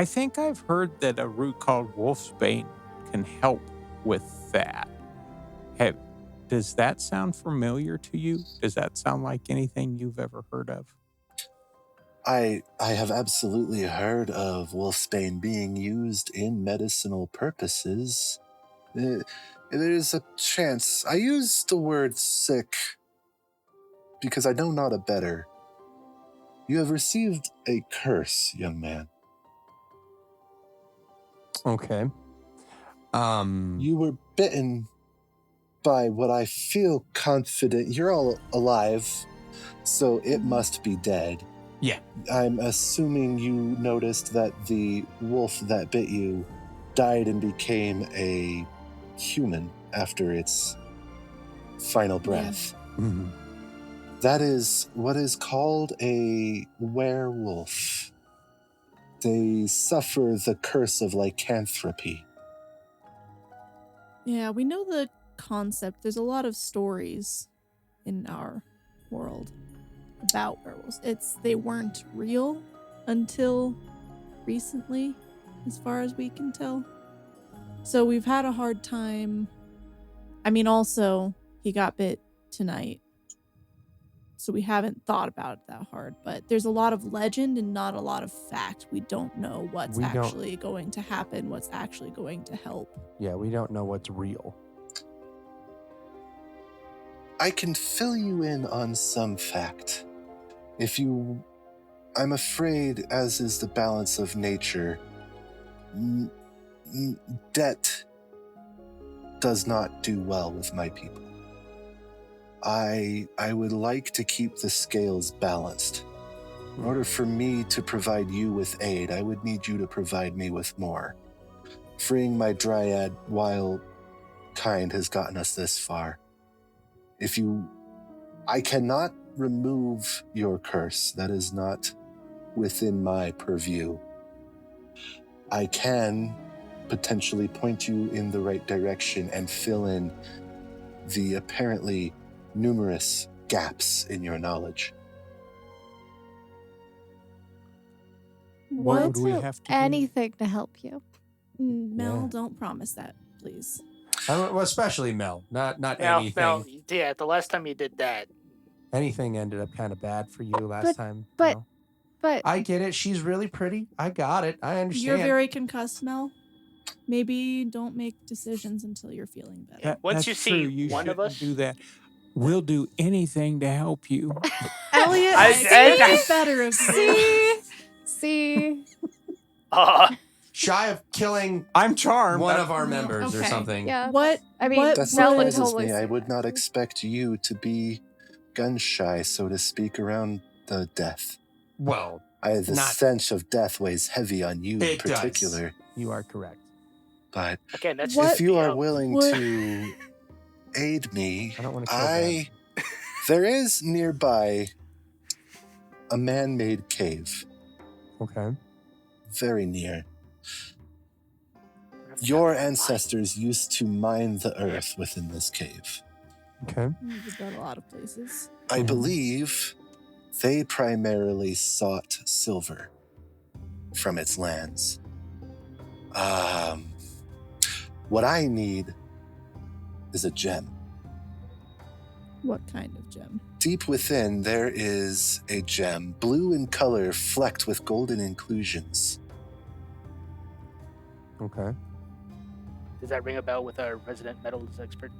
think I've heard that a root called wolfsbane can help with that. Does that sound familiar to you? Does that sound like anything you've ever heard of? I have absolutely heard of wolfsbane being used in medicinal purposes. There's a chance. I use the word sick because I know not a better. You have received a curse, young man. Okay. You were bitten by what I feel confident. You're all alive, so it must be dead. Yeah. I'm assuming you noticed that the wolf that bit you died and became a human after its final breath. Mhm. That is what is called a werewolf. They suffer the curse of lycanthropy. Yeah, we know the concept. There's a lot of stories in our world about werewolves. They weren't real until recently, as far as we can tell. So we've had a hard time. I mean, also, he got bit tonight. So we haven't thought about it that hard. But there's a lot of legend and not a lot of fact. We don't know what's actually going to happen, what's actually going to help. Yeah, we don't know what's real. I can fill you in on some fact. I'm afraid, as is the balance of nature, debt does not do well with my people. I would like to keep the scales balanced. In order for me to provide you with aid, I would need you to provide me with more. Freeing my dryad wild kind has gotten us this far. I cannot remove your curse. That is not within my purview. I can potentially point you in the right direction and fill in the apparently numerous gaps in your knowledge. What would we We'll do have to do? anything to help you. Mel, Yeah. don't promise that, please. Well, especially Mel. Not Mel, anything. yeah, the last time you did that. Anything ended up kind of bad for you last time. but- Mel. But I get it. She's really pretty. I got it. I understand. You're very concussed, Mel. Maybe don't make decisions until you're feeling better. Once That's you see true. You one of shouldn't us- do that. We'll do anything to help you. Elliot, I- think better of you. see, Shy of killing I'm charmed. one of our members or Okay. something. yeah. What? I mean, what That Mel would surprises totally me. I say would not that. expect you to be gun shy, so to speak, around the death. Well, The Not- stench of death weighs heavy on you in It does. particular. you are correct. But Again, that's What- just if you are the, willing What- to aid me, I don't want to kill them. there is nearby a man-made cave, Okay. very near. Your ancestors used to mine the earth within this cave. Okay. We've got a lot of places. I Mhm. believe they primarily sought silver from its lands. What I need is a gem. What kind of gem? Deep within, there is a gem, blue in color, flecked with golden inclusions. Okay. Does that ring a bell with our resident metals expert?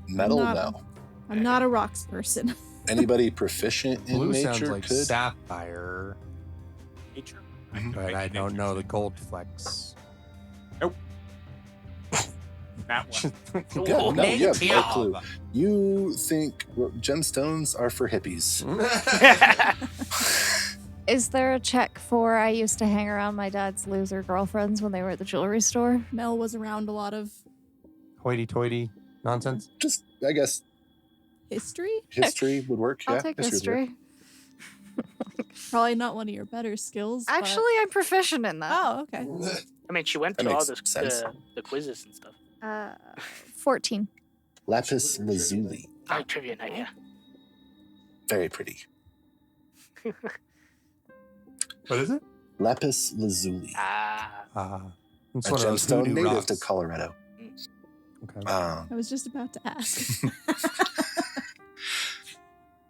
Metal? Not- No. I'm not a rocks person. Anybody proficient in Blue nature sounds like could? sapphire, Nature. but I don't know the gold flex. That one. Yeah, no, you have no Yeah. clue. You think gemstones are for hippies. Is there a check for I used to hang around my dad's loser girlfriends when they were at the jewelry store? Mel was around a lot of Hoity-toity nonsense. Just, I guess, history. history would work. I'll yeah, take would work. history. Probably not one of your better skills. but- Actually, I'm proficient in that. Oh, okay. I mean, she went That to all makes the, sense. the quizzes and stuff. 14. Lapis lazuli. Oh, trivia night, yeah. Very pretty. What is it? Lapis lazuli. It's A one of those gemstone voodoo native rocks. to Colorado. Okay. I was just about to ask.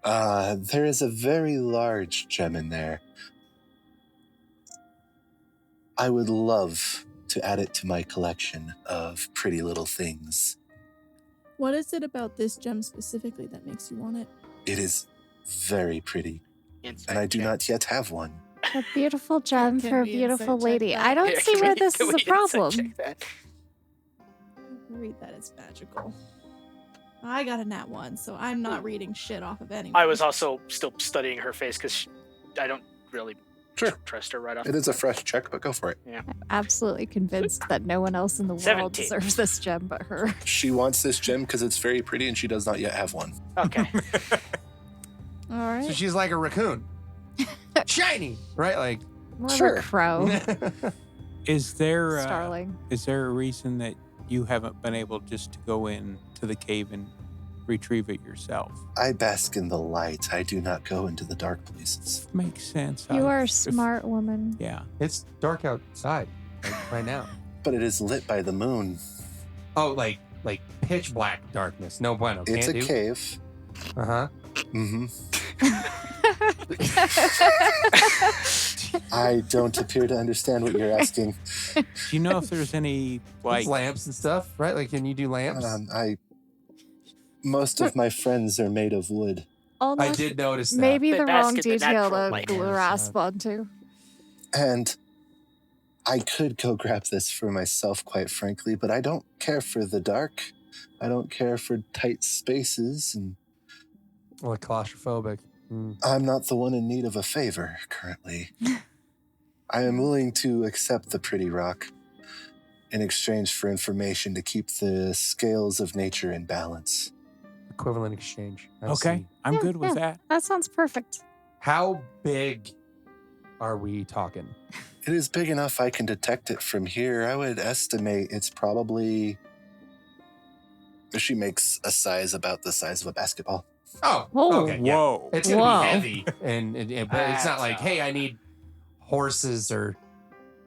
There is a very large gem in there. I would love to add it to my collection of pretty little things. What is it about this gem specifically that makes you want it? It is very pretty, Insight and I do check. not yet have one. A beautiful gem Can for a we beautiful insight check lady. that? I don't Yeah, see can where we- this can is we a problem. insight check that? Read that it's magical. I got a nat 1, so I'm not reading shit off of anyone. I was also still studying her face because I don't really Sure. trust her right off. It is a fresh check, but go for it. Absolutely convinced that no one else in the world 17. deserves this gem but her. She wants this gem because it's very pretty, and she does not yet have one. Okay. All right. So she's like a raccoon. Shiny, right? Like, More Sure. of a crow. Is there Starling. is there a reason that you haven't been able just to go in to the cave and retrieve it yourself? I bask in the light. I do not go into the dark places. Makes sense. You are a If- smart woman. Yeah. It's dark outside right now. But it is lit by the moon. Oh, like pitch black darkness. No bueno. It's Can't a do. cave. Uh-huh. Mm-hmm. I don't appear to understand what you're asking. Do you know if there's any Like like lamps and stuff, right? Like, can you do lamps? Most of my friends are made of wood. I did notice that. Maybe The the wrong basket, the detail natural to light. grasp onto. And I could go grab this for myself, quite frankly, but I don't care for the dark. I don't care for tight spaces, and Like claustrophobic. I'm not the one in need of a favor currently. I am willing to accept the pretty rock in exchange for information to keep the scales of nature in balance. Equivalent exchange. I Okay, see. I'm Yeah, good with yeah. that. That sounds perfect. How big are we talking? It is big enough I can detect it from here. I would estimate it's probably... She makes a size about the size of a basketball. Oh, Oh. okay. Yeah. Whoa. It's going to Whoa. be heavy. But it's not like, That's hey, I need horses or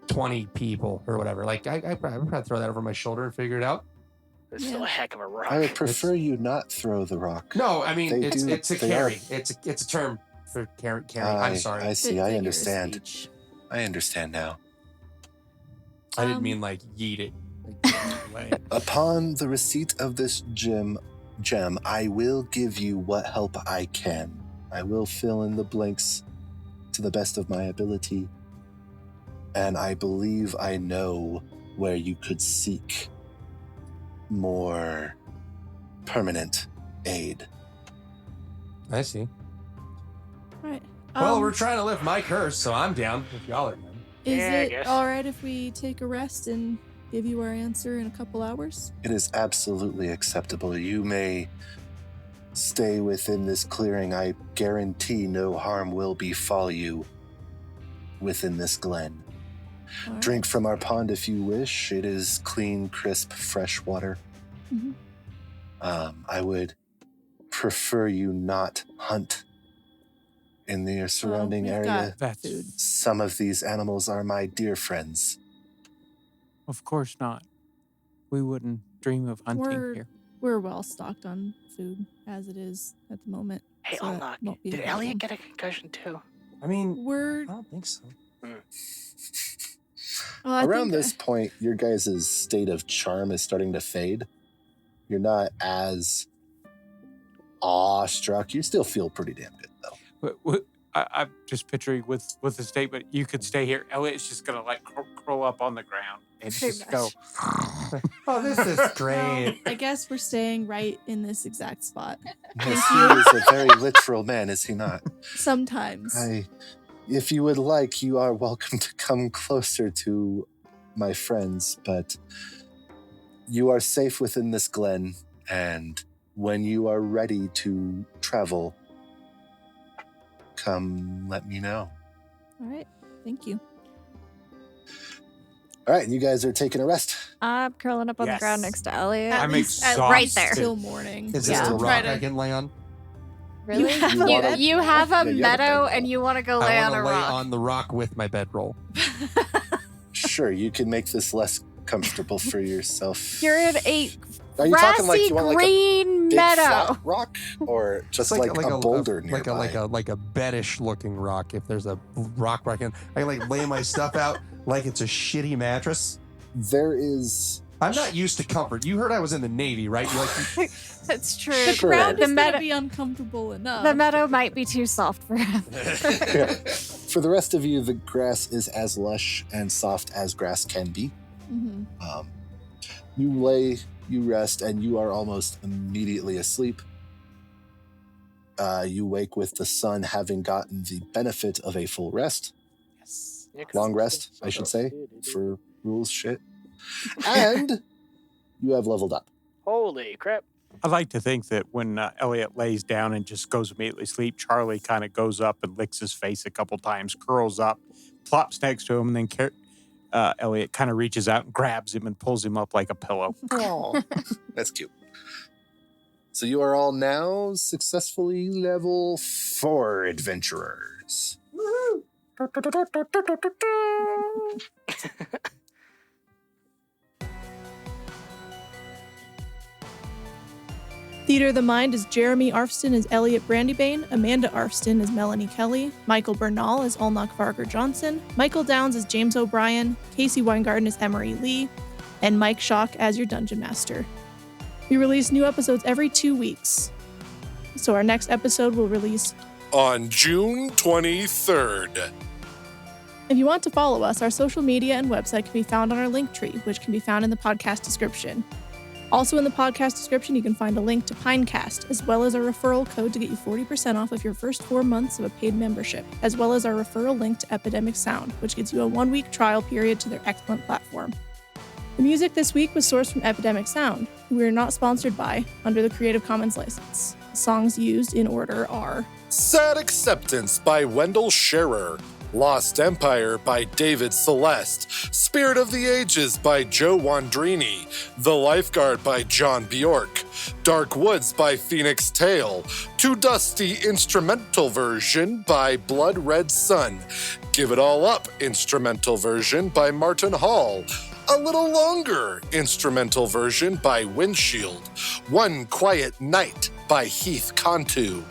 20 people or whatever. Like, I'd probably throw that over my shoulder and figure it out. It's still a heck of a rock. I would prefer you not throw the rock. No, I mean, They it's do- it's a they carry. are- It's a term for carrying. I'm sorry. I see. Bit I figure of understand. speech. I understand now. I didn't Um, mean like yeet it. Like, Upon the receipt of this gem, I will give you what help I can. I will fill in the blanks to the best of my ability. And I believe I know where you could seek more permanent aid. I see. Right. Well, we're trying to lift my curse, so I'm down if y'all are down. Is Yeah, I it guess. all right if we take a rest and give you our answer in a couple hours? It is absolutely acceptable. You may stay within this clearing. I guarantee no harm will befall you within this glen. All right. Drink from our pond if you wish. It is clean, crisp, fresh water. Mhm. I would prefer you not hunt in the surrounding we've area. got That's food. Some of these animals are my dear friends. of course not. We wouldn't dream of hunting We're- here. We're well stocked on food as it is at the moment. Hey, so that Alnok, won't be a did problem. Elliot get a concussion too? I mean, We're I don't think so. well, I Around think this point, your guys' state of charm is starting to fade. You're not as awestruck. You still feel pretty damn good, though. I'm just picturing with the statement, you could stay here. Elliot's just gonna like curl up on the ground and Pretty just go. Oh, this is well, great. I guess we're staying right in this exact spot. Yes, he is a very literal man, is he not? Sometimes. If you would like, you are welcome to come closer to my friends, but you are safe within this glen, and when you are ready to travel, come let me know. All right. Thank you. All right, you guys are taking a rest. I'm curling up on the ground Yes. next to Elliot. I'm least- at exhausted. Right there. Till morning. Is this Yeah. the Try rock to- I can lay on? Really? have a bed- You have a Yeah, you have a meadow bedroll. and you want to go I lay want on a to lay rock. on the rock with my bedroll. Sure, you can make this less comfortable for yourself. You're in a Are you grassy talking like you want like a green big meadow. flat rock, or just like a boulder nearby? like a beddish looking rock. If there's a rock where I can like lay my stuff out like it's a shitty mattress. There is. I'm not used to comfort. You heard I was in the Navy, right? You like That's true. The Sure. ground The is going meadow, to be uncomfortable enough. the meadow might be too soft for him. For the rest of you, the grass is as lush and soft as grass can be. Mhm. You lay, you rest, and you are almost immediately asleep. You wake with the sun having gotten the benefit of a full rest. Long rest, I should say, for rules shit. And you have leveled up. Holy crap. I like to think that when Elliot lays down and just goes immediately to sleep, Charlie kind of goes up and licks his face a couple times, curls up, plops next to him, and then Elliot kind of reaches out and grabs him and pulls him up like a pillow. Oh, that's cute. So you are all now successfully level 4 adventurers. Theater of the Mind is Jeremy Arfston as Elliot Brandybane, Amanda Arfston as Melanie Kelly, Michael Bernal as Ulnach Varger Johnson, Michael Downs as James O'Brien, Casey Weingarten as Emery Lee, and Mike Schock as your Dungeon Master. We release new episodes every 2 weeks. So our next episode will release on June 23rd. If you want to follow us, our social media and website can be found on our link tree, which can be found in the podcast description. Also in the podcast description, you can find a link to Pinecast, as well as our referral code to get you 40% off of your first 4 months of a paid membership, as well as our referral link to Epidemic Sound, which gives you a 1-week trial period to their excellent platform. The music this week was sourced from Epidemic Sound, who we are not sponsored by, under the Creative Commons license. The songs used in order are Sad Acceptance by Wendell Scherer, Lost Empire by David Celeste, Spirit of the Ages by Joe Wandrini, The Lifeguard by John Bjork, Dark Woods by Phoenix Tale, Too Dusty instrumental version by Blood Red Sun, Give It All Up instrumental version by Martin Hall, A Little Longer instrumental version by Windshield, One Quiet Night by Heath Cantu,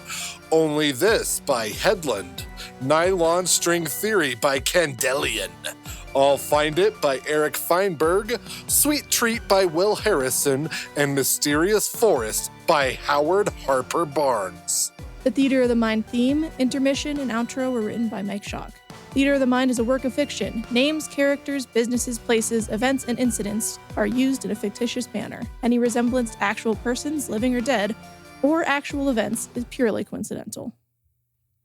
Only This by Headland, Nylon String Theory by Candelian, I'll Find It by Eric Feinberg, Sweet Treat by Will Harrison, and Mysterious Forest by Howard Harper Barnes. The Theater of the Mind theme, intermission, and outro were written by Mike Schock. Theater of the Mind is a work of fiction. Names, characters, businesses, places, events, and incidents are used in a fictitious manner. Any resemblance to actual persons, living or dead, or actual events is purely coincidental.